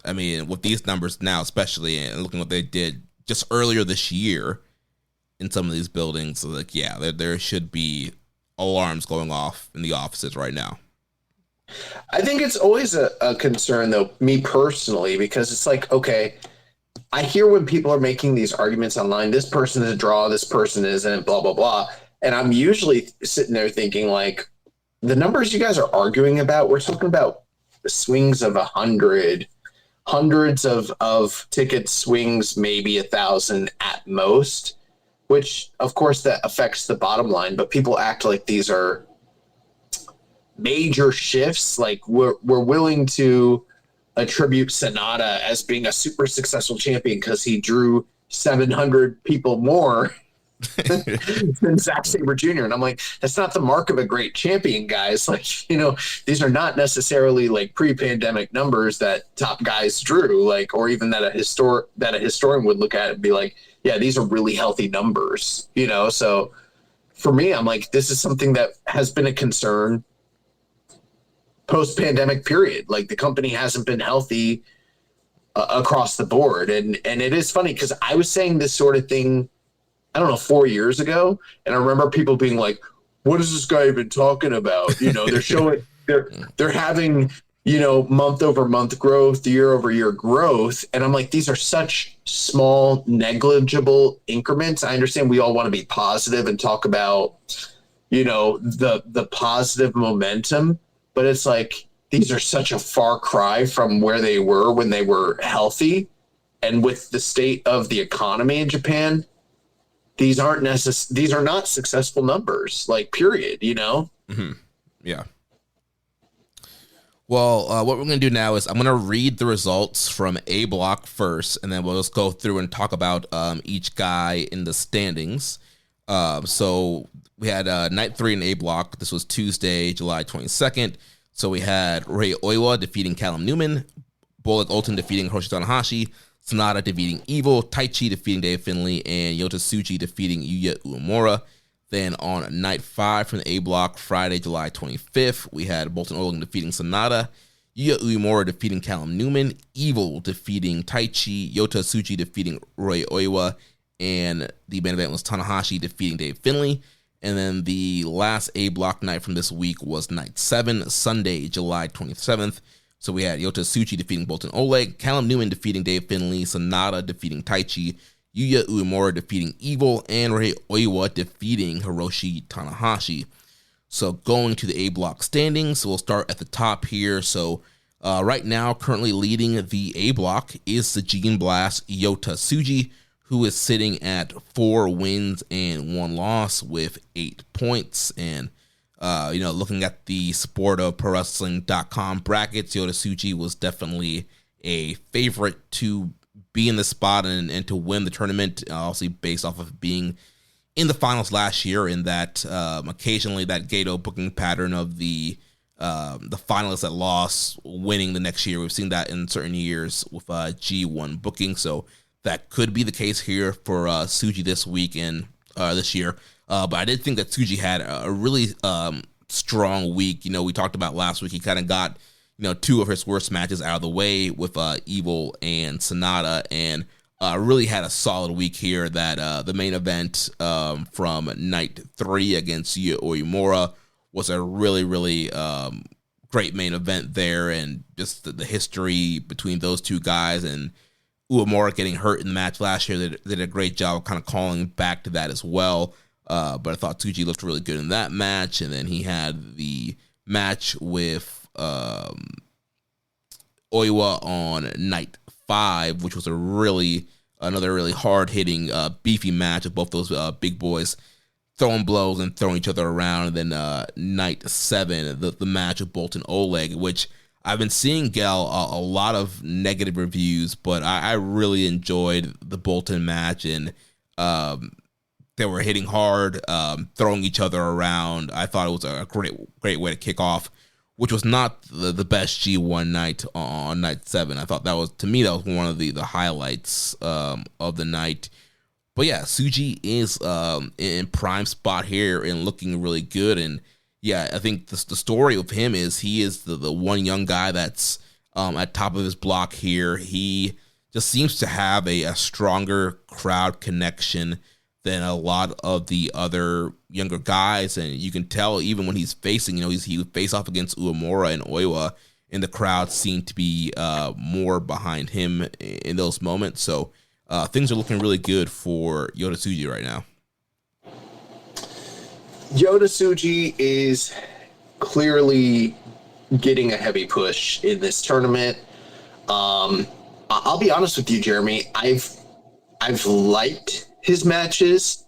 I mean, with these numbers now, especially, and looking what they did just earlier this year in some of these buildings, like, there should be alarms going off in the offices right now. I think it's always a concern, though, me personally, because it's like, okay, I hear when people are making these arguments online, this person is a draw, this person isn't, blah, blah, blah. And I'm usually sitting there thinking, like, the numbers you guys are arguing about, we're talking about swings of 100, hundreds of ticket swings, maybe 1,000 at most, which, of course, that affects the bottom line. But people act like these are major shifts. Like we're willing to attribute Sonata as being a super successful champion because he drew 700 people more than Zack Sabre Jr. And I'm like, that's not the mark of a great champion, guys. Like, you know, these are not necessarily like pre-pandemic numbers that top guys drew, like, or even that a historian would look at it and be like, yeah, these are really healthy numbers, you know? So for me, I'm like, this is something that has been a concern post-pandemic period. Like the company hasn't been healthy across the board. And it is funny because I was saying this sort of thing, I don't know, 4 years ago. And I remember people being like, what is this guy even talking about? You know, they're showing, they're having, you know, month over month growth, year over year growth. And I'm like, these are such small, negligible increments. I understand we all want to be positive and talk about, you know, the positive momentum, but it's like, these are such a far cry from where they were when they were healthy. And with the state of the economy in Japan, these are not successful numbers, like, period, you know? Mm-hmm. Yeah. Well, what we're going to do now is I'm going to read the results from A block first, and then we'll just go through and talk about each guy in the standings. So we had night 3 in A block. This was Tuesday, July 22nd. So we had Rei Oiwa defeating Callum Newman, Bullet Olton defeating Hiroshi Tanahashi, Sonata defeating Evil, Taichi defeating Dave Finlay, and Yota Tsuji defeating Yuya Uemura. Then on night 5 from the A block, Friday, July 25th, we had Bolton Oling defeating Sonata, Yuya Uemura defeating Callum Newman, Evil defeating Taichi, Yota Tsuji defeating Rei Oiwa, and the main event was Tanahashi defeating Dave Finlay. And then the last A block night from this week was night 7, Sunday, July 27th. So we had Yota Tsuji defeating Bolton Oleg, Callum Newman defeating Dave Finlay, Sonata defeating Taichi, Yuya Uemura defeating Evil, and Rei Oiwa defeating Hiroshi Tanahashi. So going to the A block standings, we'll start at the top here. So right now, currently leading the A block is the Gene Blast Yota Tsuji, who is sitting at 4 wins and 1 loss with 8 points. And, you know, looking at the sportofprowrestling.com brackets, Yota Tsuji was definitely a favorite to be in the spot and to win the tournament, obviously based off of being in the finals last year, in that occasionally that Gato booking pattern of the finalists that lost winning the next year. We've seen that in certain years with G1 booking. So that could be the case here for Tsuji this week and this year. But I did think that Tsuji had a really strong week. You know, we talked about last week, he kind of got, you know, 2 of his worst matches out of the way with Evil and Sonata, and really had a solid week here. That the main event from night 3 against Yuya Uemura was a really, really great main event there, and just the history between those two guys, and Uemura getting hurt in the match last year. They did a great job of kind of calling back to that as well. But I thought Tsuji looked really good in that match. And then he had the match with Oiwa on night 5, which was another really hard-hitting, beefy match of both those big boys throwing blows and throwing each other around. And then night 7, the match of Bolton Oleg, which I've been seeing Gal a lot of negative reviews, but I really enjoyed the Bolton match, and they were hitting hard, throwing each other around. I thought it was a great way to kick off, which was not the best G1 night on night 7. I thought that was one of the highlights of the night. But yeah, Tsuji is in prime spot here and looking really good. And yeah, I think the story of him is he is the one young guy that's at top of his block here. He just seems to have a stronger crowd connection than a lot of the other younger guys. And you can tell even when he's facing, he would face off against Uemura and Oiwa, and the crowd seemed to be more behind him in those moments. So things are looking really good for Yota Tsuji right now. Yota Tsuji is clearly getting a heavy push in this tournament. I'll be honest with you, Jeremy. I've liked his matches.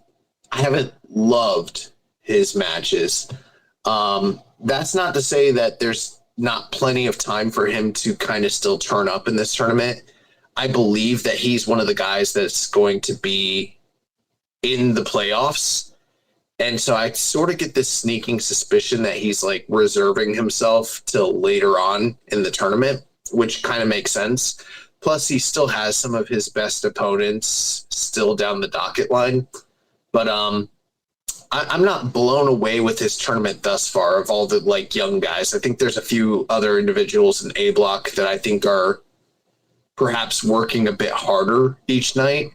I haven't loved his matches. That's not to say that there's not plenty of time for him to kind of still turn up in this tournament. I believe that he's one of the guys that's going to be in the playoffs. And so I sort of get this sneaking suspicion that he's like reserving himself till later on in the tournament, which kind of makes sense. Plus, he still has some of his best opponents still down the docket line. But I'm not blown away with his tournament thus far of all the like young guys. I think there's a few other individuals in A block that I think are perhaps working a bit harder each night.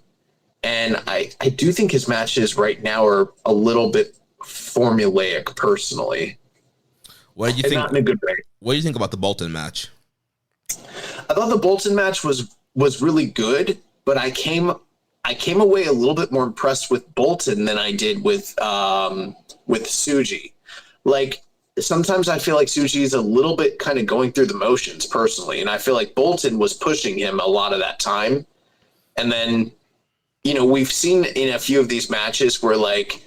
And I do think his matches right now are a little bit formulaic personally. What did you think? Not in a good way. What do you think about the Bolton match? I thought the Bolton match was really good, but I came away a little bit more impressed with Bolton than I did with Tsuji. Like sometimes I feel like Tsuji is a little bit kind of going through the motions personally, and I feel like Bolton was pushing him a lot of that time. And then, we've seen in a few of these matches where like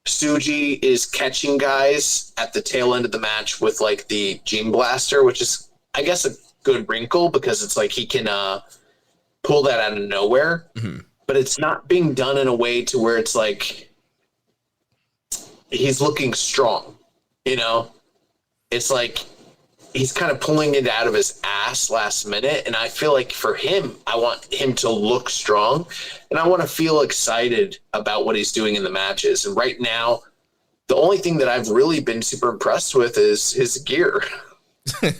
Tsuji is catching guys at the tail end of the match with like the Gene Blaster, which is, I guess, a good wrinkle because it's like he can pull that out of nowhere. Mm-hmm. But it's not being done in a way to where it's like he's looking strong, It's like he's kind of pulling it out of his ass last minute. And I feel like for him, I want him to look strong and I want to feel excited about what he's doing in the matches. And right now, the only thing that I've really been super impressed with is his gear. I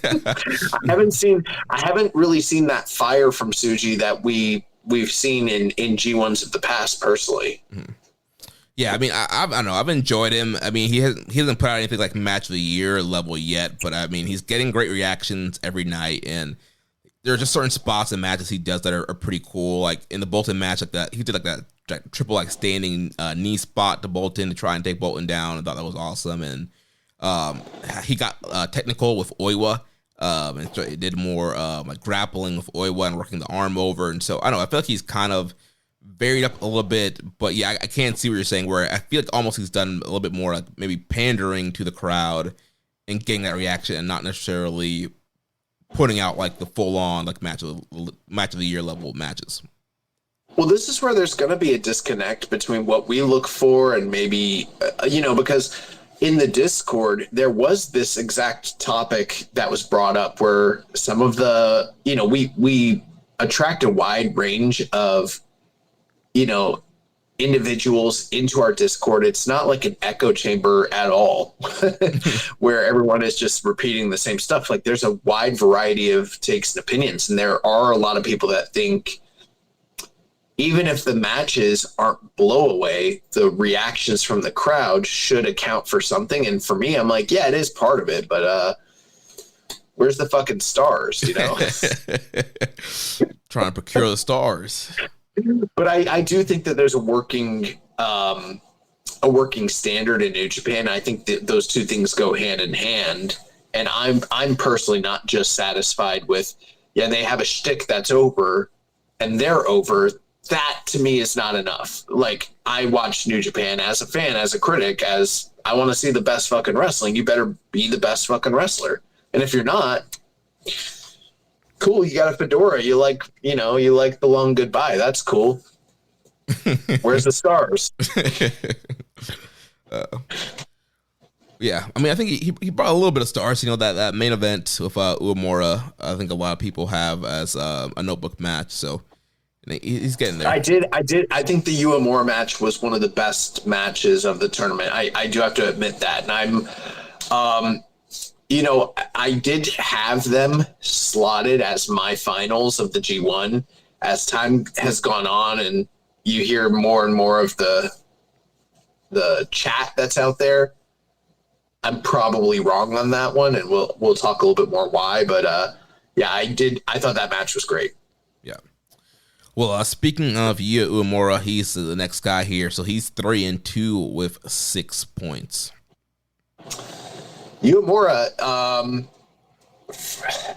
haven't really seen that fire from Tsuji that we've seen in G1s of the past personally. Mm-hmm. Yeah, I mean, I don't know. I've enjoyed him. I mean, he hasn't put out anything like match of the year level yet, but I mean, he's getting great reactions every night, and there are just certain spots and matches he does that are pretty cool. Like in the Bolton match, like that he did like that triple like standing knee spot to Bolton to try and take Bolton down. I thought that was awesome, and he got technical with Oiwa. And so it did more like grappling with Oiwa and working the arm over, and so I don't know. I feel like he's kind of varied up a little bit, but yeah, I can't see what you're saying. Where I feel like almost he's done a little bit more like maybe pandering to the crowd and getting that reaction, and not necessarily putting out like the full on like match of the year level matches. Well, this is where there's going to be a disconnect between what we look for and maybe because in the Discord there was this exact topic that was brought up where some of the we attract a wide range of individuals into our Discord. It's not like an echo chamber at all where everyone is just repeating the same stuff. Like there's a wide variety of takes and opinions. And there are a lot of people that think even if the matches aren't blowaway, the reactions from the crowd should account for something. And for me, I'm like, yeah, it is part of it, but where's the fucking stars, Trying to procure the stars. But I do think that there's a working standard in New Japan. I think that those two things go hand in hand. And I'm personally not just satisfied with, they have a shtick that's over and they're over. That to me is not enough. Like I watch New Japan as a fan, as a critic, as I want to see the best fucking wrestling. You better be the best fucking wrestler. And if you're not, cool, you got a fedora, you like the long goodbye, that's cool. Where's the stars? Yeah, I mean, I think he brought a little bit of stars. That main event with Uemura, I think a lot of people have as a notebook match, so he's getting there. I think the Uemura match was one of the best matches of the tournament. I do have to admit that, and I'm I did have them slotted as my finals of the G1 as time has gone on, and you hear more and more of the the chat that's out there. I'm probably wrong on that one, and we'll talk a little bit more why. But yeah, I thought that match was great. Yeah. Well, speaking of Yuya Uemura, he's the next guy here. So he's 3-2 with 6 points. Uemura,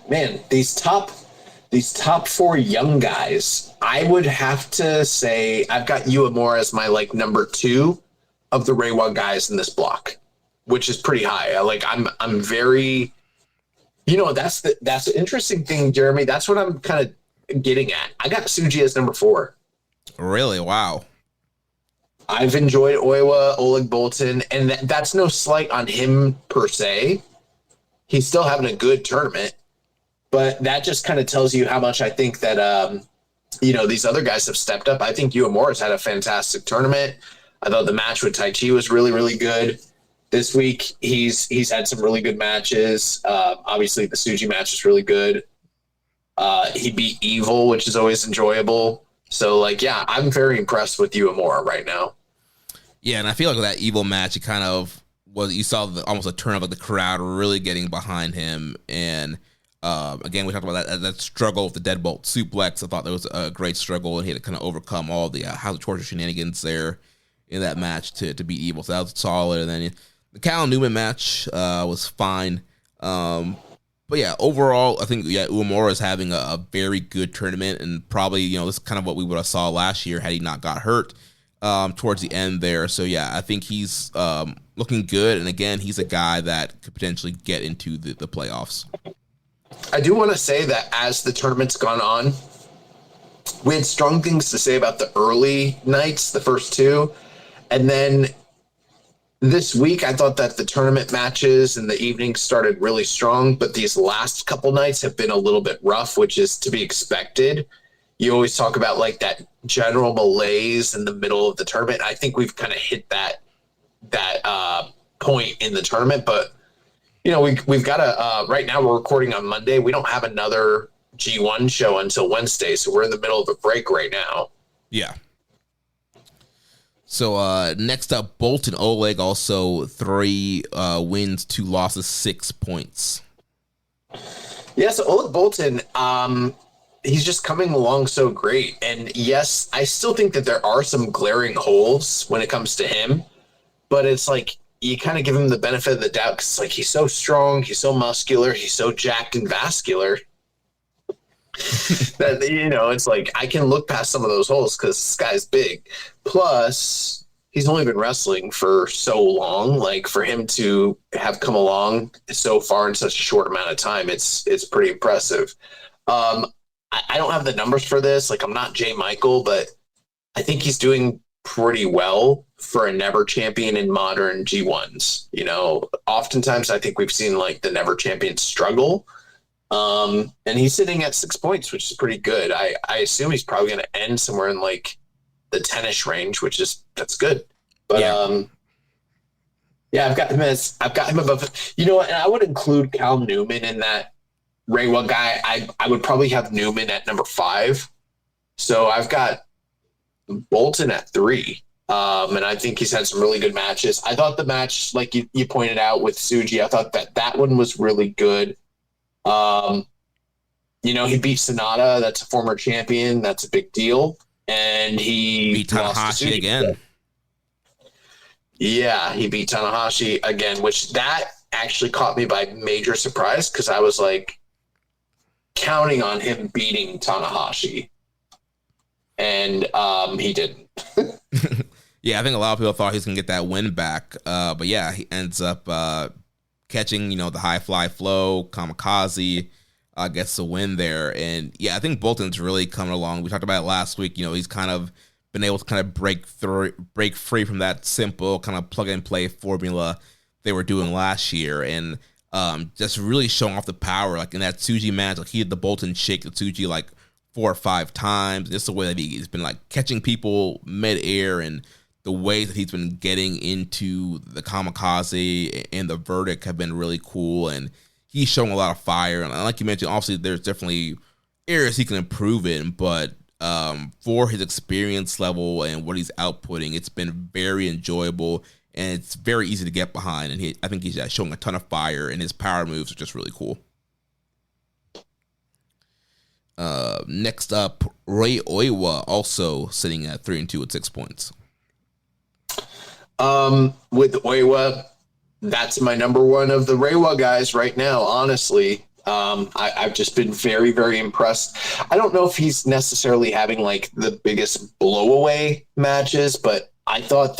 man, these top 4 young guys, I would have to say I've got Uemura as my like number 2 of the Reiwa guys in this block, which is pretty high. I'm very, that's the interesting thing, Jeremy. That's what I'm kind of getting at. I got Tsuji as number 4. Really? Wow. I've enjoyed Oiwa, Oleg Boltin, and that's no slight on him per se. He's still having a good tournament, but that just kind of tells you how much I think that, these other guys have stepped up. I think Uemura's had a fantastic tournament. I thought the match with Taichi was really, really good. This week, he's had some really good matches. Obviously, the Tsuji match is really good. He beat Evil, which is always enjoyable. So, I'm very impressed with Uemura right now. Yeah, and I feel like that Evil match, it kind of was, you saw almost a turn of the crowd really getting behind him. And again, we talked about that struggle with the deadbolt suplex. I thought that was a great struggle, and he had to kind of overcome all the House of Torture shenanigans there in that match to beat Evil. So that was solid. And then the Cal Newman match was fine. But yeah, overall, I think Uemura is having a very good tournament, and probably this is kind of what we would have saw last year had he not got hurt towards the end there. So yeah, I think he's looking good, and again, he's a guy that could potentially get into the playoffs. I do want to say that as the tournament's gone on, we had strong things to say about the early nights, the first 2, and then this week, I thought that the tournament matches and the evening started really strong, but these last couple nights have been a little bit rough, which is to be expected. You always talk about that general malaise in the middle of the tournament. I think we've kind of hit that point in the tournament, but we've got to. Right now, we're recording on Monday. We don't have another G1 show until Wednesday, so we're in the middle of a break right now. Yeah. So next up, Boltin Oleg, also 3 wins, 2 losses, 6 points. Yeah, so Oleg Boltin, he's just coming along so great. And yes, I still think that there are some glaring holes when it comes to him, but it's you kind of give him the benefit of the doubt because he's so strong, he's so muscular, he's so jacked and vascular that it's I can look past some of those holes because this guy's big. Plus, he's only been wrestling for so long. For him to have come along so far in such a short amount of time, it's pretty impressive. I don't have the numbers for this. I'm not Jay Michael, but I think he's doing pretty well for a never champion in modern G1s. Oftentimes I think we've seen the never champion struggle. And he's sitting at 6 points, which is pretty good. I assume he's probably going to end somewhere in the 10-ish range, that's good. But I've got him above. And I would include Cal Newman in that Reiwa guy. I would probably have Newman at number 5. So I've got Boltin at 3. And I think he's had some really good matches. I thought the match, you pointed out with Tsuji, I thought that one was really good. He beat Sonata. That's a former champion. That's a big deal. And he beat Tanahashi again. Yeah, he beat Tanahashi again, which that actually caught me by major surprise because I was counting on him beating Tanahashi. And he didn't. Yeah, I think a lot of people thought he was going to get that win back. But yeah, he ends up catching, the high fly flow, kamikaze, gets the win there. And yeah, I think Bolton's really coming along. We talked about it last week. He's kind of been able to kind of break free from that simple kind of plug and play formula they were doing last year. And just really showing off the power. In that Tsuji match, he had the Bolton shake the Tsuji 4 or 5 times. Just the way that he's been catching people mid-air, and the way that he's been getting into the kamikaze and the verdict have been really cool. And he's showing a lot of fire. And like you mentioned, obviously there's definitely areas he can improve in, but For his experience level and what he's outputting, it's been very enjoyable and it's very easy to get behind. And I think he's showing a ton of fire, and his power moves are just really cool. Next up, Ray Oiwa, also sitting at 3-2 with 6 points. With Oiwa, that's my number one of the Reiwa guys right now, honestly. I've just been very, very impressed. I don't know if he's necessarily having like the biggest blowaway matches, but I thought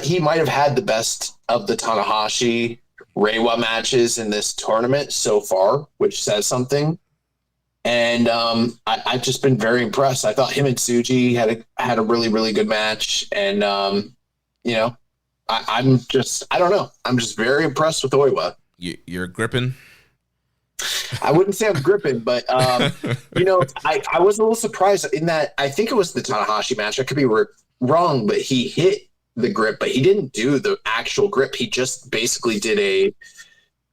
he might have had the best of the Tanahashi Reiwa matches in this tournament so far, which says something. And I've just been very impressed. I thought him and Tsuji had a really, really good match. And, I don't know. I'm just very impressed with Oiwa. You're gripping? I wouldn't say I'm gripping, but, I was a little surprised in that I think it was the Tanahashi match. I could be wrong, but he hit the grip, but he didn't do the actual grip. He just basically did a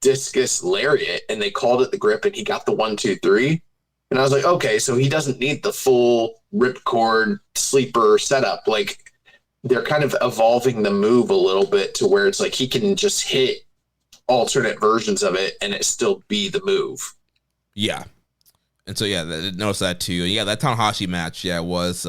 discus lariat, and they called it the grip, and he got the 1-2-3. And I was like, okay, so he doesn't need the full ripcord sleeper setup. Like, they're kind of evolving the move a little bit to where it's like he can just hit alternate versions of it and it still be the move. Yeah. And so, notice that too. Yeah, that Tanahashi match, was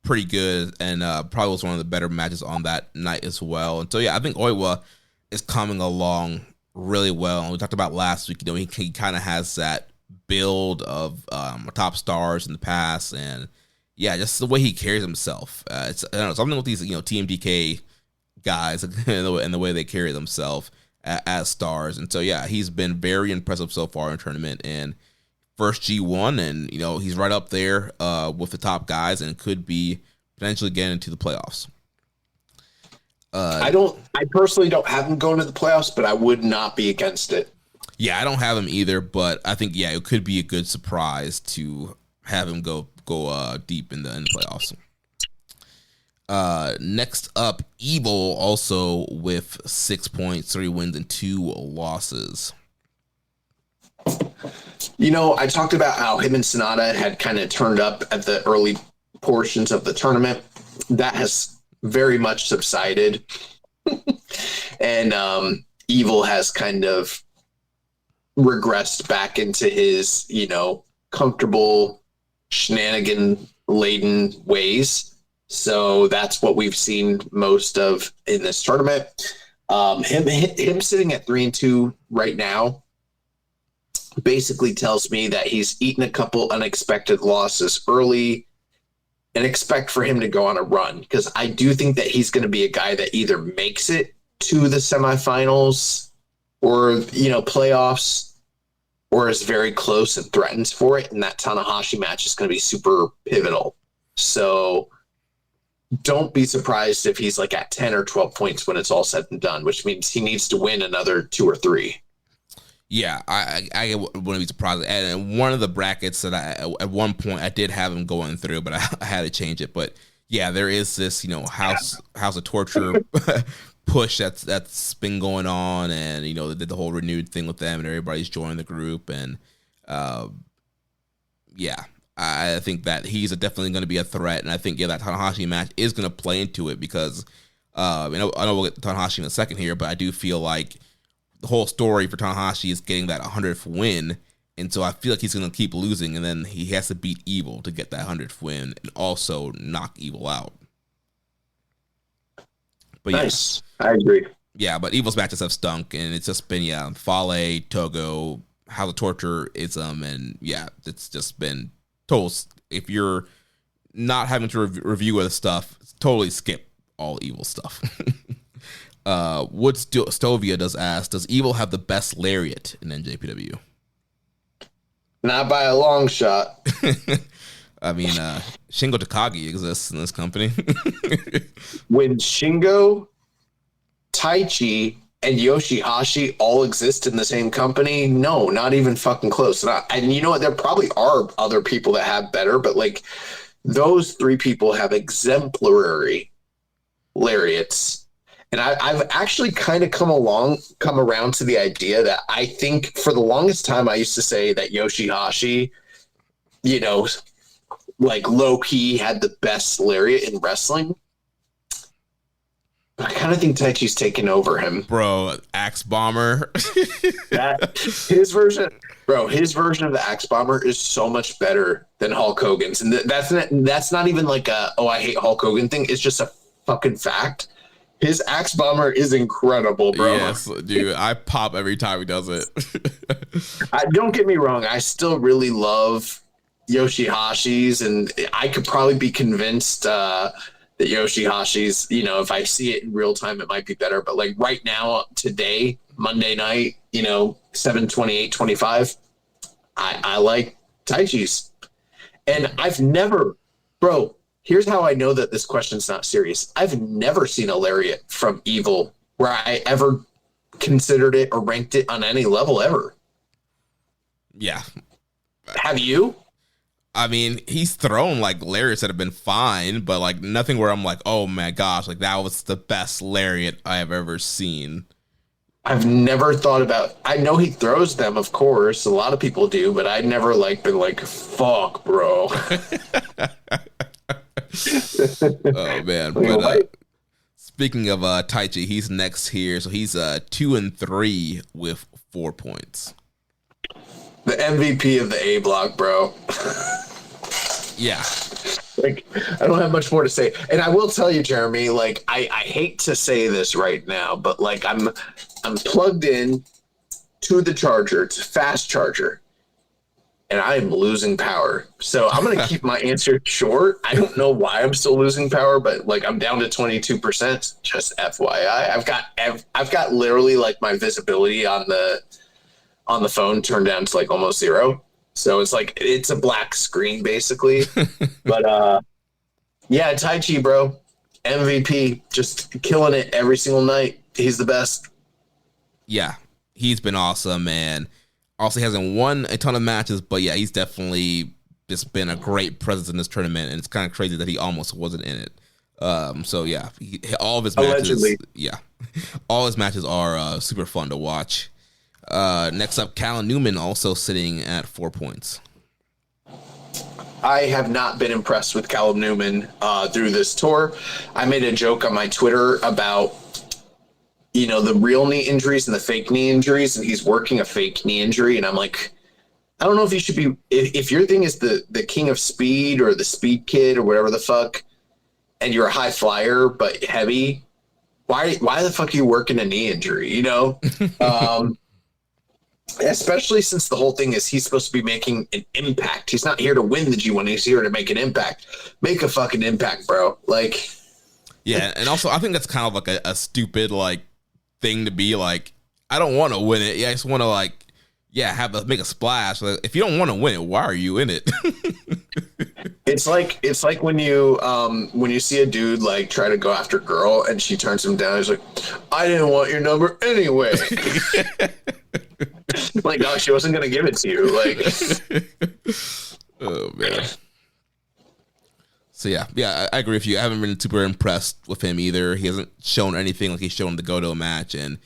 pretty good and probably was one of the better matches on that night as well. And so, I think Oiwa is coming along really well. And we talked about last week, he kind of has that build of top stars in the past, and just the way he carries himself. It's something with these TMDK guys and the way they carry themselves as stars. And so he's been very impressive so far in the tournament, and first G1, and he's right up there with the top guys and could be potentially getting into the playoffs. I personally don't have him going to the playoffs, but I would not be against it. Yeah, I don't have him either, but I think it could be a good surprise to have him go deep in the playoffs. Next up, Evil, also with 6 points, 3 wins and 2 losses. I talked about how him and Sonata had kind of turned up at the early portions of the tournament. That has very much subsided, and Evil has kind of regressed back into his, comfortable shenanigan-laden ways. So that's what we've seen most of in this tournament. Him sitting at 3-2 right now basically tells me that he's eaten a couple unexpected losses early and expect for him to go on a run, because I do think that he's going to be a guy that either makes it to the semifinals or, playoffs, or is very close and threatens for it. And that Tanahashi match is going to be super pivotal. So don't be surprised if he's like at 10 or 12 points when it's all said and done, which means he needs to win another 2 or 3. Yeah, I wouldn't be surprised. And one of the brackets that at one point I did have him going through, but I had to change it. But there is this, House of Torture push that's been going on, and they did the whole renewed thing with them, and everybody's joined the group, and I think that he's definitely going to be a threat, and I think that Tanahashi match is going to play into it, because I know we'll get to Tanahashi in a second here, but I do feel like the whole story for Tanahashi is getting that 100th win, and so I feel like he's going to keep losing, and then he has to beat Evil to get that 100th win and also knock Evil out. But nice. I agree. Yeah, but Evil's matches have stunk, and it's just been, Fale, Togo, House of Torture, Ism, and it's just been total. If you're not having to review other stuff, totally skip all Evil stuff. Wood Stovia does ask, does Evil have the best lariat in NJPW? Not by a long shot. I mean, Shingo Takagi exists in this company. When Shingo, Taichi, and Yoshihashi all exist in the same company, no, not even fucking close. And you know what? There probably are other people that have better, but like those 3 people have exemplary lariats. And I've actually kind of come around to the idea that I think for the longest time I used to say that Yoshihashi you know, like low key had the best lariat in wrestling. But I kind of think Taichi's taken over him. Bro, Axe Bomber. His version of the Axe Bomber is so much better than Hulk Hogan's. And that's not even like a, oh, I hate Hulk Hogan thing. It's just a fucking fact. His Axe Bomber is incredible, bro. Yes, dude. I pop every time he does it. Don't get me wrong. I still really love Yoshihashi's, and I could probably be convinced that Yoshihashi's, you know, if I see it in real time, it might be better. But like right now, today, Monday night, you know, 7/28/25, I like Taichi's. And I've never, bro, here's how I know that this question's not serious. I've never seen a lariat from Evil where I ever considered it or ranked it on any level ever. Yeah. Have you? I mean, he's thrown like lariats that have been fine, but like nothing where I'm like, oh my gosh, like that was the best lariat I have ever seen. I've never thought about, I know he throws them, of course. A lot of people do, but I'd never like been like, fuck, bro. Oh man. But speaking of Taichi, he's next here. So he's 2-3 with 4 points. The MVP of the A block, bro. Yeah. Like, I don't have much more to say. And I will tell you, Jeremy, like, I hate to say this right now, but like I'm plugged in to the charger. It's a fast charger. And I am losing power. So I'm going to keep my answer short. I don't know why I'm still losing power, but like I'm down to 22%. Just FYI. I've got literally like my visibility on the phone turned down to like almost zero. So it's like it's a black screen basically. But yeah, Taichi, bro. MVP, just killing it every single night. He's the best. Yeah. He's been awesome, man. Also, he hasn't won a ton of matches, but yeah, he's definitely just been a great presence in this tournament, and it's kind of crazy that he almost wasn't in it. So yeah, all of his matches, allegedly. Yeah, all his matches are super fun to watch. Next up, Callum Newman also sitting at 4 points. I have not been impressed with Callum Newman through this tour. I made a joke on my Twitter about, you know, the real knee injuries and the fake knee injuries, and he's working a fake knee injury. And I'm like, I don't know if you should be, if your thing is the king of speed or the speed kid or whatever the fuck, and you're a high flyer but heavy, why the fuck are you working a knee injury, you know? Especially since the whole thing is he's supposed to be making an impact. He's not here to win the G1. He's here to make an impact. Make a fucking impact, bro. Like, yeah, and also I think that's kind of like a stupid like thing to be like, I don't want to win it. Yeah, I just want to like, yeah, make a splash. Like, if you don't want to win it, why are you in it? it's like when you see a dude like try to go after a girl and she turns him down. He's like, I didn't want your number anyway. Like, no, she wasn't gonna give it to you. Like, oh man. So yeah, I agree with you. I haven't been super impressed with him either. He hasn't shown anything like he's shown the Goto match, and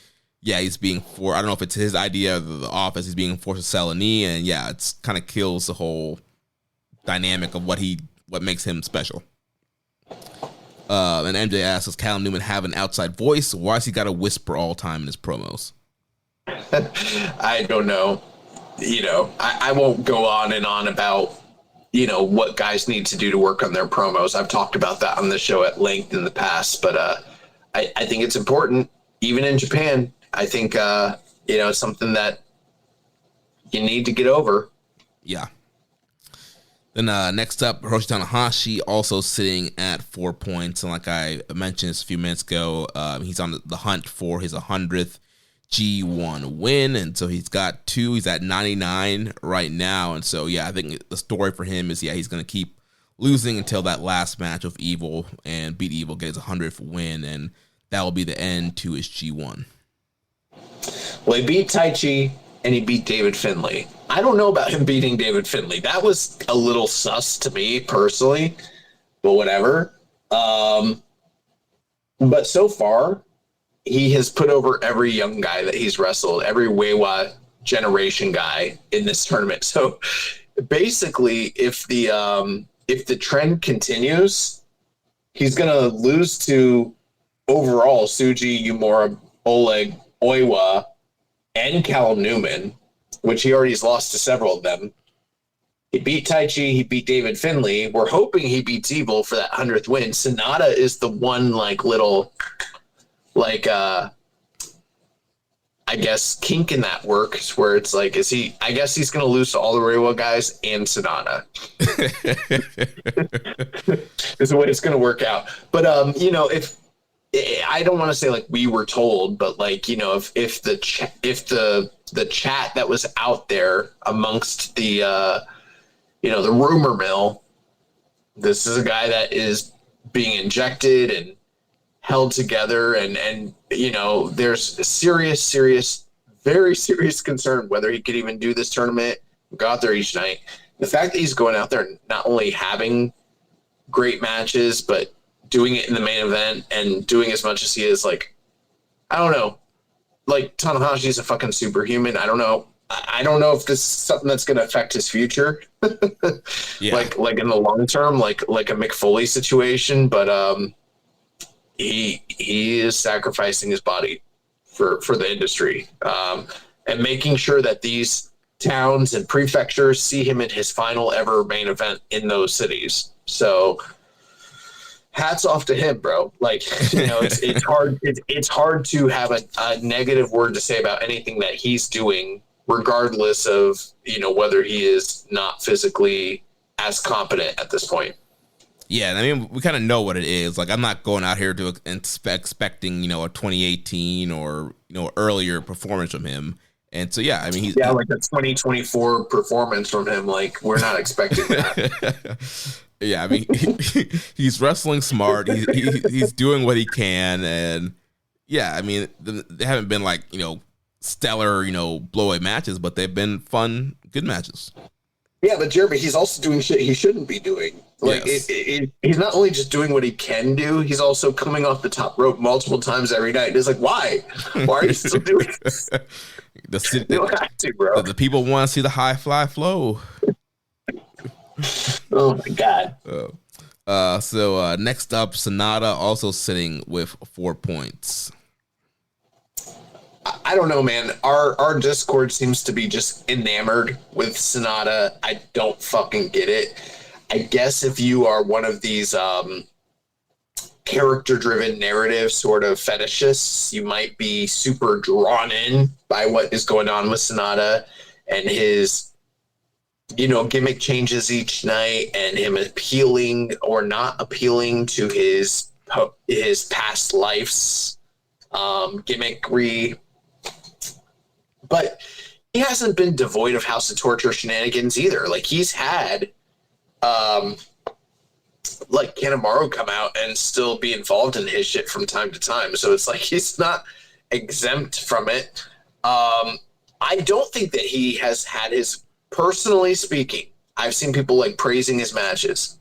yeah, he's being I don't know if it's his idea of the office. He's being forced to sell a knee, and yeah, it's kind of kills the whole dynamic of what makes him special. And MJ asks, does Callum Newman have an outside voice? Why has he got to whisper all the time in his promos? I don't know. You know, I won't go on and on about, you know, what guys need to do to work on their promos. I've talked about that on the show at length in the past, but I think it's important, even in Japan. I think, you know, it's something that you need to get over. Yeah. Then next up, Hiroshi Tanahashi also sitting at 4 points. And like I mentioned a few minutes ago, he's on the hunt for his 100th G1 win, and so he's got 2. He's at 99 right now, and so yeah, I think the story for him is he's going to keep losing until that last match with Evil and beat Evil, get his 100th win, and that will be the end to his G1. Well, he beat Taichi and he beat David Finlay. I don't know about him beating David Finlay. That was a little sus to me personally, but whatever. But so far, he has put over every young guy that he's wrestled, every Weiwa generation guy in this tournament. So basically, if the trend continues, he's gonna lose to overall Suji, Umura, Oleg, Oiwa, and Callum Newman, which he already has lost to several of them. He beat Taichi, he beat David Finlay. We're hoping he beats Evil for that 100th win. Sonata is the one little I guess kink in that works where it's like, I guess he's going to lose to all the Reiwa guys and Sonata. Is the way it's going to work out. But, if I don't want to say like we were told, but like, if the chat that was out there amongst the, the rumor mill, this is a guy that is being injected and held together, and there's serious, very serious concern whether he could even do this tournament, go out there each night. The fact that he's going out there and not only having great matches, but doing it in the main event and doing as much as he is, like, I don't know. Like, Tanahashi's a fucking superhuman. I don't know if this is something that's going to affect his future, Yeah. like in the long term, like a Mick Foley situation, but he is sacrificing his body for the industry, and making sure that these towns and prefectures see him in his final ever main event in those cities. So hats off to him, bro. Like, it's hard. It's hard to have a negative word to say about anything that he's doing, regardless of, whether he is not physically as competent at this point. Yeah, I mean, we kind of know what it is. Like, I'm not going out here to expecting, a 2018 or, earlier performance from him. And so, yeah, I mean, like a 2024 performance from him. Like, we're not expecting that. Yeah, I mean, he's wrestling smart. He's doing what he can. And yeah, I mean, they haven't been like, stellar, blow-away matches, but they've been fun, good matches. Yeah, but Jeremy, he's also doing shit he shouldn't be doing. Like, yes. He's not only just doing what he can do, he's also coming off the top rope multiple times every night. It's like, why? Why are you still doing this? You don't have to, bro. The people want to see the high fly flow. Oh, my God. So next up, Sonata also sitting with 4 points. I don't know, man. Our Discord seems to be just enamored with Sonata. I don't fucking get it. I guess if you are one of these character-driven narrative sort of fetishists, you might be super drawn in by what is going on with Sonata and his, gimmick changes each night and him appealing or not appealing to his past life's gimmickry. But he hasn't been devoid of House of Torture shenanigans either. Like, he's had Kanemaru come out and still be involved in his shit from time to time. So it's like he's not exempt from it. I don't think that he has had his, personally speaking, I've seen people praising his matches.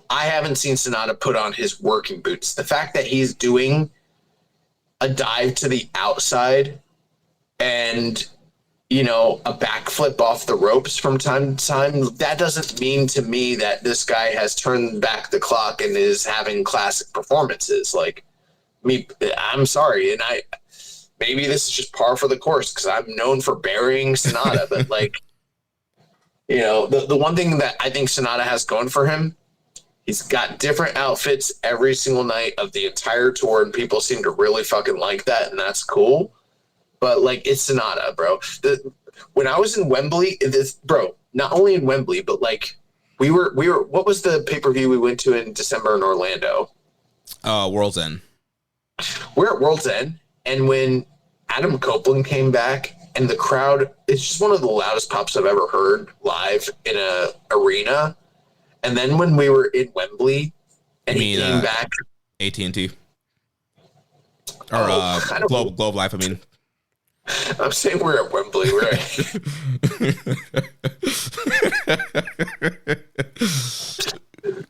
I haven't seen Sonata put on his working boots. The fact that he's doing a dive to the outside and a backflip off the ropes from time to time, that doesn't mean to me that this guy has turned back the clock and is having classic performances. Like, I'm sorry, and maybe this is just par for the course because I'm known for burying Sonata, but the one thing that I think Sonata has going for him, he's got different outfits every single night of the entire tour, and people seem to really fucking like that, and that's cool. But it's Sonata, bro. When I was in Wembley, not only in Wembley, but we were. What was the pay-per-view we went to in December in Orlando? World's End. We're at World's End, and when Adam Copeland came back, and the crowd, it's just one of the loudest pops I've ever heard live in a arena. And then when we were in Wembley, and he came back, AT&T or Globe Life. I mean. I'm saying we're at Wembley, right?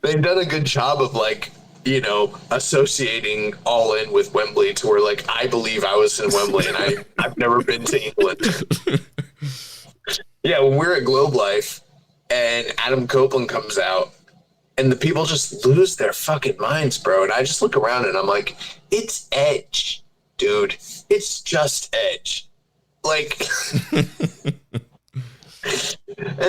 They've done a good job of associating All In with Wembley to where I believe I was in Wembley and I've never been to England. Yeah, when we're at Globe Life, and Adam Copeland comes out, and the people just lose their fucking minds, bro. And I just look around and I'm like, it's Edge, dude. It's just Edge. Like, and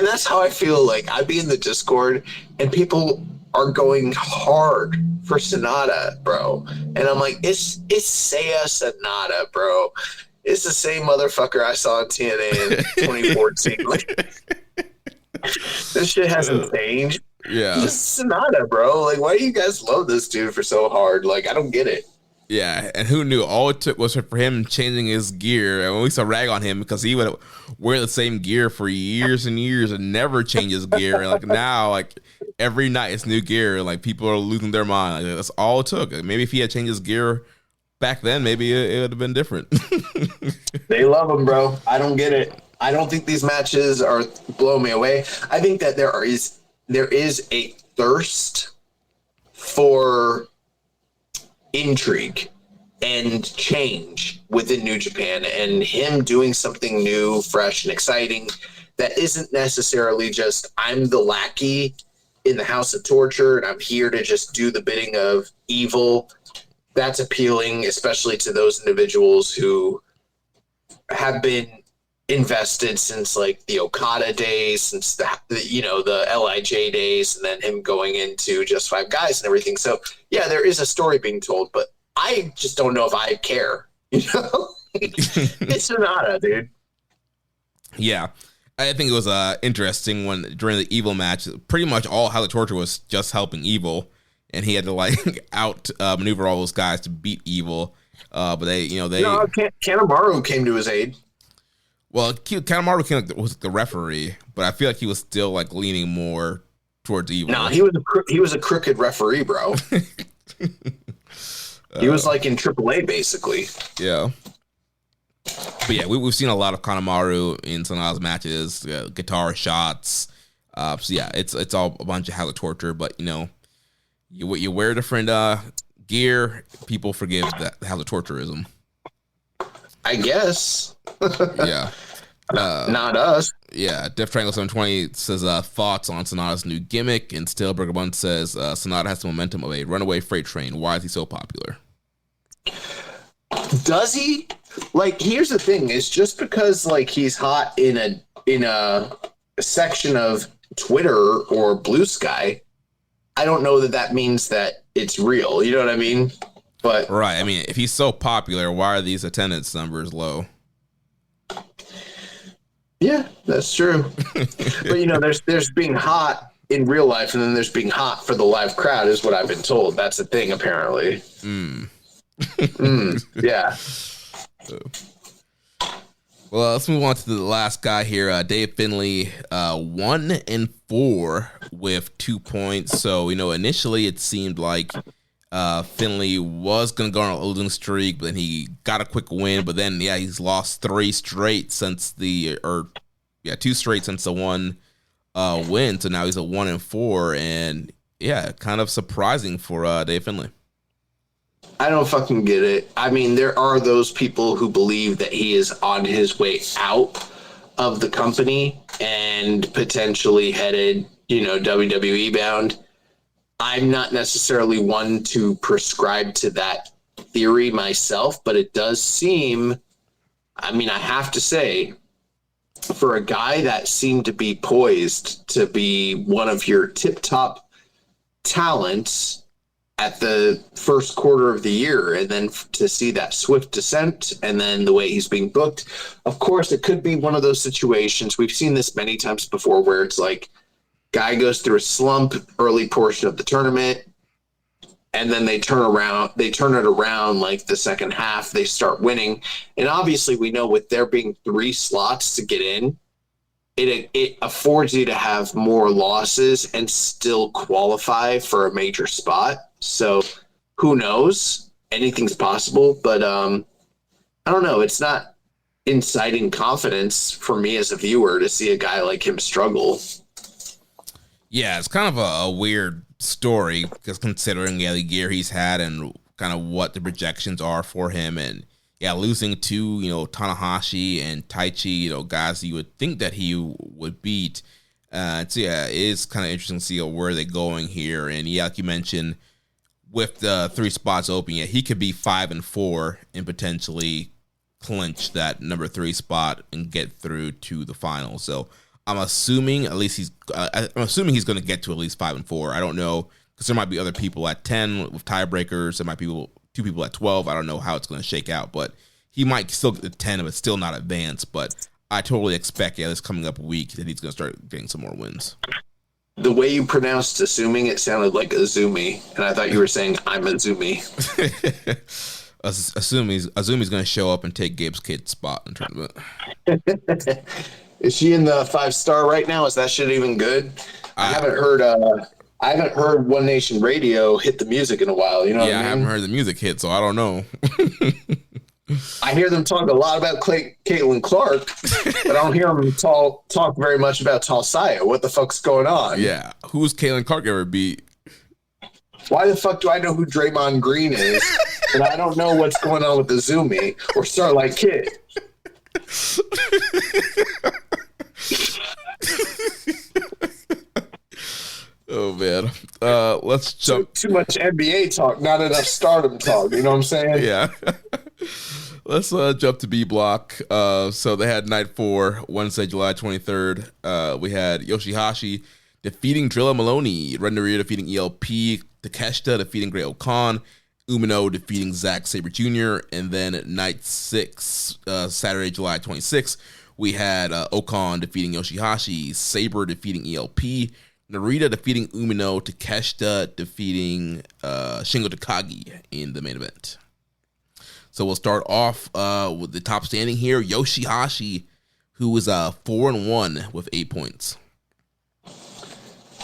that's how I feel. Like, I'd be in the Discord and people are going hard for Sonata, bro. And I'm like, it's Seiya Sonata, bro. It's the same motherfucker I saw in TNA in 2014. Like, this shit hasn't changed. Yeah. Just Sonata, bro. Like, why do you guys love this dude for so hard? Like, I don't get it. Yeah, and who knew? All it took was for him changing his gear, and we used to rag on him because he would wear the same gear for years and years and never change his gear. And like now, like every night it's new gear, and like people are losing their mind. Like, that's all it took. Maybe if he had changed his gear back then, maybe it would have been different. They love him, bro. I don't get it. I don't think these matches are blow me away. I think that there is a thirst for intrigue and change within New Japan, and him doing something new, fresh, and exciting that isn't necessarily just I'm the lackey in the House of Torture and I'm here to just do the bidding of evil. That's appealing, especially to those individuals who have been invested since like the Okada days, since the LIJ days, and then him going into Just Five Guys and everything. So yeah, there is a story being told, but I just don't know if I care. It's Sonata, dude. Yeah, I think it was interesting when during the Evil match, pretty much all How the Torture was just helping Evil, and he had to like out maneuver all those guys to beat Evil. But Kanemaru came to his aid. Well, Kanemaru was the referee, but I feel like he was still like leaning more towards Evil. No, he was a crooked referee, bro. He was like in AAA, basically. Yeah. But yeah, we've seen a lot of Kanemaru in Sonata's matches, guitar shots. So yeah, it's all a bunch of How the Torture, but you wear different gear, people forgive that How the Torturism. I guess. Yeah. Not us. Yeah, Def Triangle 720 says thoughts on Sonata's new gimmick, and Stillberg Bun says Sonata has the momentum of a runaway freight train. Why is he so popular? Does he? Like, here's the thing: is just because like he's hot in a section of Twitter or Blue Sky, I don't know that means that it's real. You know what I mean? But right. I mean, if he's so popular, why are these attendance numbers low? Yeah, that's true. But there's being hot in real life, and then there's being hot for the live crowd, is what I've been told. That's the thing, apparently. Yeah. Well, let's move on to the last guy here, Dave Finlay, 1-4 with 2 points. So initially it seemed like Finlay was gonna go on a losing streak, but then he got a quick win. But then he's lost 2 straight since the one win. So now he's at 1-4, and yeah, kind of surprising for Dave Finlay. I don't fucking get it. I mean, there are those people who believe that he is on his way out of the company and potentially headed, WWE bound. I'm not necessarily one to prescribe to that theory myself, but it does seem, I have to say, for a guy that seemed to be poised to be one of your tip-top talents at the first quarter of the year, and then to see that swift descent, and then the way he's being booked, of course, it could be one of those situations. We've seen this many times before where it's like, guy goes through a slump early portion of the tournament, and then they turn it around like the second half, they start winning. And obviously we know with there being 3 slots to get in, it affords you to have more losses and still qualify for a major spot. So who knows? Anything's possible, but I don't know. It's not inciting confidence for me as a viewer to see a guy like him struggle. Yeah, it's kind of a weird story, because considering the gear he's had and kind of what the projections are for him, and losing to Tanahashi and Taichi, guys you would think that he would beat. So yeah, it is kind of interesting to see where they're going here. And yeah, like you mentioned, with the 3 spots open, yeah, he could be 5-4 and potentially clinch that number 3 spot and get through to the finals. So I'm assuming at least he's going to get to at least 5-4. I don't know, because there might be other people at 10 with tiebreakers. There might be 2 people at 12. I don't know how it's going to shake out, but he might still get to 10 if it's still not advanced. But I totally expect, this coming up week that he's going to start getting some more wins. The way you pronounced assuming, it sounded like Azumi, and I thought you were saying I'm Azumi. Azumi's going to show up and take Gabe's kid's spot in tournament. Is she in the 5-star right now? Is that shit even good? I haven't heard One Nation Radio hit the music in a while. You know what I mean? I haven't heard the music hit, so I don't know. I hear them talk a lot about Caitlin Clark, but I don't hear them talk very much about Talsaya. What the fuck's going on? Yeah, who's Caitlin Clark ever beat? Why the fuck do I know who Draymond Green is, and I don't know what's going on with Azumi or Starlight Kid? Oh man, let's jump. Too much NBA talk, not enough Stardom talk. You know what I'm saying? Yeah. Let's jump to B block. So they had night 4, Wednesday, July 23rd. We had Yoshihashi defeating Drilla Maloney, Ren Narita defeating ELP, Takeshita defeating Great Okan, Umino defeating Zack Sabre Jr., and then night 6, Saturday, July 26th, we had Okan defeating Yoshihashi, Sabre defeating ELP, Narita defeating Umino, Takeshita defeating Shingo Takagi in the main event. So we'll start off with the top standing here, Yoshihashi, who is 4-1 with 8 points.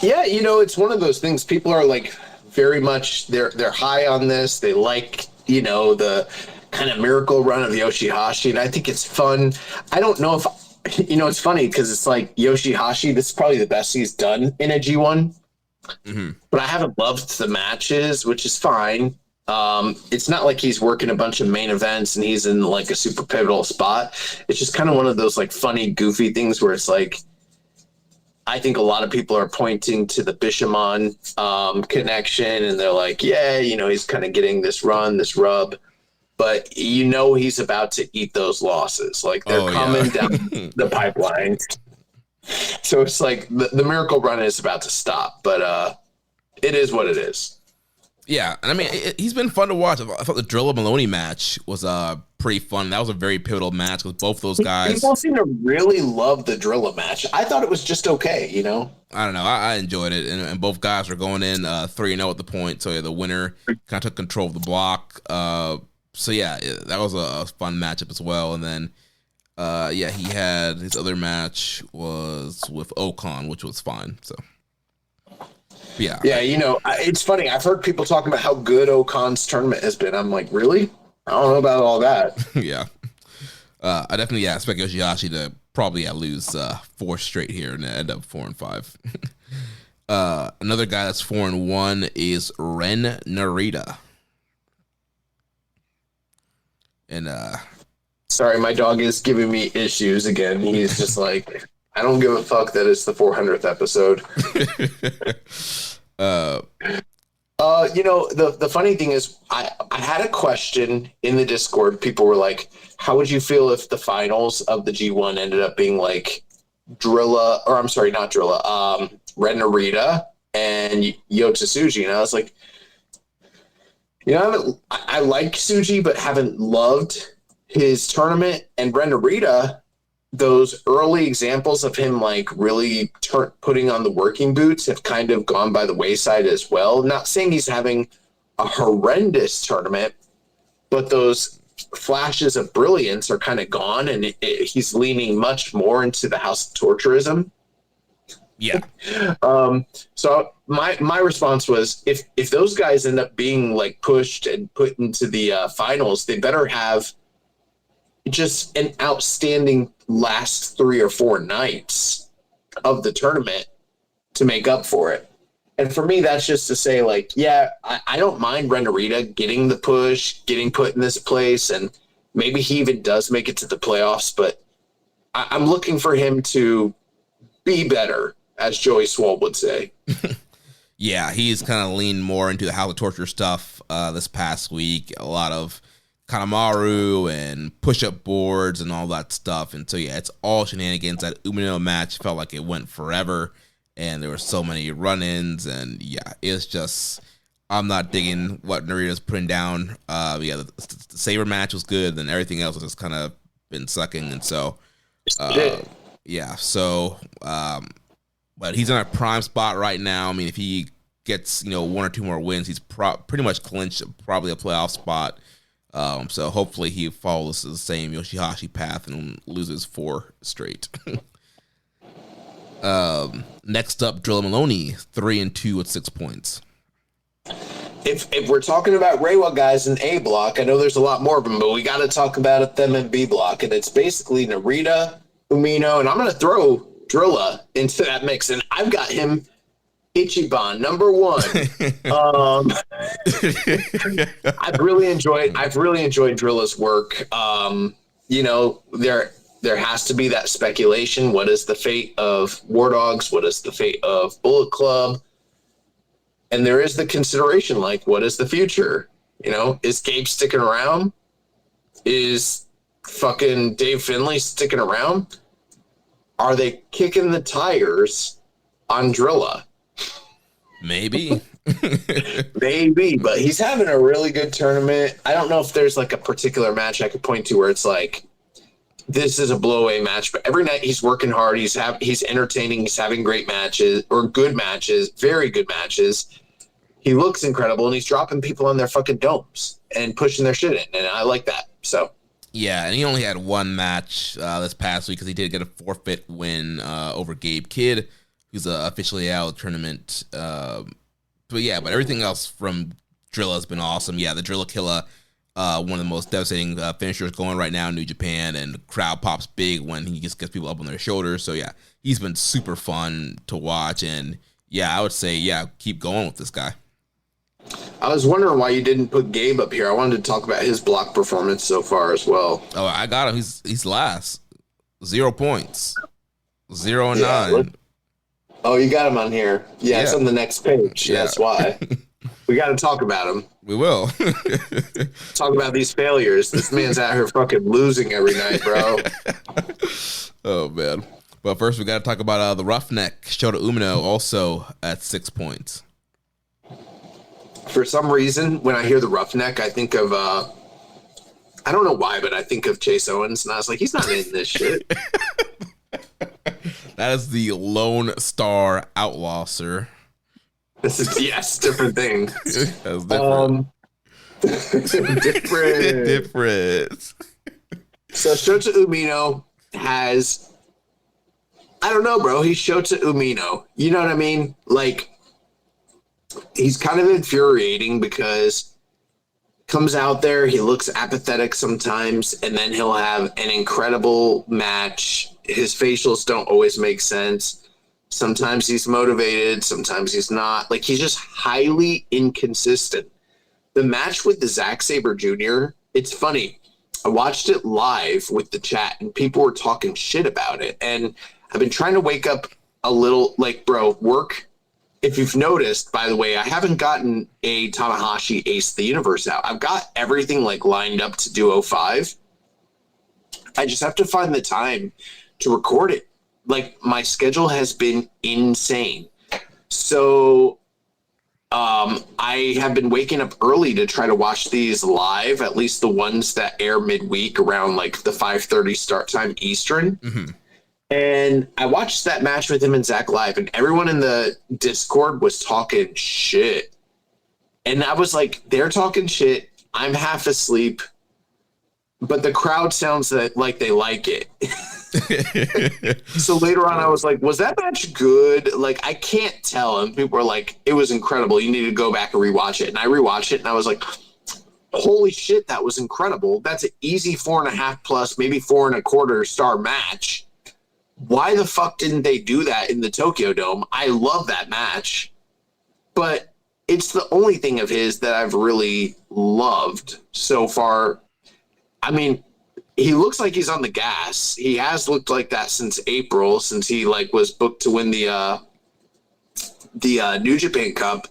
Yeah, it's one of those things. People are like very much they're high on this. They like the kind of miracle run of Yoshihashi, and I think it's fun. I don't know if it's funny because it's like Yoshihashi. This is probably the best he's done in a G1, but I haven't loved the matches, which is fine. It's not like he's working a bunch of main events and he's in like a super pivotal spot. It's just kind of one of those like funny, goofy things where it's like, I think a lot of people are pointing to the Bishamon connection and they're like, yeah, he's kind of getting this run, this rub, but he's about to eat those losses. Like they're coming down the pipeline. So it's like the miracle run is about to stop, but it is what it is. Yeah, and I mean, he's been fun to watch. I thought the Drilla Maloney match was pretty fun. That was a very pivotal match with both those guys. People seem to really love the Drilla match. I thought it was just okay, I don't know. I enjoyed it, and both guys were going in 3-0 at the point. So yeah, the winner kind of took control of the block. So yeah, that was a fun matchup as well. And then he had his other match was with Okan, which was fine. So. Yeah, it's funny. I've heard people talking about how good Okan's tournament has been. I'm like, really? I don't know about all that. Yeah. I definitely expect Yoshihashi to probably lose 4 straight here and end up 4-5. Another guy that's 4-1 is Ren Narita. And sorry, my dog is giving me issues again. He's just like, I don't give a fuck that it's the 400th episode. The funny thing is I had a question in the Discord. People were like, how would you feel if the finals of the G1 ended up being like Ren Narita and Yota Tsuji? And I was like, I like Tsuji, but haven't loved his tournament. And Ren Narita, those early examples of him like really putting on the working boots have kind of gone by the wayside as well. Not saying he's having a horrendous tournament, but those flashes of brilliance are kind of gone, and he's leaning much more into the House of Torturism. Yeah. So my response was, if those guys end up being like pushed and put into the finals, they better have just an outstanding last 3 or 4 nights of the tournament to make up for it. And for me, that's just to say, like, yeah, I don't mind Ren Narita getting the push, getting put in this place, and maybe he even does make it to the playoffs, but I'm looking for him to be better as Joey Swole would say. Yeah, he's kind of leaned more into the House of Torture stuff this past week. A lot of Kanemaru and push-up boards and all that stuff. And so, yeah, it's all shenanigans. That Umino match felt like it went forever, and there were so many run-ins. And, yeah, it's just, I'm not digging what Narita's putting down. Yeah, the Saber match was good, and everything else has just kind of been sucking. And so, yeah, so... but he's in a prime spot right now. I mean, if he gets, one or two more wins, he's pretty much clinched probably a playoff spot. So hopefully he follows the same Yoshihashi path and loses 4 straight. Next up, Drilla Maloney, 3-2 with 6 points. If we're talking about Reiwa guys in A block, I know there's a lot more of them, but we got to talk about them in B block, and it's basically Narita, Umino, and I'm going to throw Drilla into that mix, and I've got him Ichiban number 1. I've really enjoyed Drilla's work. There has to be that speculation. What is the fate of War Dogs? What is the fate of Bullet Club? And there is the consideration, like, what is the future? Is Gabe sticking around? Is fucking Dave Finlay sticking around? Are they kicking the tires on Drilla? Maybe. Maybe, but he's having a really good tournament. I don't know if there's like a particular match I could point to where it's like, this is a blow-away match, but every night he's working hard. He's entertaining. He's having great matches or good matches, very good matches. He looks incredible, and he's dropping people on their fucking domes and pushing their shit in, and I like that. So. Yeah, and he only had one match this past week because he did get a forfeit win over Gabe Kidd, who's officially out of the tournament. But everything else from Drilla has been awesome. Yeah, the Drilla Killer, one of the most devastating finishers going right now in New Japan, and the crowd pops big when he just gets people up on their shoulders. So, yeah, he's been super fun to watch, and, yeah, I would say, keep going with this guy. I was wondering why you didn't put Gabe up here. I wanted to talk about his block performance so far as well. Oh, I got him. He's last. 0 points. 0 and 9. Oh, you got him on here. Yeah, it's on the next page. Yeah. That's why. We got to talk about him. We will. Talk about these failures. This man's out here fucking losing every night, bro. Oh, man. But first, we got to talk about the Roughneck, Shota Umino, also at 6 points. For some reason, when I hear the Roughneck, I think of, I don't know why, but I think of Chase Owens, and I was like, he's not in this shit. That is the Lone Star Outlaw, sir. This is, different thing. That's different. Different. So Shota Umino has, I don't know, bro. He's Shota Umino. You know what I mean? Like, he's kind of infuriating because comes out there, he looks apathetic sometimes, and then he'll have an incredible match. His facials don't always make sense. Sometimes he's motivated, sometimes he's not. Like, he's just highly inconsistent. The match with the Zack Sabre Jr., it's funny. I watched it live with the chat, and people were talking shit about it. And I've been trying to wake up a little, like, bro, work. If you've noticed, by the way, I haven't gotten a Tanahashi Ace of the Universe out. I've got everything like lined up to do 05. I just have to find the time to record it. Like, my schedule has been insane. So I have been waking up early to try to watch these live, at least the ones that air midweek around like the 5:30 start time Eastern. Mm-hmm. And I watched that match with him and Zach live, and everyone in the Discord was talking shit. And I was like, they're talking shit. I'm half asleep, but the crowd sounds like they like it. So later on, I was like, was that match good? Like, I can't tell. And people were like, it was incredible. You need to go back and rewatch it. And I rewatched it, and I was like, holy shit, that was incredible. That's an easy 4.5 plus, maybe 4.25 star match. Why the fuck didn't they do that in the Tokyo Dome? I love that match, but it's the only thing of his that I've really loved so far. I mean, he looks like he's on the gas. He has looked like that since April, since he like was booked to win the the New Japan Cup.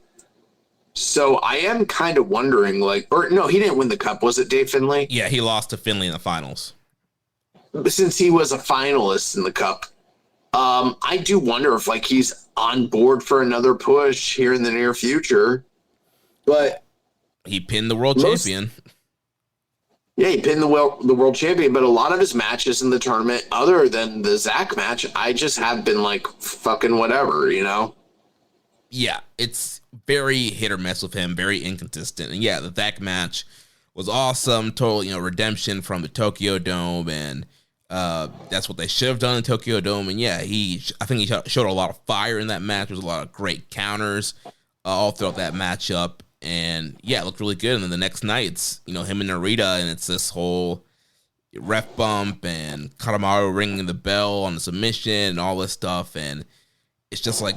So I am kind of wondering, like, or no, he didn't win the cup. Was it Dave Finlay? Yeah, he lost to Finlay in the finals. Since he was a finalist in the cup, I do wonder if like he's on board for another push here in the near future. But he pinned the world champion. Yeah, he pinned the world champion, but a lot of his matches in the tournament, other than the Zach match, I just have been like fucking whatever, you know? Yeah, it's very hit or miss with him, very inconsistent. And yeah, the Zach match was awesome, total, redemption from the Tokyo Dome, and that's what they should have done in the Tokyo Dome. And yeah, I think he showed a lot of fire in that match. There was a lot of great counters all throughout that matchup. And yeah, it looked really good. And then the next night, it's, him and Narita, and it's this whole ref bump and Kanemaru ringing the bell on the submission and all this stuff. And it's just like,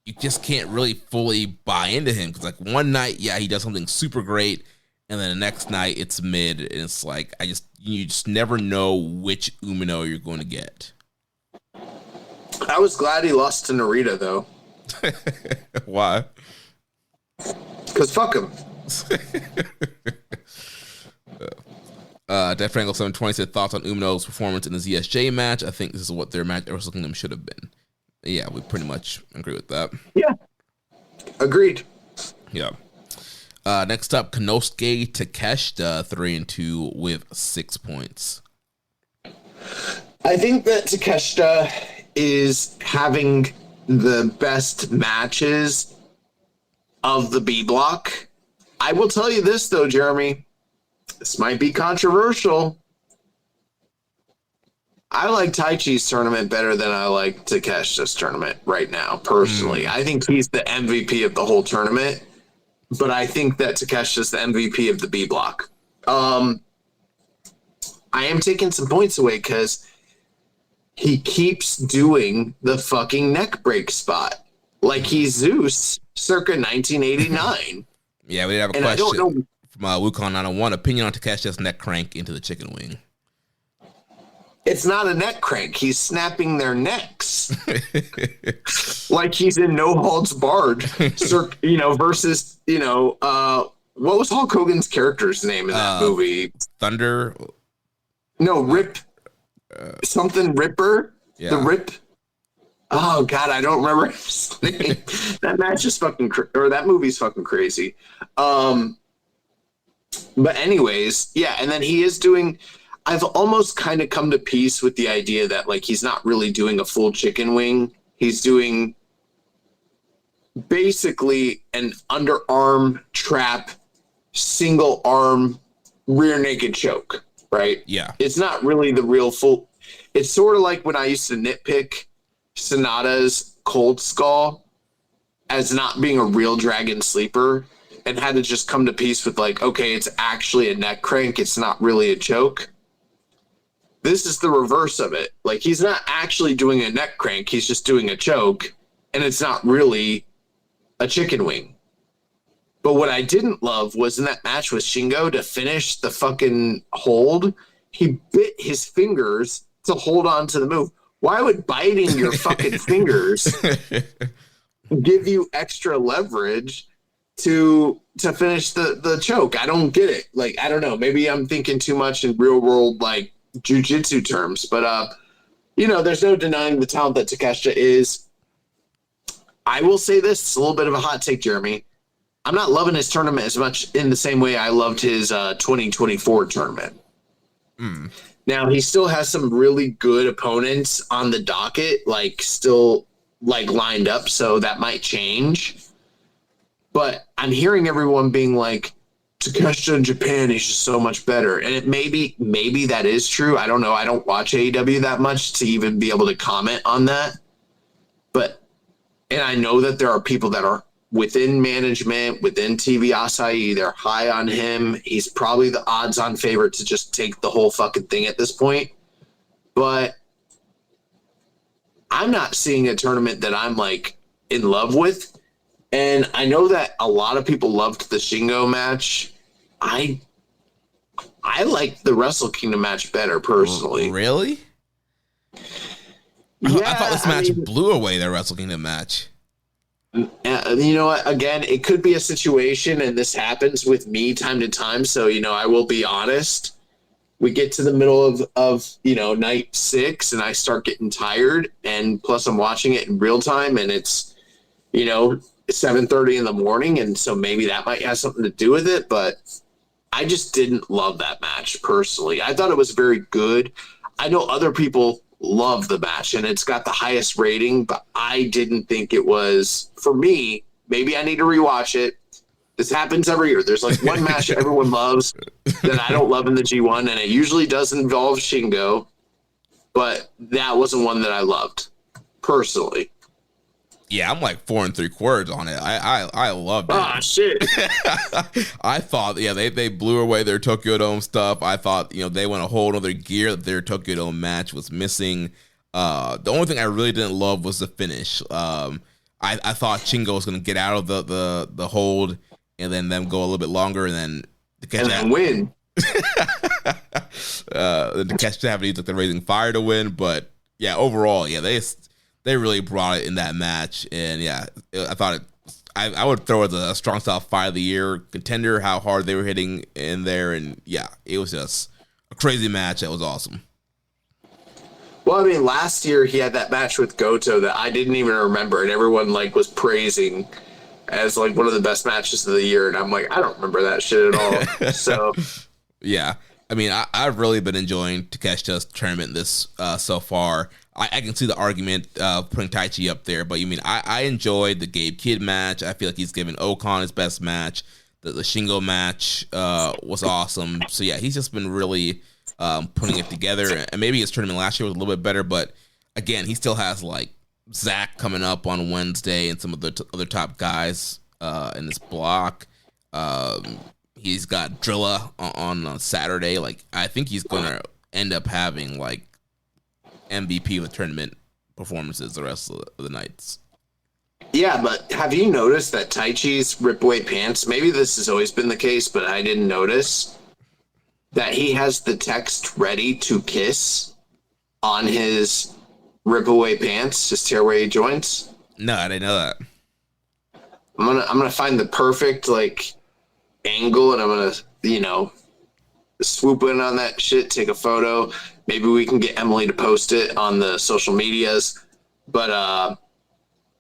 you just can't really fully buy into him. Because like one night, yeah, he does something super great. And then the next night, it's mid. And it's like, you just never know which Umino you're going to get. I was glad he lost to Narita, though. Why? Because fuck him. Death Triangle 720 said thoughts on Umino's performance in the ZSJ match. I think this is what their match at Wrestle Kingdom should have been. Yeah, we pretty much agree with that. Yeah. Agreed. Yeah. Next up, Konosuke Takeshita 3-2 with 6 points. I think that Takeshita is having the best matches of the B block. I will tell you this though, Jeremy. This might be controversial. I like Taichi's tournament better than I like Takeshita's tournament right now, personally. I think he's the MVP of the whole tournament, but I think that Takeshita's the MVP of the B block. I am taking some points away because he keeps doing the fucking neck break spot. Like he's Zeus circa 1989. Yeah, we did have a question from Wukong 901. Opinion on Takeshita's neck crank into the chicken wing. It's not a neck crank. He's snapping their necks. Like he's in no holds barred, versus, what was Hulk Hogan's character's name in that movie? Thunder? No, Rip. Something Ripper? Yeah. The Rip. Oh, God, I don't remember his name. That match is fucking that movie's fucking crazy. But anyways, yeah, and then he is doing... I've almost kind of come to peace with the idea that, like, he's not really doing a full chicken wing. He's doing basically an underarm trap, single arm, rear naked choke, right? Yeah. It's not really the real full... It's sort of like when I used to nitpick Sonata's cold skull as not being a real dragon sleeper and had to just come to peace with, like, okay, it's actually a neck crank. It's not really a choke. This is the reverse of it. Like, he's not actually doing a neck crank. He's just doing a choke, and it's not really a chicken wing. But what I didn't love was in that match with Shingo to finish the fucking hold, he bit his fingers to hold on to the move. Why would biting your fucking fingers give you extra leverage to finish the choke? I don't get it. Like, I don't know. Maybe I'm thinking too much in real world, like, jiu-jitsu terms, but there's no denying the talent that Takeshita is. I will say this, it's a little bit of a hot take, Jeremy. I'm not loving his tournament as much in the same way I loved his 2024 tournament. Now, he still has some really good opponents on the docket, like still like lined up, so that might change. But I'm hearing everyone being like, Takeshita in Japan, he's just so much better. And it maybe that is true. I don't know. I don't watch AEW that much to even be able to comment on that. And I know that there are people that are within management, within TV Asahi, they're high on him. He's probably the odds-on favorite to just take the whole fucking thing at this point. But I'm not seeing a tournament that I'm, like, in love with. And I know that a lot of people loved the Shingo match. I like the Wrestle Kingdom match better, personally. Really? Yeah, I thought this match blew away the Wrestle Kingdom match. you know what? Again, it could be a situation, and this happens with me time to time. So, you know, I will be honest. We get to the middle of night 6, and I start getting tired. And plus, I'm watching it in real time, and it's 7:30 in the morning, and so maybe that might have something to do with it. But I just didn't love that match personally. I thought it was very good. I know other people love the match, and it's got the highest rating, but I didn't think it was for me. Maybe I need to rewatch it. This happens every year. There's like one match that everyone loves that I don't love in the G1, and it usually does involve Shingo, but that wasn't one that I loved personally. Yeah, I'm like 4 3/4 on it. I loved it. Ah, shit. I thought, they blew away their Tokyo Dome stuff. I thought, they went a whole other gear that their Tokyo Dome match was missing. The only thing I really didn't love was the finish. I thought Shingo was going to get out of the hold and then them go a little bit longer and then win. To catch Japanese like they're raising fire to win. But yeah, overall, they really brought it in that match, and I thought I would throw it as a strong style fight of the year contender. How hard they were hitting in there, and it was just a crazy match. That was awesome. Well, I mean, last year he had that match with Goto that I didn't even remember, and everyone was praising as one of the best matches of the year, and I'm like, I don't remember that shit at all. So yeah, I mean, I've really been enjoying Takeshita's tournament this so far. I can see the argument putting Taichi up there, but I enjoyed the Gabe Kidd match. I feel like he's given Okan his best match. The Shingo match was awesome. So yeah, he's just been really putting it together. And maybe his tournament last year was a little bit better, but again, he still has Zach coming up on Wednesday and some of the other top guys in this block. He's got Drilla on Saturday. I think he's gonna end up having MVP of the tournament performances the rest of the nights. Yeah, but have you noticed that Taichi's rip-away pants, maybe this has always been the case, but I didn't notice, that he has the text ready to kiss on his rip-away pants, his tear-away joints? No, I didn't know that. I'm gonna find the perfect, angle, and I'm gonna, swoop in on that shit, take a photo. Maybe we can get Emily to post it on the social medias. But,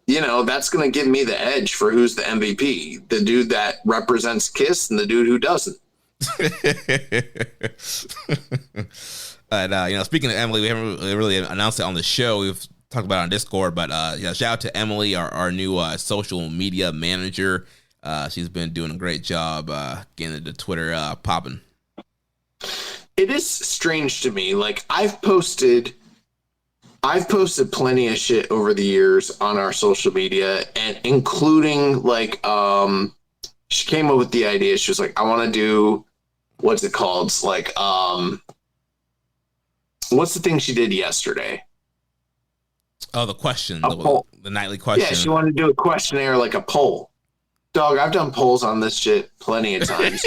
that's going to give me the edge for who's the MVP. The dude that represents KISS and the dude who doesn't. And, speaking of Emily, we haven't really announced it on the show. We've talked about it on Discord. But, shout out to Emily, our new social media manager. She's been doing a great job getting the Twitter popping. It is strange to me. I've posted plenty of shit over the years on our social media, and including she came up with the idea. She was like, I want to do, what's it called? It's what's the thing she did yesterday? Oh, the question, the nightly question. Yeah, she wanted to do a questionnaire, a poll. Dog, I've done polls on this shit plenty of times.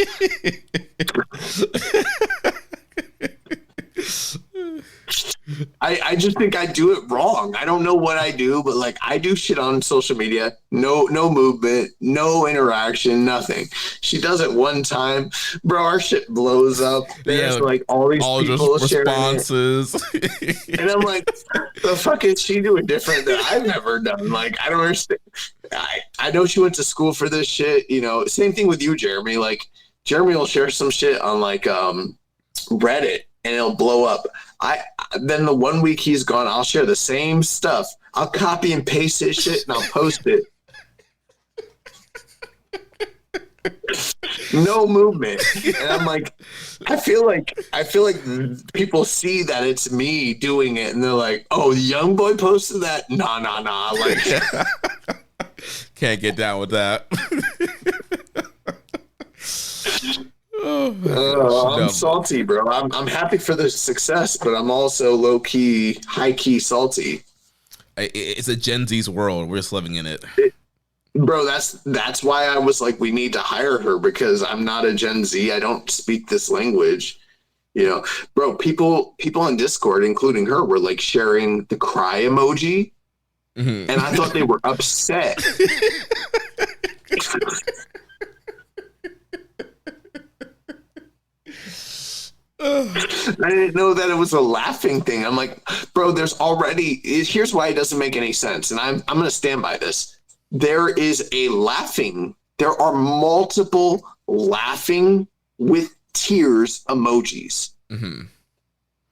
I just think I do it wrong. I don't know what I do, but I do shit on social media. No movement, no interaction, nothing. She does it one time, bro. Our shit blows up. There's all these people sharing responses, and I'm like, the fuck is she doing different that I've never done? I don't understand. I know she went to school for this shit. Same thing with you, Jeremy. Jeremy will share some shit on Reddit, and it'll blow up. Then the 1 week he's gone, I'll share the same stuff. I'll copy and paste his shit and I'll post it. No movement. And I'm like, I feel like people see that it's me doing it and they're like, oh, the young boy posted that? Nah. Can't get down with that. I'm salty, bro. I'm happy for the success, but I'm also low-key, high-key salty. It's a Gen Z's world. We're just living in it. Bro, that's why I was like, we need to hire her, because I'm not a Gen Z. I don't speak this language. Bro, people on Discord, including her, were sharing the cry emoji. Mm-hmm. And I thought they were upset. I didn't know that it was a laughing thing. I'm like, bro, here's why it doesn't make any sense. And I'm going to stand by this. There are multiple laughing with tears emojis. Mm-hmm.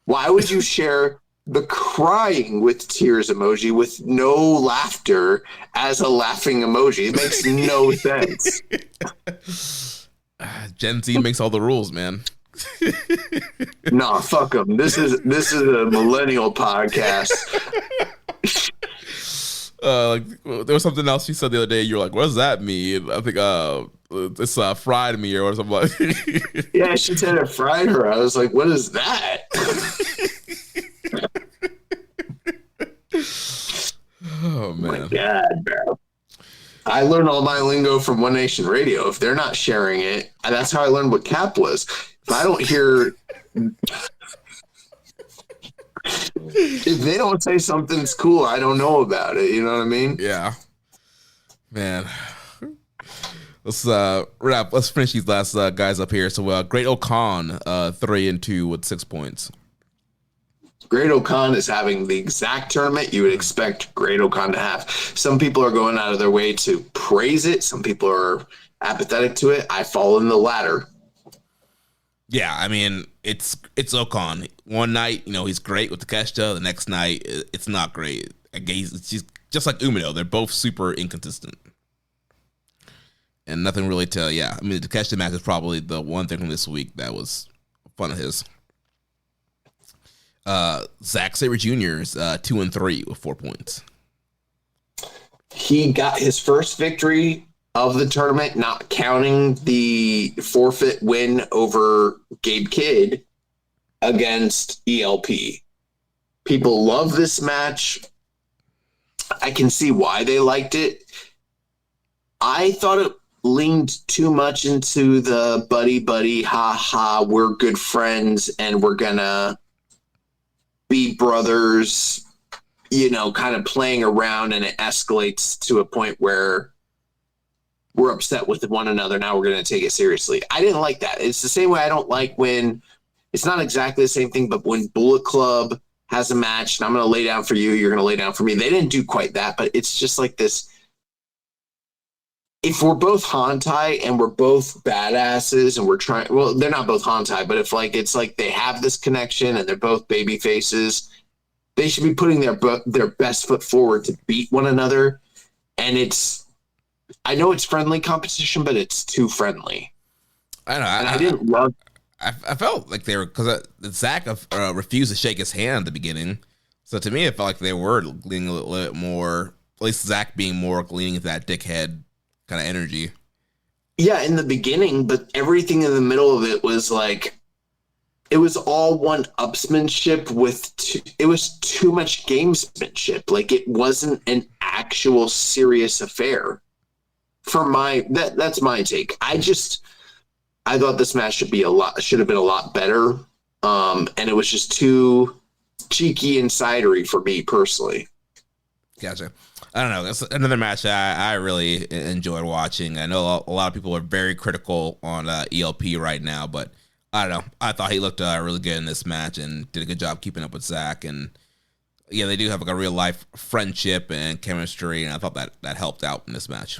Why would you share the crying with tears emoji with no laughter as a laughing emoji? It makes no sense. Gen Z makes all the rules, man. Nah, fuck them. This is a millennial podcast. There was something else you said the other day. You're like, "What does that mean?" I think it's fried me or something. Like. Yeah, she said it fried her. I was like, "What is that?" Oh man, my God, bro! I learned all my lingo from One Nation Radio. If they're not sharing it, and that's how I learned what cap was. If I don't hear, if they don't say something's cool, I don't know about it. You know what I mean? Yeah, man. Let's wrap. Let's finish these last guys up here. So, Great Okan, 3-2 with 6 points. Great Okan is having the exact tournament you would expect Great Okan to have. Some people are going out of their way to praise it. Some people are apathetic to it. I fall in the latter. Yeah, I mean, it's Okan. One night, he's great with Takeshita. The next night, it's not great. I guess it's just like Umino. They're both super inconsistent. And nothing really I mean, the Takeshita match is probably the one thing from this week that was fun of his. Zack Sabre Jr. is 2-3 with 4 points. He got his first victory of the tournament, not counting the forfeit win over Gabe Kidd against ELP. People love this match. I can see why they liked it. I thought it leaned too much into the buddy, ha, we're good friends and we're gonna be brothers, kind of playing around, and it escalates to a point where we're upset with one another. Now we're going to take it seriously. I didn't like that. It's the same way I don't like when it's not exactly the same thing, but when Bullet Club has a match and I'm going to lay down for you, you're going to lay down for me. They didn't do quite that, but it's just like this. If we're both Hantai and we're both badasses and we're trying, well, they're not both Hantai, but if it's like they have this connection and they're both baby faces, they should be putting their best foot forward to beat one another. And I know it's friendly competition, but it's too friendly. I know. I didn't love. I felt like they were, because Zach refused to shake his hand at the beginning. So to me, it felt like they were leaning a little bit more, at least Zach being more leaning into that dickhead kind of energy. Yeah, in the beginning, but everything in the middle of it was like, it was all one-upsmanship it was too much gamesmanship. Like, it wasn't an actual serious affair. That's my take. I thought this match should have been a lot better. And it was just too cheeky and cidery for me personally. Gotcha. I don't know. That's another match I really enjoyed watching. I know a lot of people are very critical on ELP right now, but I don't know. I thought he looked really good in this match and did a good job keeping up with Zach. And yeah, they do have like a real life friendship and chemistry, and I thought that helped out in this match.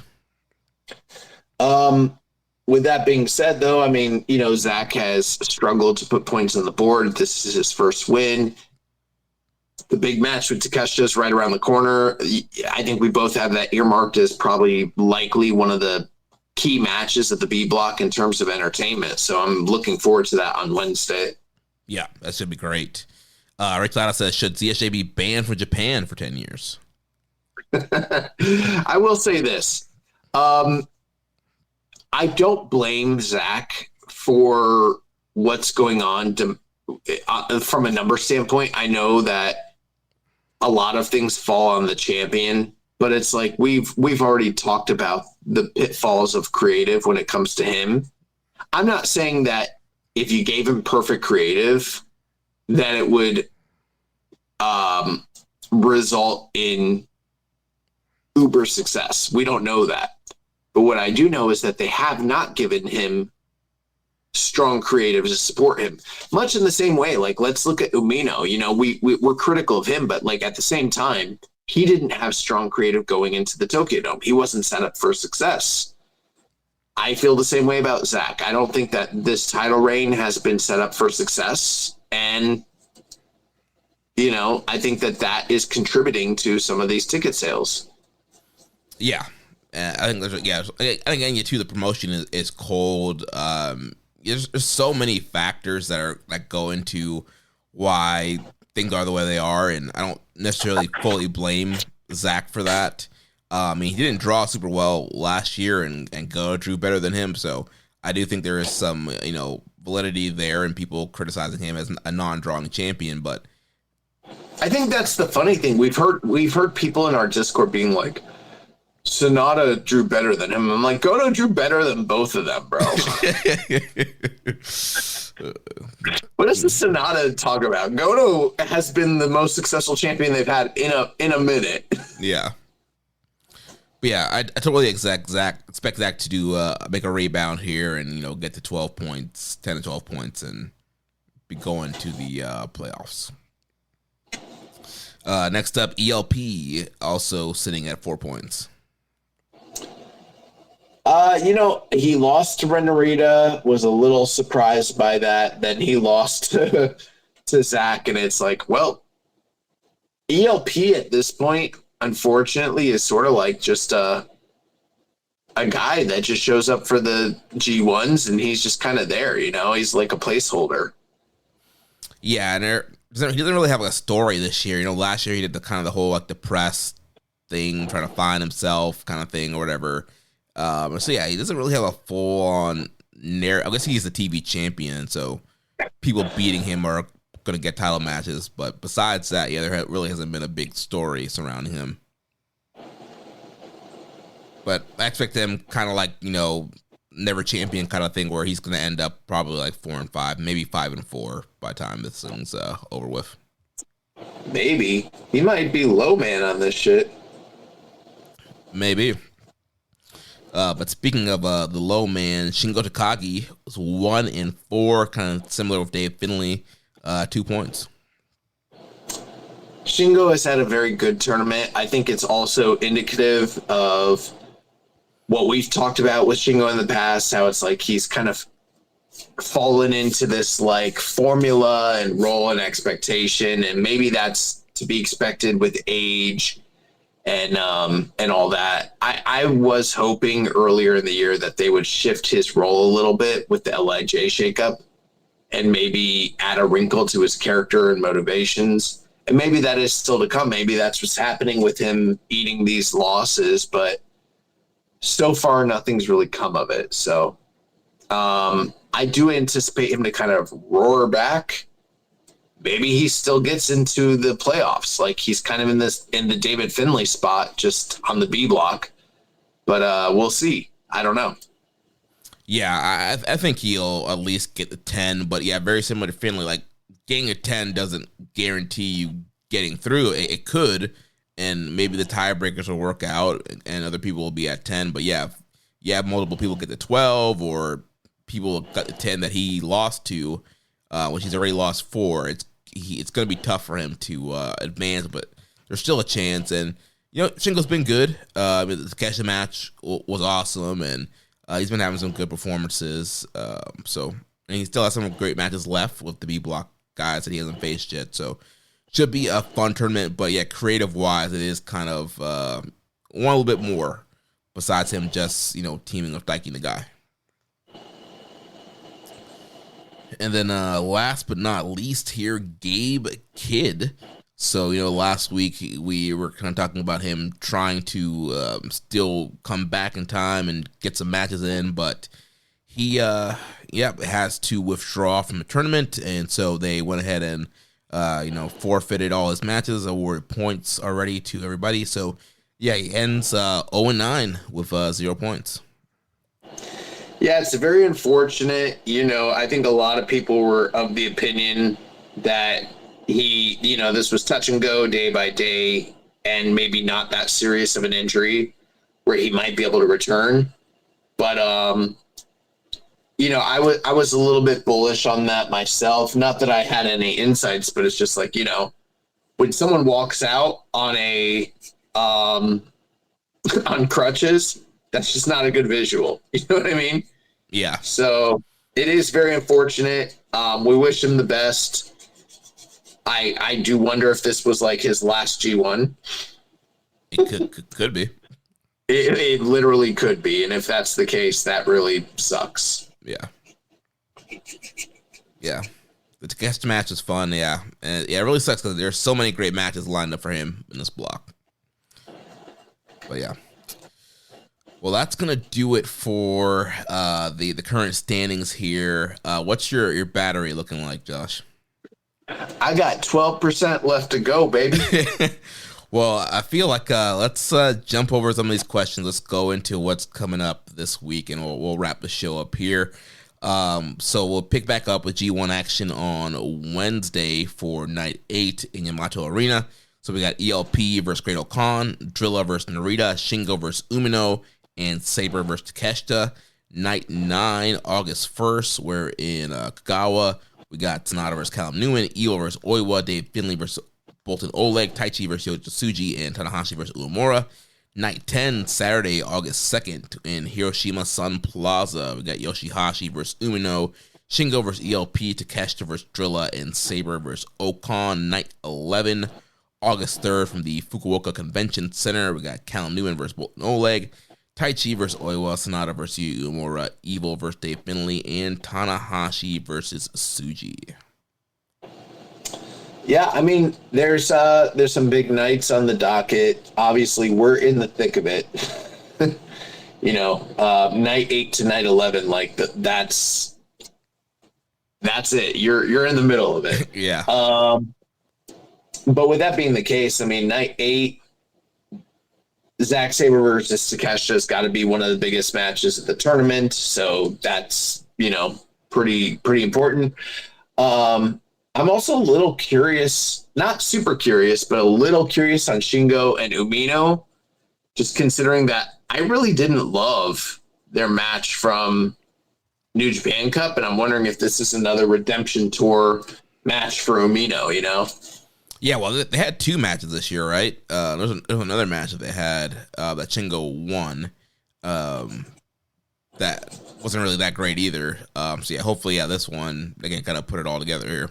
With that being said, though, I mean, Zach has struggled to put points on the board. This is his first win. The big match with Takeshita is right around the corner. I think we both have that earmarked as probably likely one of the key matches of the B block in terms of entertainment. So I'm looking forward to that on Wednesday. Yeah, that should be great. Rich Lada says, should ZSJ be banned from Japan for 10 years? I will say this. I don't blame Zach for what's going on from a number standpoint. I know that a lot of things fall on the champion, but it's like we've already talked about the pitfalls of creative when it comes to him. I'm not saying that if you gave him perfect creative, that it would result in uber success. We don't know that. But what I do know is that they have not given him strong creative to support him, much in the same way. Like, let's look at Umino. You know, we're critical of him, but like at the same time, he didn't have strong creative going into the Tokyo Dome. He wasn't set up for success. I feel the same way about Zach. I don't think that this title reign has been set up for success. And, you know, I think that is contributing to some of these ticket sales. Yeah. I think getting you to the promotion is cold. There's so many factors that go into why things are the way they are, and I don't necessarily fully blame Zach for that. I mean, he didn't draw super well last year, and Go drew better than him, so I do think there is some, you know, validity there in people criticizing him as a non-drawing champion. But I think that's the funny thing. We've heard people in our Discord being like, Sonata drew better than him. I'm like, Goto drew better than both of them, bro. What does the Sonata talk about? Goto has been the most successful champion they've had in a minute. Yeah. But yeah, I totally expect Zach to do make a rebound here and, you know, get to 12 points, 10 to 12 points, and be going to the playoffs. Next up, ELP also sitting at 4 points. You know, he lost to Renarita, was a little surprised by that. Then he lost to Zach, and it's like, well, ELP at this point, unfortunately, is sort of like just a guy that just shows up for the G1s, and he's just kind of there, you know? He's like a placeholder. Yeah, and he doesn't really have a story this year. You know, last year he did the whole, like, depressed thing, trying to find himself kind of thing or whatever. So yeah, he doesn't really have a full-on narrative. I guess he's the TV champion, so people beating him are going to get title matches. But besides that, yeah, there really hasn't been a big story surrounding him. But I expect him kind of like, you know, never champion kind of thing, where he's going to end up probably like 4-5, maybe 5-4 by the time this thing's over with. Maybe. He might be low man on this shit. Maybe. But speaking of the low man, Shingo Takagi was 1-4, kind of similar with Dave Finlay, 2 points. Shingo has had a very good tournament. I think it's also indicative of what we've talked about with Shingo in the past, how it's like he's kind of fallen into this like formula and role and expectation, and maybe that's to be expected with age and all that. I was hoping earlier in the year that they would shift his role a little bit with the LIJ shakeup and maybe add a wrinkle to his character and motivations. And maybe that is still to come. Maybe that's what's happening with him eating these losses, but so far nothing's really come of it. So I do anticipate him to kind of roar back. Maybe he still gets into the playoffs. Like, he's kind of in the David Finlay spot, just on the B block. But we'll see. I don't know. Yeah, I think he'll at least get the 10. But yeah, very similar to Finlay. Like, getting a 10 doesn't guarantee you getting through. It could, and maybe the tiebreakers will work out, and other people will be at 10. But yeah, if you have multiple people get the 12, or people got the 10 that he lost to, which he's already lost 4, it's going to be tough for him to advance, but there's still a chance. And, you know, Shingo's been good. The Kesha match was awesome, and he's been having some good performances. And he still has some great matches left with the B block guys that he hasn't faced yet. So should be a fun tournament. But yeah, creative wise, it is kind of one a little bit more besides him just, you know, teaming with Daiki the guy. And then last but not least here, Gabe Kidd. So, you know, last week we were kind of talking about him trying to still come back in time and get some matches in, but he has to withdraw from the tournament, and so they went ahead and forfeited all his matches, awarded points already to everybody. So yeah, he ends 0-9 with 0 points. Yeah, it's very unfortunate. You know, I think a lot of people were of the opinion that he, you know, this was touch and go day by day, and maybe not that serious of an injury where he might be able to return. But I was a little bit bullish on that myself. Not that I had any insights, but it's just like, when someone walks out on on crutches, that's just not a good visual. You know what I mean? Yeah. So it is very unfortunate. We wish him the best. I do wonder if this was like his last G1. It could be. It literally could be. And if that's the case, that really sucks. Yeah. Yeah. The guest match was fun. Yeah. And it really sucks because there's so many great matches lined up for him in this block. But yeah. Well, that's going to do it for the current standings here. What's your battery looking like, Josh? I got 12% left to go, baby. Well, I feel like let's jump over some of these questions. Let's go into what's coming up this week, and we'll wrap the show up here. So we'll pick back up with G1 action on Wednesday for Night 8 in Yamato Arena. So we got ELP versus Great Okan, Drilla versus Narita, Shingo versus Umino, and Sabre versus Takeshita. Night 9, August 1st, we're in Kagawa. We got Tanada versus Callum Newman, Io versus Oiwa, Dave Finlay versus Bolton Oleg, Taichi versus Yotsuji, and Tanahashi versus Uemura. Night 10, Saturday, August 2nd, in Hiroshima Sun Plaza. We got Yoshihashi versus Umino, Shingo versus ELP, Takeshita versus Drilla, and Sabre versus Okan. Night 11, August 3rd, from the Fukuoka Convention Center. We got Callum Newman versus Bolton Oleg, Taichi versus Oiwa, Sanada versus Uemura, Evil versus Dave Finlay, and Tanahashi versus Tsuji. Yeah, I mean, there's some big nights on the docket. Obviously, we're in the thick of it. Night 8 to night 11, like that's it. You're in the middle of it. Yeah. But with that being the case, I mean, night 8, Zack Sabre versus Takeshita has got to be one of the biggest matches of the tournament. So that's, pretty important. I'm also a little curious, not super curious, but a little curious on Shingo and Umino, just considering that I really didn't love their match from New Japan Cup. And I'm wondering if this is another redemption tour match for Umino, Yeah, well, they had 2 matches this year, right? There's another match that they had that Shingo won. That wasn't really that great either. So yeah, hopefully, this one they can kind of put it all together here.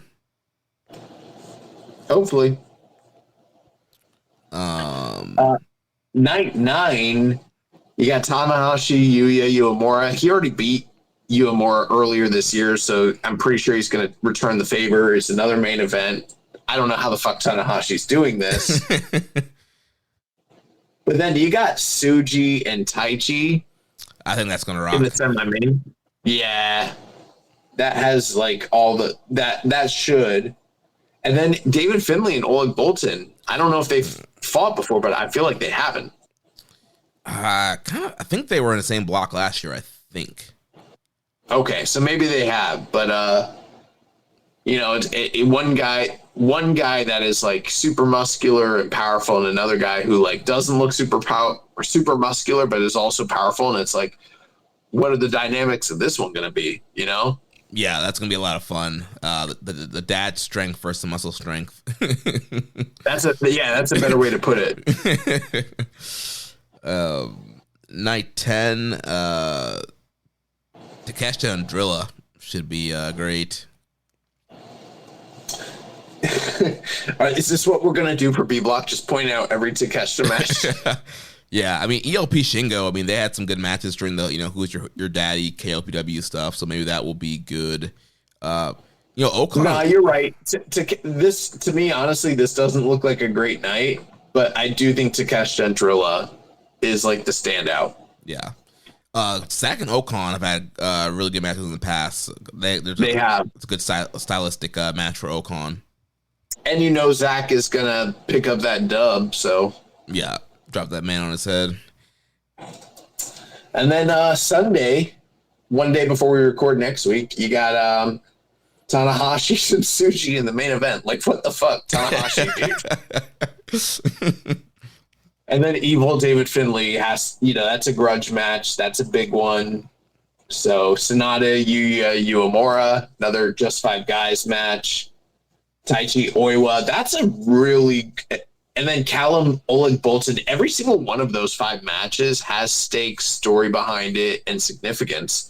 Hopefully. Night 9, you got Tanahashi, Yuya Uemura. He already beat Uemura earlier this year, so I'm pretty sure he's going to return the favor. It's another main event. I don't know how the fuck Tanahashi's doing this. But then you got Tsuji and Taichi. I think that's going to rock. In the semi-main. Yeah. That has like all that should. And then David Finlay and Oleg Bolton. I don't know if they've fought before, but I feel like they haven't. I think they were in the same block last year, I think. Okay, so maybe they have, but it's one guy that is like super muscular and powerful, and another guy who like doesn't look super muscular but is also powerful, and it's like, what are the dynamics of this one going to be? Yeah, that's gonna be a lot of fun. The dad strength versus the muscle strength. That's a better way to put it. Night 10, Takeshita and Drilla should be great. All right, is this what we're gonna do for B Block? Just point out every Takeshita match. Yeah, I mean, ELP Shingo, they had some good matches during the, who's your daddy, KLPW stuff, so maybe that will be good. Okan. No, you're right. To me, honestly, this doesn't look like a great night, but I do think Takeshita and Drilla is like the standout. Yeah. Zack and Okan have had really good matches in the past. They have. It's a good stylistic match for Okan. And Zack is going to pick up that dub, so. Yeah. Drop that man on his head. And then Sunday, one day before we record next week, you got Tanahashi and Tsuji in the main event. Like, what the fuck, Tanahashi, dude? And then Evil David Finlay that's a grudge match. That's a big one. So Sonata, Yuya, Uemura, another Just Five Guys match. Taichi Oiwa, that's a really, and then Callum Oleg Bolton. Every single one of those 5 matches has stakes, story behind it, and significance.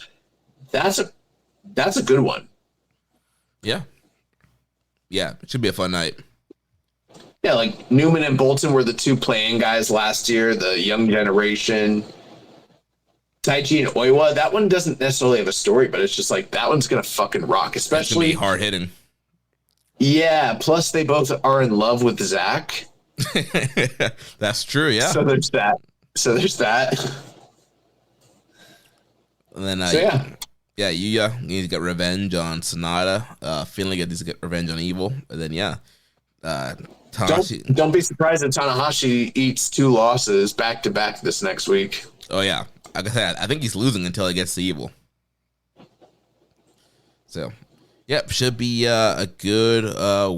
That's a good one. Yeah, it should be a fun night. Yeah, like Newman and Bolton were the 2 playing guys last year, the young generation. Taichi and Oiwa, that one doesn't necessarily have a story, but it's just like that one's gonna fucking rock, especially hard hitting. Yeah, plus they both are in love with Zach. That's true, yeah. So there's that. And then Yuya needs to get revenge on Sonata. Finlay needs to get revenge on Evil. And then Tanahashi. Don't be surprised that Tanahashi eats 2 losses back to back this next week. Oh yeah. Like I said, I think he's losing until he gets to Evil. So yep, should be a good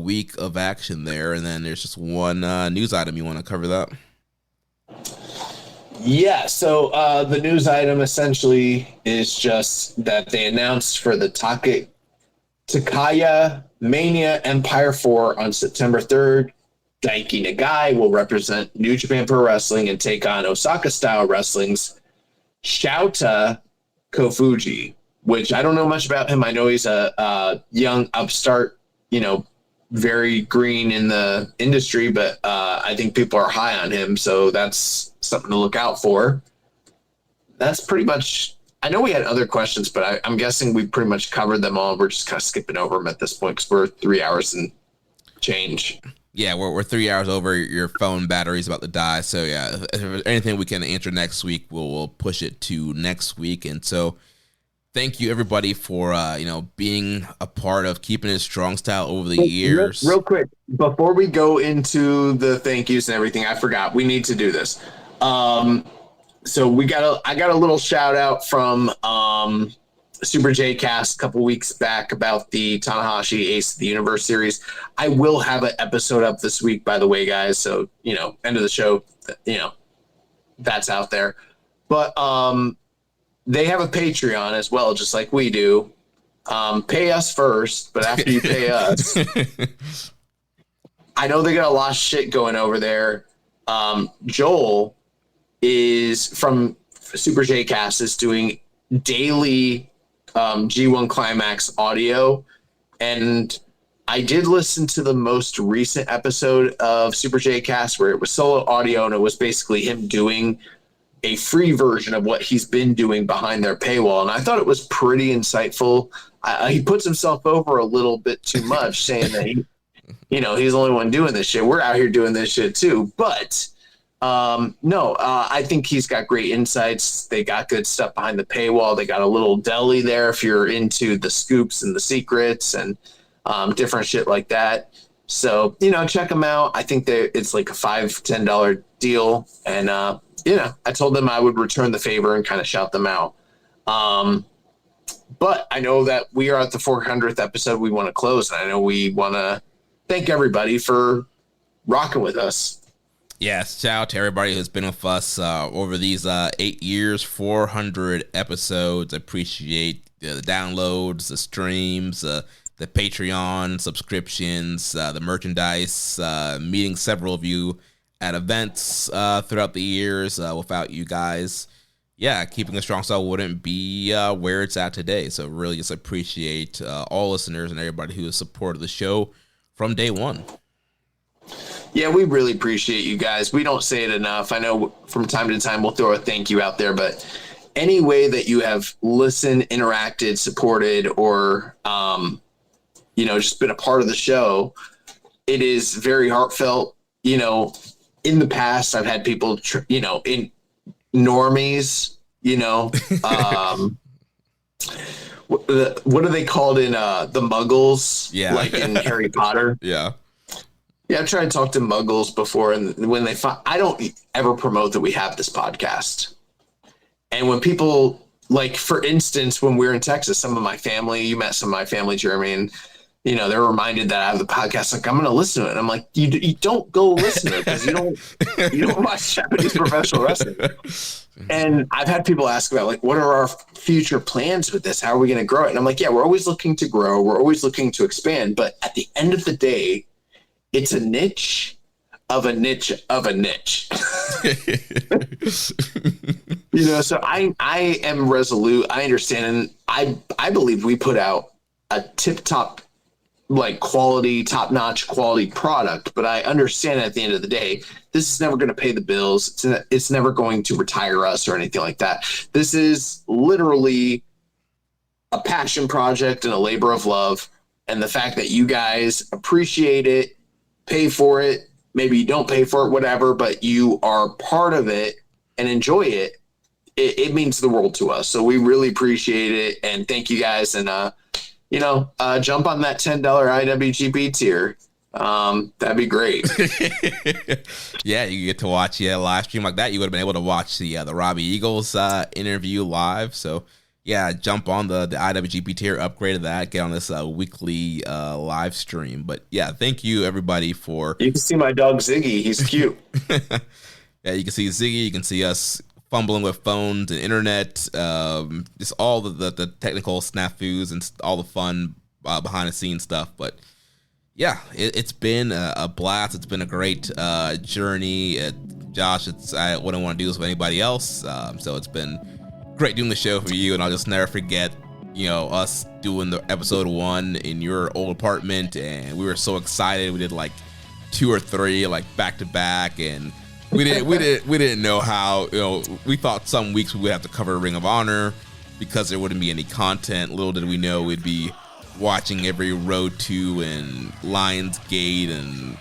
week of action there. And then there's just one news item. You want to cover that? Yeah, so the news item essentially is just that they announced for the Takaya Mania Empire 4 on September 3rd, Daiki Nagai will represent New Japan Pro Wrestling and take on Osaka Style Wrestling's Shouta Kofuji, which I don't know much about him. I know he's a young upstart, very green in the industry, but I think people are high on him, so that's something to look out for. That's pretty much. I know we had other questions, but I'm guessing we pretty much covered them all. We're just kind of skipping over them at this point because we're 3 hours and change. Yeah, we're 3 hours over. Your phone battery's about to die. So yeah, if there's anything we can answer next week, we'll push it to next week. And so thank you everybody for being a part of Keeping It Strong Style over the years. Real quick, before we go into the thank yous and everything, I forgot we need to do this. So I got a little shout out from Super J Cast a couple weeks back about the Tanahashi Ace of the Universe series. I will have an episode up this week, by the way, guys. So end of the show, that's out there. But they have a Patreon as well, just like we do. Pay us first, but after you pay us, I know they got a lot of shit going over there. Joel is from Super J Cast is doing daily G1 Climax audio, and I did listen to the most recent episode of Super J Cast where it was solo audio, and it was basically him doing a free version of what he's been doing behind their paywall, and I thought it was pretty insightful. He puts himself over a little bit too much, saying that he's the only one doing this shit. We're out here doing this shit too, but I think he's got great insights. They got good stuff behind the paywall. They got a little deli there if you're into the scoops and the secrets and different shit like that. So, check them out. I think it's like a $5-10 deal. And, I told them I would return the favor and kind of shout them out. But I know that we are at the 400th episode. We want to close. And I know we want to thank everybody for rocking with us. Yes, shout out to everybody who's been with us over these 8 years, 400 episodes. Appreciate the downloads, the streams, the Patreon subscriptions, the merchandise, meeting several of you at events throughout the years. Without you guys, Keeping a Strong Style wouldn't be where it's at today. So really just appreciate all listeners and everybody who has supported the show from day one. Yeah, we really appreciate you guys. We don't say it enough. I know from time to time we'll throw a thank you out there, but any way that you have listened, interacted, supported, or, just been a part of the show, it is very heartfelt. In the past, I've had people, in normies, what are they called in the Muggles? Yeah. Like in Harry Potter. Yeah. Yeah, I've tried to talk to Muggles before, and when they find, I don't ever promote that we have this podcast. And when people, like, for instance, when we were in Texas, some of my family, you met some of my family, Jeremy, and you know, they're reminded that I have the podcast. Like, I'm going to listen to it. And I'm like, you don't go listen to it because you don't watch Japanese professional wrestling. And I've had people ask about, like, what are our future plans with this? How are we going to grow it? And I'm like, yeah, we're always looking to grow. We're always looking to expand. But at the end of the day, it's a niche of a niche of a niche. You know, so I am resolute. I understand. And I believe we put out a tip-top, like, quality, top-notch quality product. But I understand at the end of the day, this is never going to pay the bills. It's never going to retire us or anything like that. This is literally a passion project and a labor of love. And the fact that you guys appreciate it, pay for it, maybe you don't pay for it, whatever, but you are part of it and enjoy it, it means the world to us. So we really appreciate it. And thank you guys. And, jump on that $10 IWGP tier. That'd be great. Yeah, you get to watch a live stream like that. You would have been able to watch the Robbie Eagles interview live. So yeah, jump on the IWGP tier, upgrade to that, get on this weekly live stream. But yeah, thank you everybody for. You can see my dog Ziggy. He's cute. Yeah, you can see Ziggy. You can see us fumbling with phones and internet. Just all the technical snafus and all the fun behind the scenes stuff. But yeah, it's been a blast. It's been a great journey. Josh, I wouldn't want to do this with anybody else. So it's been great doing the show for you, and I'll just never forget, us doing the episode 1 in your old apartment, and we were so excited. We did like 2 or 3 like back to back, and we didn't know how. We thought some weeks we would have to cover Ring of Honor because there wouldn't be any content. Little did we know we'd be watching every Road to and Lions Gate and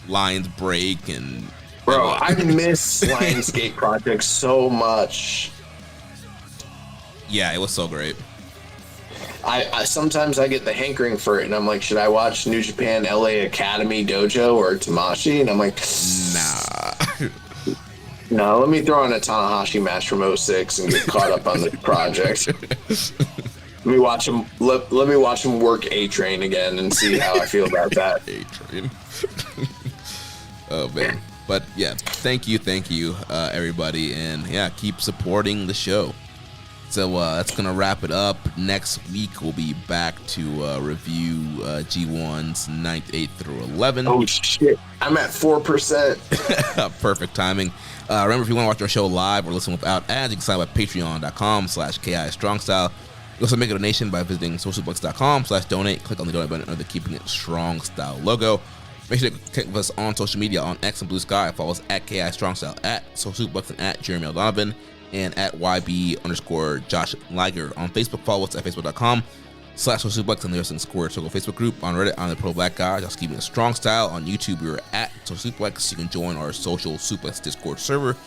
Lions Break and. Bro, I miss Lionsgate Project so much. Yeah, it was so great. I sometimes I get the hankering for it, and I'm like, should I watch New Japan LA Academy Dojo or Tamashi? And I'm like, nah. No, let me throw on a Tanahashi match from 06 and get caught up on the project. Let me watch him work A-Train again and see how I feel about that. A-Train. Oh man. But yeah, thank you, everybody, and yeah, keep supporting the show. So that's gonna wrap it up. Next week we'll be back to review G1's 9th, 8th through 11th. Oh shit! I'm at 4%. Perfect timing. Remember, if you want to watch our show live or listen without ads, you can sign up at patreon.com/KI Strong Style. You also make a donation by visiting socialbooks.com/donate. Click on the donate button under the Keeping It Strong Style logo. Make sure to connect with us on social media on X and Blue Sky. Follow us at KI Strong Style, at socialbooks, and at Jeremy L. Donovan, and at YB_Josh Liger. On Facebook, follow us at facebook.com/socialbooks and the Wrestling Square Circle Facebook group. On Reddit, on the Pro Black Guy, just Keeping It Strong Style. On YouTube, we're at Social Suplex. You can join our Social Suplex Discord server.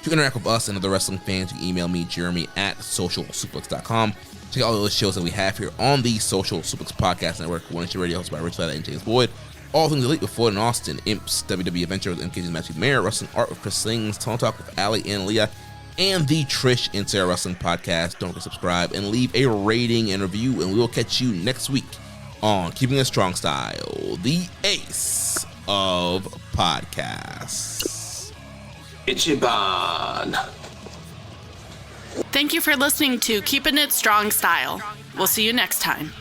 To interact with us and other wrestling fans, you can email me, Jeremy, at socialsuplex.com. Check out all those shows that we have here on the Social Suplex Podcast Network. One Nation Radio, hosted by Rich Latta and James Boyd. All things elite with Floyd and Austin, Imps, WWE Adventures, MK's Matthew Mayer, Wrestling Art with Chris Sings, Tone Talk with Allie and Leah, and the Trish and Sarah Wrestling Podcast. Don't forget to subscribe and leave a rating and review, and we will catch you next week on Keeping It Strong Style, the ace of podcasts. Ichiban. Thank you for listening to Keepin' It Strong Style. We'll see you next time.